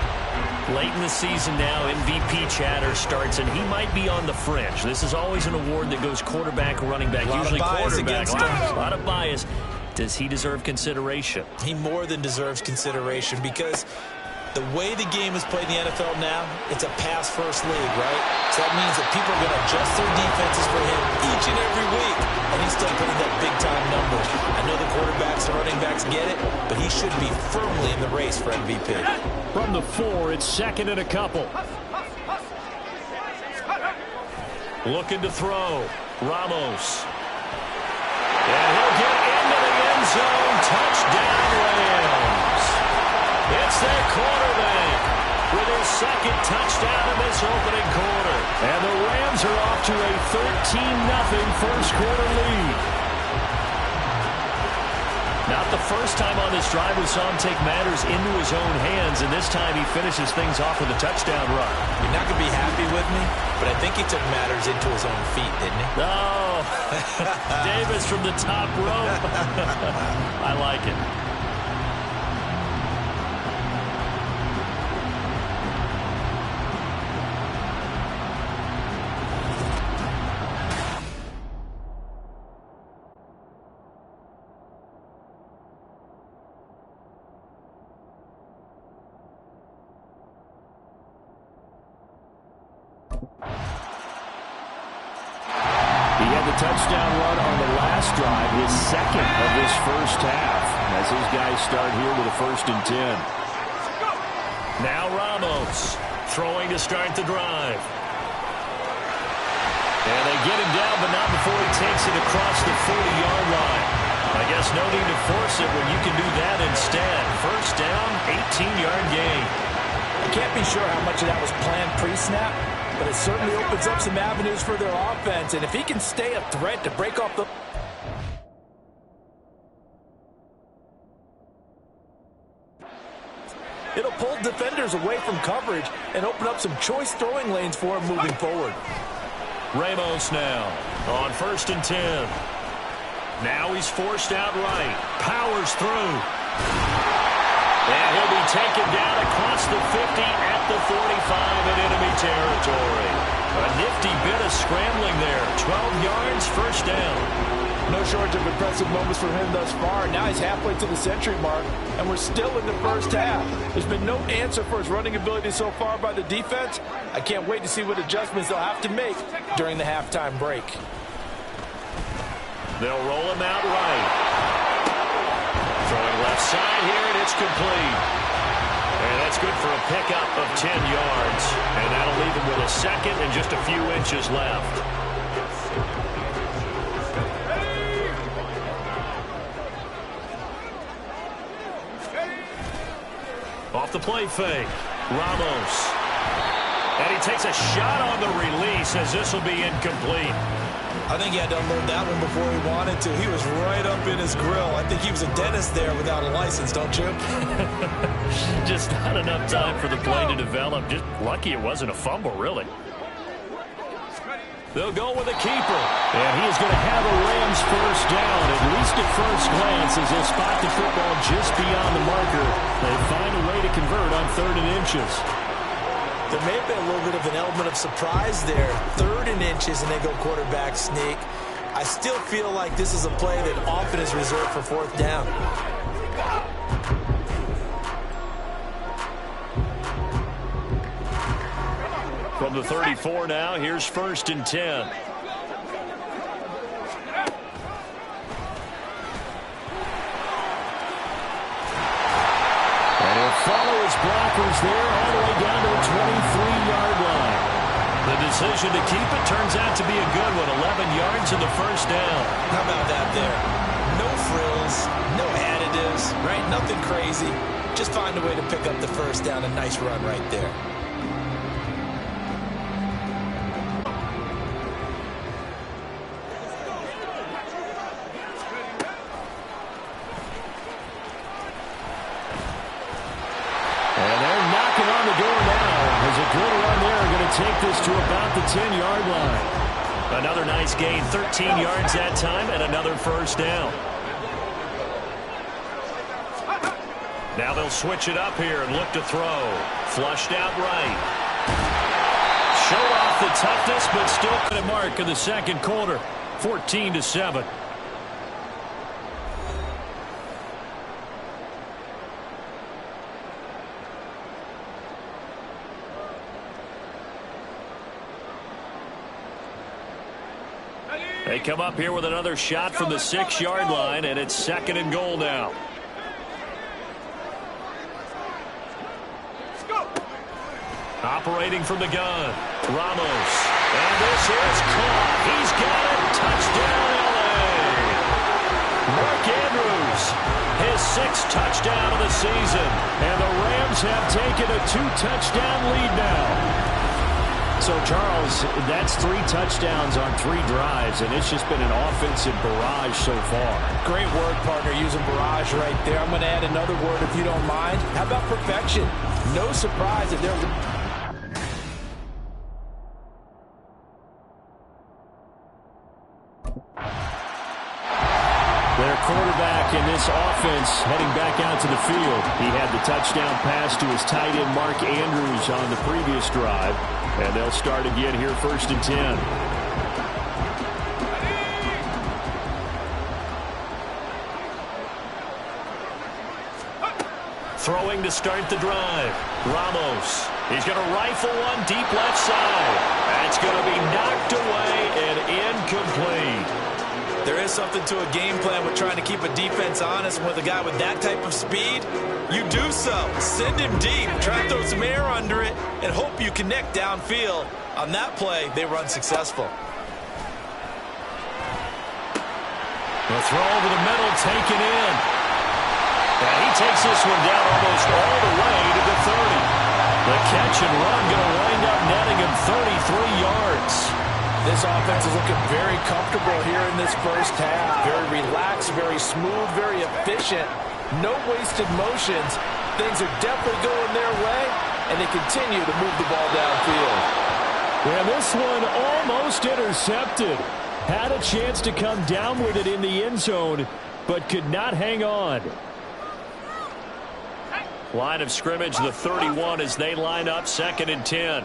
Late in the season now, MVP chatter starts, and he might be on the fringe. This is always an award that goes quarterback, running back, usually quarterback. A lot of bias. Does he deserve consideration? He more than deserves consideration because the way the game is played in the NFL now, it's a pass-first league, right? So that means that people are going to adjust their defenses for him each and every week, and he's still putting up big-time numbers. I know the quarterbacks and running backs get it, but he should be firmly in the race for MVP. From the 4, it's second and a couple. Looking to throw. Ramos. And he'll get into the end zone. Touchdown, Rams. It's their quarterback with his second touchdown in this opening quarter. And the Rams are off to a 13-0 first quarter lead. Not the first time on this drive we saw him take matters into his own hands, and this time he finishes things off with a touchdown run. You're not going to be happy with me, but I think he took matters into his own feet, didn't he? Oh, Davis from the top rope. I like it. Touchdown run on the last drive, his second of this first half, as his guys start here with a 1st and 10. Now Ramos throwing to start the drive. And they get him down, but not before he takes it across the 40-yard line. I guess no need to force it when you can do that instead. First down, 18-yard gain. I can't be sure how much of that was planned pre-snap, but it certainly opens up some avenues for their offense. And if he can stay a threat to break off the... It'll pull defenders away from coverage and open up some choice throwing lanes for him moving forward. Ramos now on 1st and 10. Now he's forced out right. Powers through. And he'll be taken down across the 50 at the 45 in enemy territory. A nifty bit of scrambling there. 12 yards, first down. No shortage of impressive moments for him thus far. Now he's halfway to the century mark, and we're still in the first half. There's been no answer for his running ability so far by the defense. I can't wait to see what adjustments they'll have to make during the halftime break. They'll roll him out right. Throwing left side here, and it's complete. And that's good for a pickup of 10 yards. And that'll leave him with a second and just a few inches left. Off the play fake. Ramos. And he takes a shot on the release as this will be incomplete. I think he had to unload that one before he wanted to. He was right up in his grill. I think he was a dentist there without a license, don't you? Just not enough time for the play to develop. Just lucky it wasn't a fumble, really. They'll go with a keeper. And he is going to have a Rams first down, at least at first glance, as they'll spot the football just beyond the marker. They find a way to convert on 3rd and inches. There may have been a little bit of an element of surprise there. 3rd and inches, and they go quarterback sneak. I still feel like this is a play that often is reserved for 4th down. From the 34 now, here's 1st and 10. And he'll follow his blockers there all the way down to the 23-yard line. The decision to keep it turns out to be a good one. 11 yards in the first down. How about that there? No frills, no additives, right? Nothing crazy. Just find a way to pick up the first down. A nice run right there. Take this to about the 10-yard line. Another nice gain, 13 yards that time, and another first down. Now they'll switch it up here and look to throw. Flushed out right. Show off the toughness, but still at a mark in the second quarter. 14-7. They come up here with another shot from the 6-yard line, and it's 2nd and goal now. Operating from the gun, Ramos. And this is caught. He's got it. Touchdown, L.A. Mark Andrews, his 6th touchdown of the season. And the Rams have taken a 2-touchdown lead now. So, Charles, that's 3 touchdowns on 3 drives, and it's just been an offensive barrage so far. Great word, partner, using barrage right there. I'm going to add another word if you don't mind. How about perfection? No surprise that there was... Their quarterback in this offense heading back out to the field. He had the touchdown pass to his tight end Mark Andrews on the previous drive. And they'll start again here, 1st and 10. Throwing to start the drive. Ramos. He's going to rifle one deep left side. That's going to be knocked away and incomplete. There is something to a game plan with trying to keep a defense honest. With a guy with that type of speed, you do so. Send him deep. Try to throw some air under it and hope you connect downfield. On that play, they were unsuccessful. The throw over the middle taken in. And he takes this one down almost all the way to the 30. The catch and run going to wind up netting him 33 yards. This offense is looking very comfortable here in this first half. Very relaxed, very smooth, very efficient. No wasted motions. Things are definitely going their way, and they continue to move the ball downfield. And this one almost intercepted. Had a chance to come down with it in the end zone, but could not hang on. Line of scrimmage, the 31 as they line up, 2nd and 10.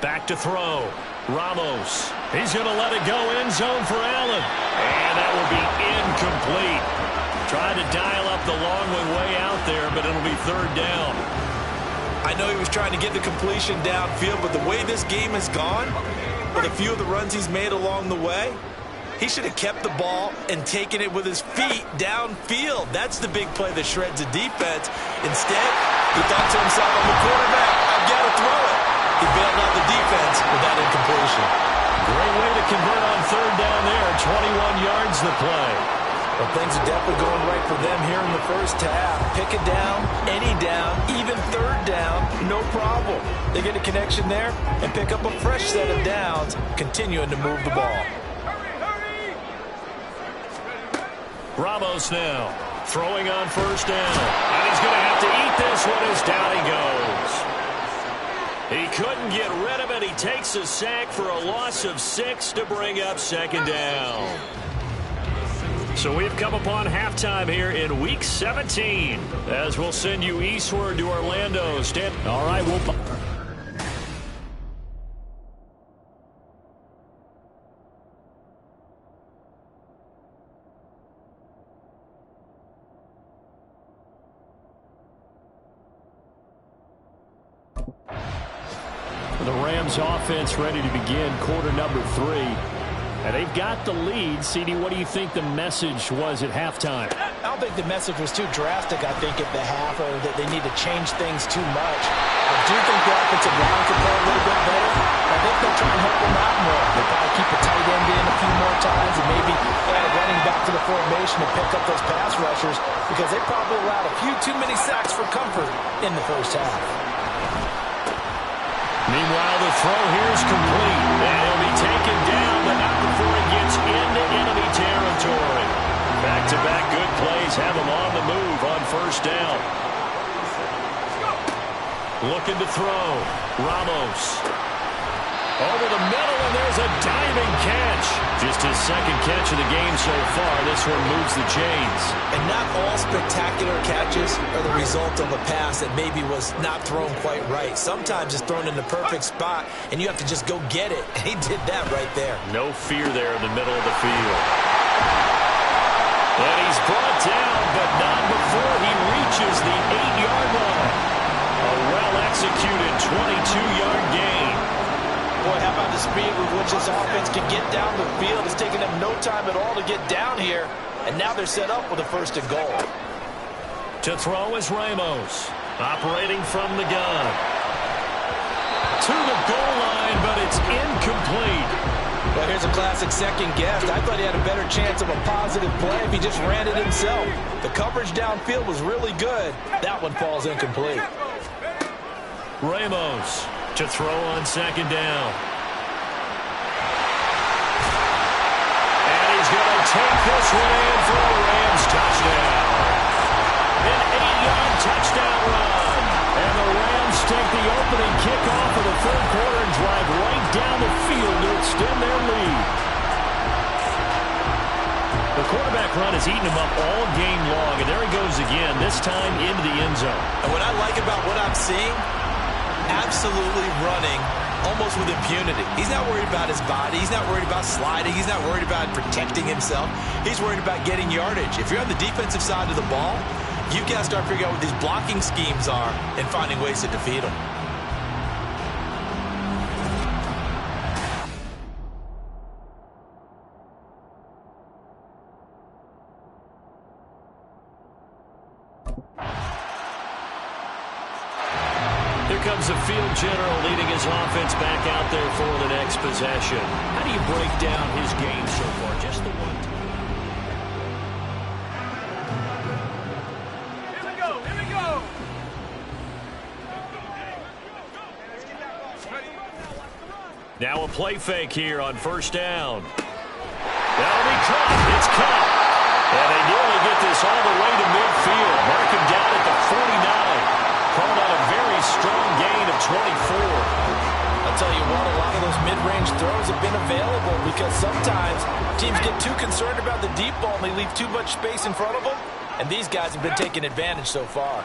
Back to throw. Ramos. He's going to let it go end zone for Allen. And that will be incomplete. Trying to dial up the long way out there, but it'll be 3rd down. I know he was trying to get the completion downfield, but the way this game has gone, with a few of the runs he's made along the way, he should have kept the ball and taken it with his feet downfield. That's the big play that shreds a defense. Instead, he thought to himself, I'm the quarterback, I've got to throw it. He bailed out the defense with that incompletion. Great way to convert on 3rd down there. 21 yards the play. Well, things are definitely going right for them here in the first half. Pick it down, any down, even 3rd down, no problem. They get a connection there and pick up a fresh set of downs, continuing to move the ball. Ramos now throwing on 1st down. And he's going to have to eat this one as down he goes. He couldn't get rid of it. He takes a sack for a loss of 6 to bring up second down. So we've come upon halftime here in Week 17 as we'll send you eastward to Orlando. All right, we'll... The Rams offense ready to begin quarter number 3. And they've got the lead. CD, what do you think the message was at halftime? I don't think the message was too drastic, I think, at the half, or that they need to change things too much. I do think the offensive line can play a little bit better. I think they'll try and help them out more. They'll probably keep a tight end in a few more times and maybe add a running back to the formation and pick up those pass rushers because they probably allowed a few too many sacks for comfort in the first half. Meanwhile, the throw here is complete. And he'll be taken down, but not before he gets into enemy territory. Back-to-back good plays have him on the move on first down. Looking to throw. Ramos. Over the middle, and there's a diving catch. Just his second catch of the game so far. This one moves the chains. And not all spectacular catches are the result of a pass that maybe was not thrown quite right. Sometimes it's thrown in the perfect spot, and you have to just go get it. And he did that right there. No fear there in the middle of the field. And he's brought down, but not before he reaches the 8-yard line. A well-executed 22-yard gain. Boy, how about the speed with which this offense can get down the field? It's taken them no time at all to get down here. And now they're set up with a first and goal. To throw is Ramos. Operating from the gun. To the goal line, but it's incomplete. Well, here's a classic second guess. I thought he had a better chance of a positive play if he just ran it himself. The coverage downfield was really good. That one falls incomplete. Ramos to throw on second down. And he's going to take this one in for a Rams touchdown. An 8-yard touchdown run. And the Rams take the opening kickoff of the third quarter and drive right down the field to extend their lead. The quarterback run has eaten him up all game long, and there he goes again, this time into the end zone. And what I like about what I'm seeing, absolutely running almost with impunity. He's not worried about his body. He's not worried about sliding. He's not worried about protecting himself. He's worried about getting yardage. If you're on the defensive side of the ball, you've got to start figuring out what these blocking schemes are and finding ways to defeat them. Comes the field general leading his offense back out there for the next possession. How do you break down his game so far? Just the one. Here we go. Here we go. Now a play fake here on first down. That'll be caught. It's caught. And they nearly get this all the way to midfield. Mark him down at the 49. Called out a very strong gain of 24. I'll tell you what, a lot of those mid-range throws have been available because sometimes teams get too concerned about the deep ball and they leave too much space in front of them, and these guys have been taking advantage so far.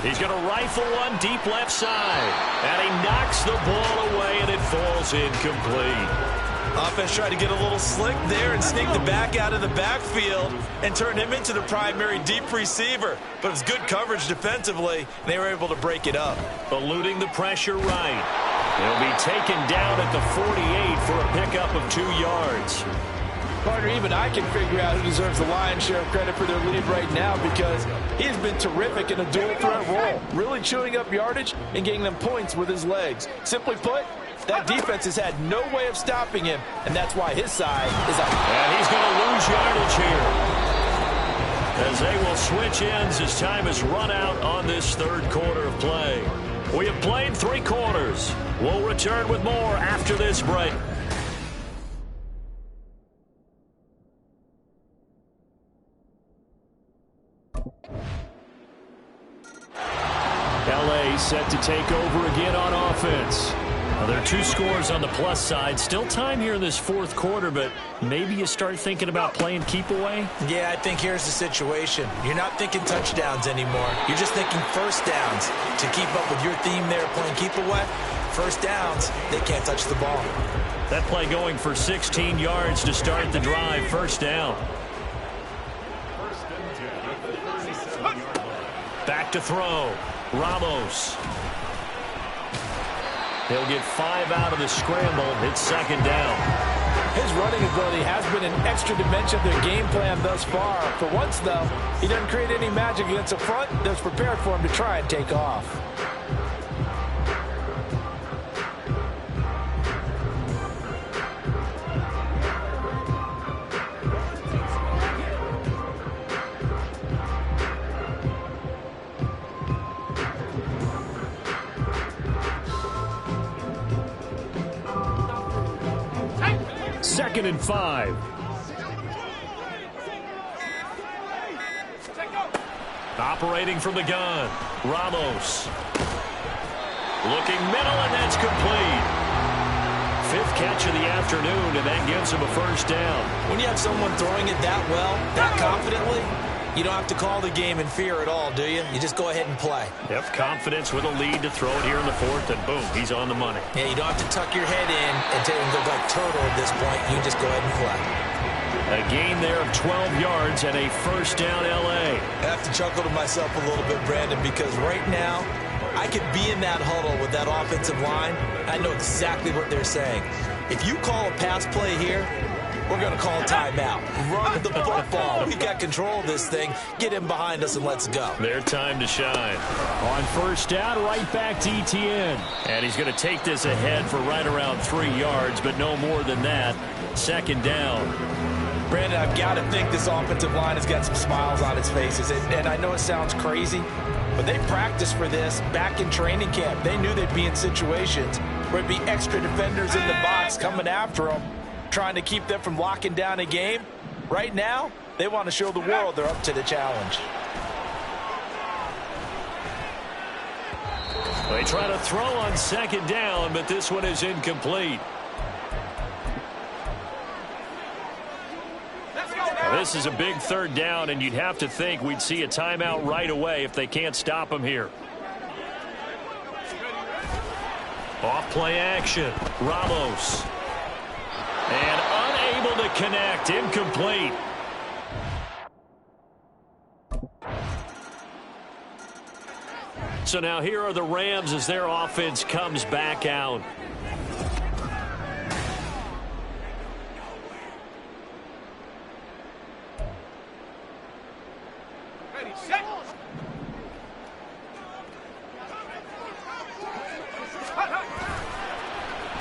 He's going to rifle one deep left side, and he knocks the ball away, and it falls incomplete. Offense tried to get a little slick there and sneak the back out of the backfield and turn him into the primary deep receiver. But it was good coverage defensively, and they were able to break it up. Eluding the pressure right. He'll be taken down at the 48 for a pickup of 2 yards. Partner, even I can figure out who deserves the lion's share of credit for their lead right now because he's been terrific in a dual threat role, really chewing up yardage and getting them points with his legs. Simply put, that defense has had no way of stopping him, and that's why his side is up. And he's going to lose yardage here as they will switch ends as time has run out on this third quarter of play. We have played 3 quarters. We'll return with more after this break. Now L.A. set to take over again on offense. Now, there are 2 scores on the plus side. Still time here in this fourth quarter, but maybe you start thinking about playing keep away? Yeah, I think here's the situation. You're not thinking touchdowns anymore. You're just thinking first downs. To keep up with your theme there, playing keep away, first downs, they can't touch the ball. That play going for 16 yards to start the drive. First down. Back to throw. Ramos. He'll get 5 out of the scramble. It's second down. His running ability has been an extra dimension of their game plan thus far. For once, though, he doesn't create any magic against the front that's prepared for him to try and take off. Second and 5. Operating from the gun. Ramos. Looking middle, and that's complete. 5th catch of the afternoon, and that gives him a first down. When you have someone throwing it that well, that confidently, you don't have to call the game in fear at all, do you? You just go ahead and play. Yep, confidence with a lead to throw it here in the 4th, and boom, he's on the money. Yeah, you don't have to tuck your head in and take and look like turtle at this point. You just go ahead and play. A gain there of 12 yards and a first down L.A. I have to chuckle to myself a little bit, Brandon, because right now I could be in that huddle with that offensive line. I know exactly what they're saying. If you call a pass play here, we're going to call a timeout. Run the football. We got control of this thing. Get him behind us and let's go. Their time to shine. On first down, right back to ETN. And he's going to take this ahead for right around 3 yards, but no more than that. Second down. Brandon, I've got to think this offensive line has got some smiles on its faces. And I know it sounds crazy, but they practiced for this back in training camp. They knew they'd be in situations where it'd be extra defenders in the box coming after them, trying to keep them from locking down a game. Right now, they want to show the world they're up to the challenge. They try to throw on second down, but this one is incomplete. Now, this is a big third down, and you'd have to think we'd see a timeout right away if they can't stop them here. Off play action. Ramos. And unable to connect. Incomplete. So now here are the Rams as their offense comes back out.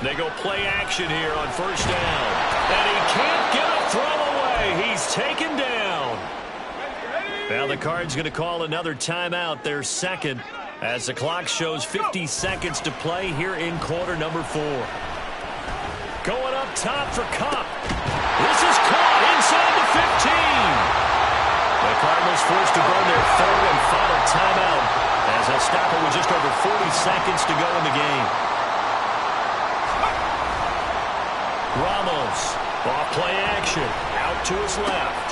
They go play action here on first down. And he can't get a throw away. He's taken down. Now the Cards going to call another timeout, their second, as the clock shows 50 seconds to play here in quarter number 4. Going up top for Cup. This is caught inside the 15. The Cardinals forced to burn their third and final timeout as they stop it with just over 40 seconds to go in the game. Ramos, off play action, out to his left.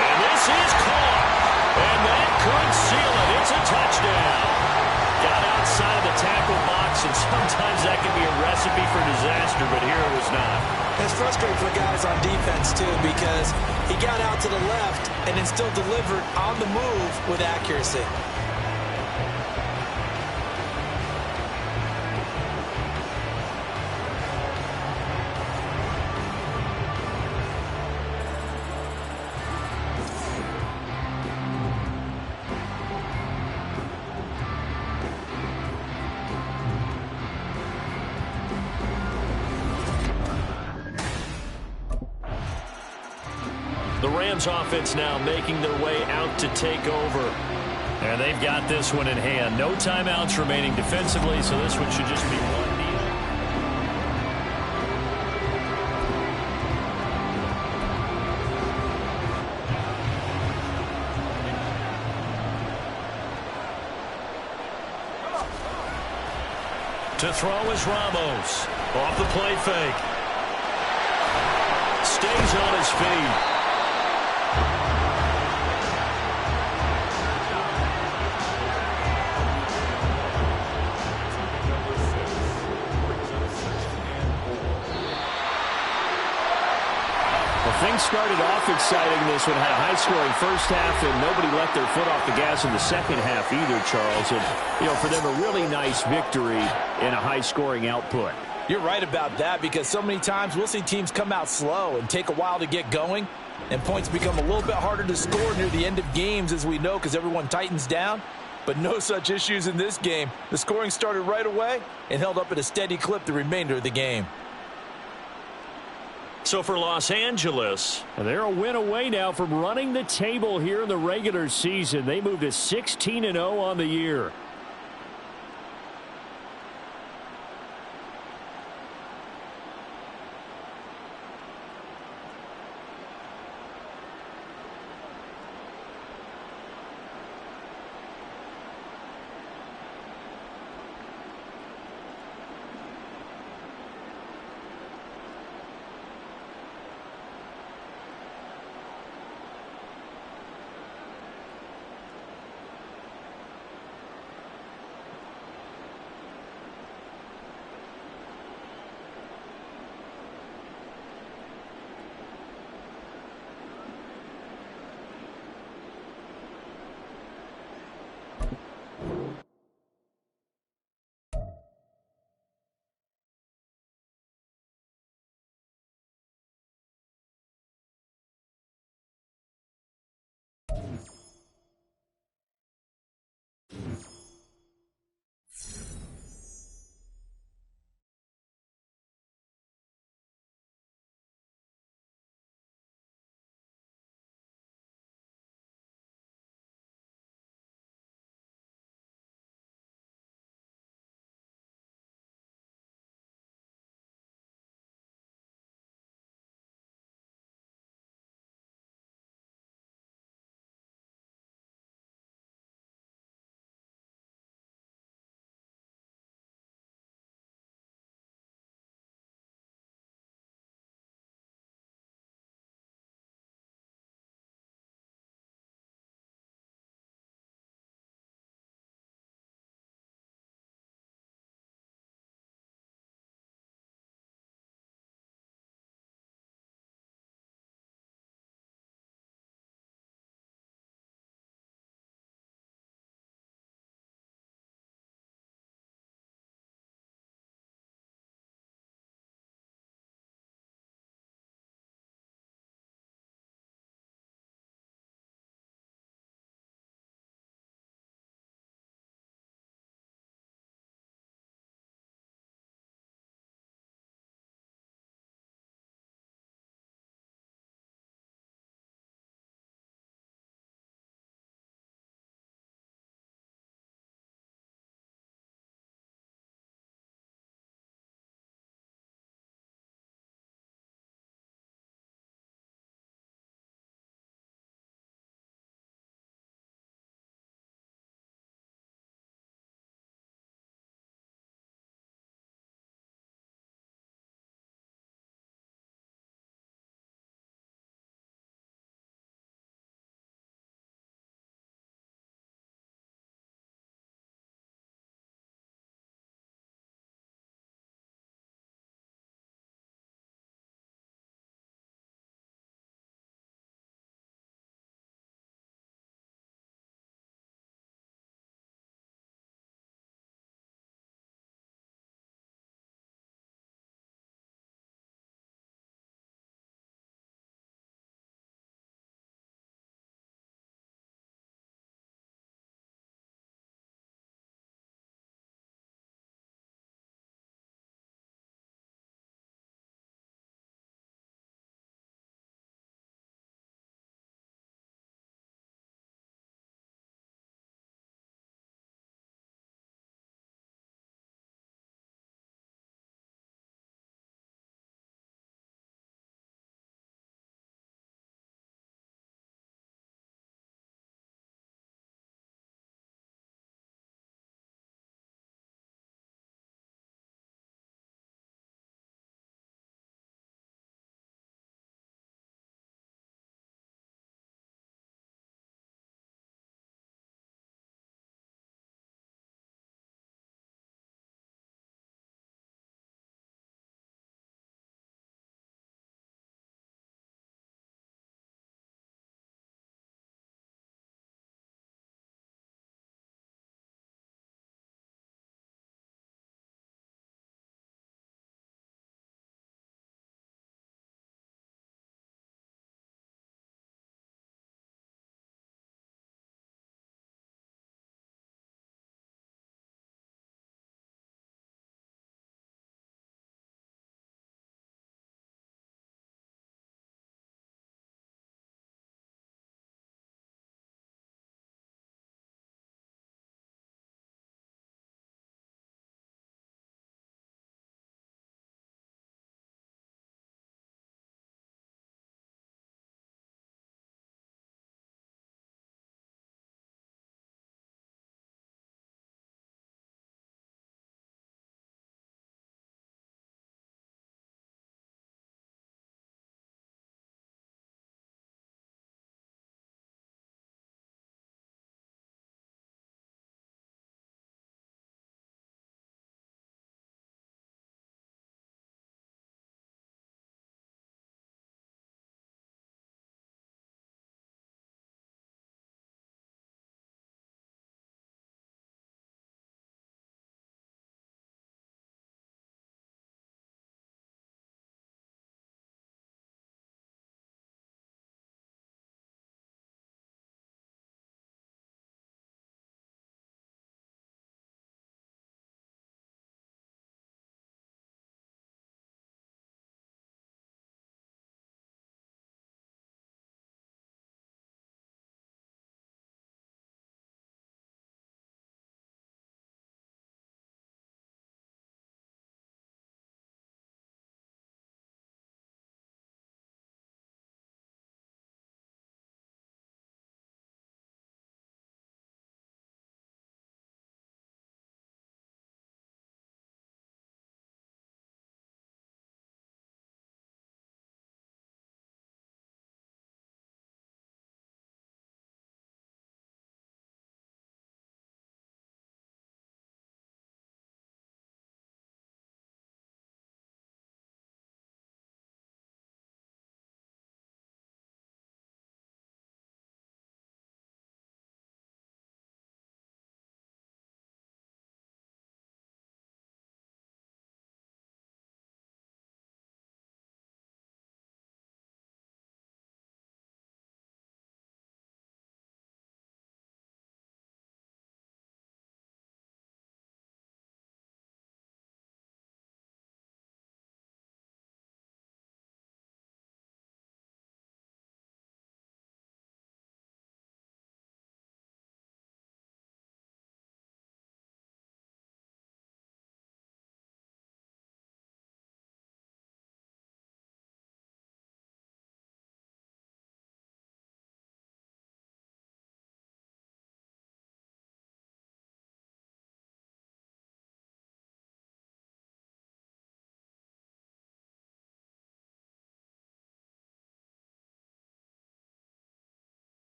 And this is caught. And that could seal it. It's a touchdown. Got outside of the tackle box, and sometimes that can be a recipe for disaster, but here it was not. It's frustrating for guys on defense, too, because he got out to the left and then still delivered on the move with accuracy. The Rams offense now making their way out to take over. And they've got this one in hand. No timeouts remaining defensively, so this one should just be one deal. To throw is Ramos. Off the play fake. Stays on his feet. Things started off exciting. This one had a high-scoring first half, and nobody let their foot off the gas in the second half either, Charles. And, for them, a really nice victory in a high-scoring output. You're right about that, because so many times we'll see teams come out slow and take a while to get going, and points become a little bit harder to score near the end of games, as we know, because everyone tightens down. But no such issues in this game. The scoring started right away and held up at a steady clip the remainder of the game. So for Los Angeles, they're a win away now from running the table here in the regular season. They moved to 16-0 on the year.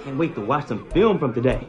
Can't wait to watch some film from today.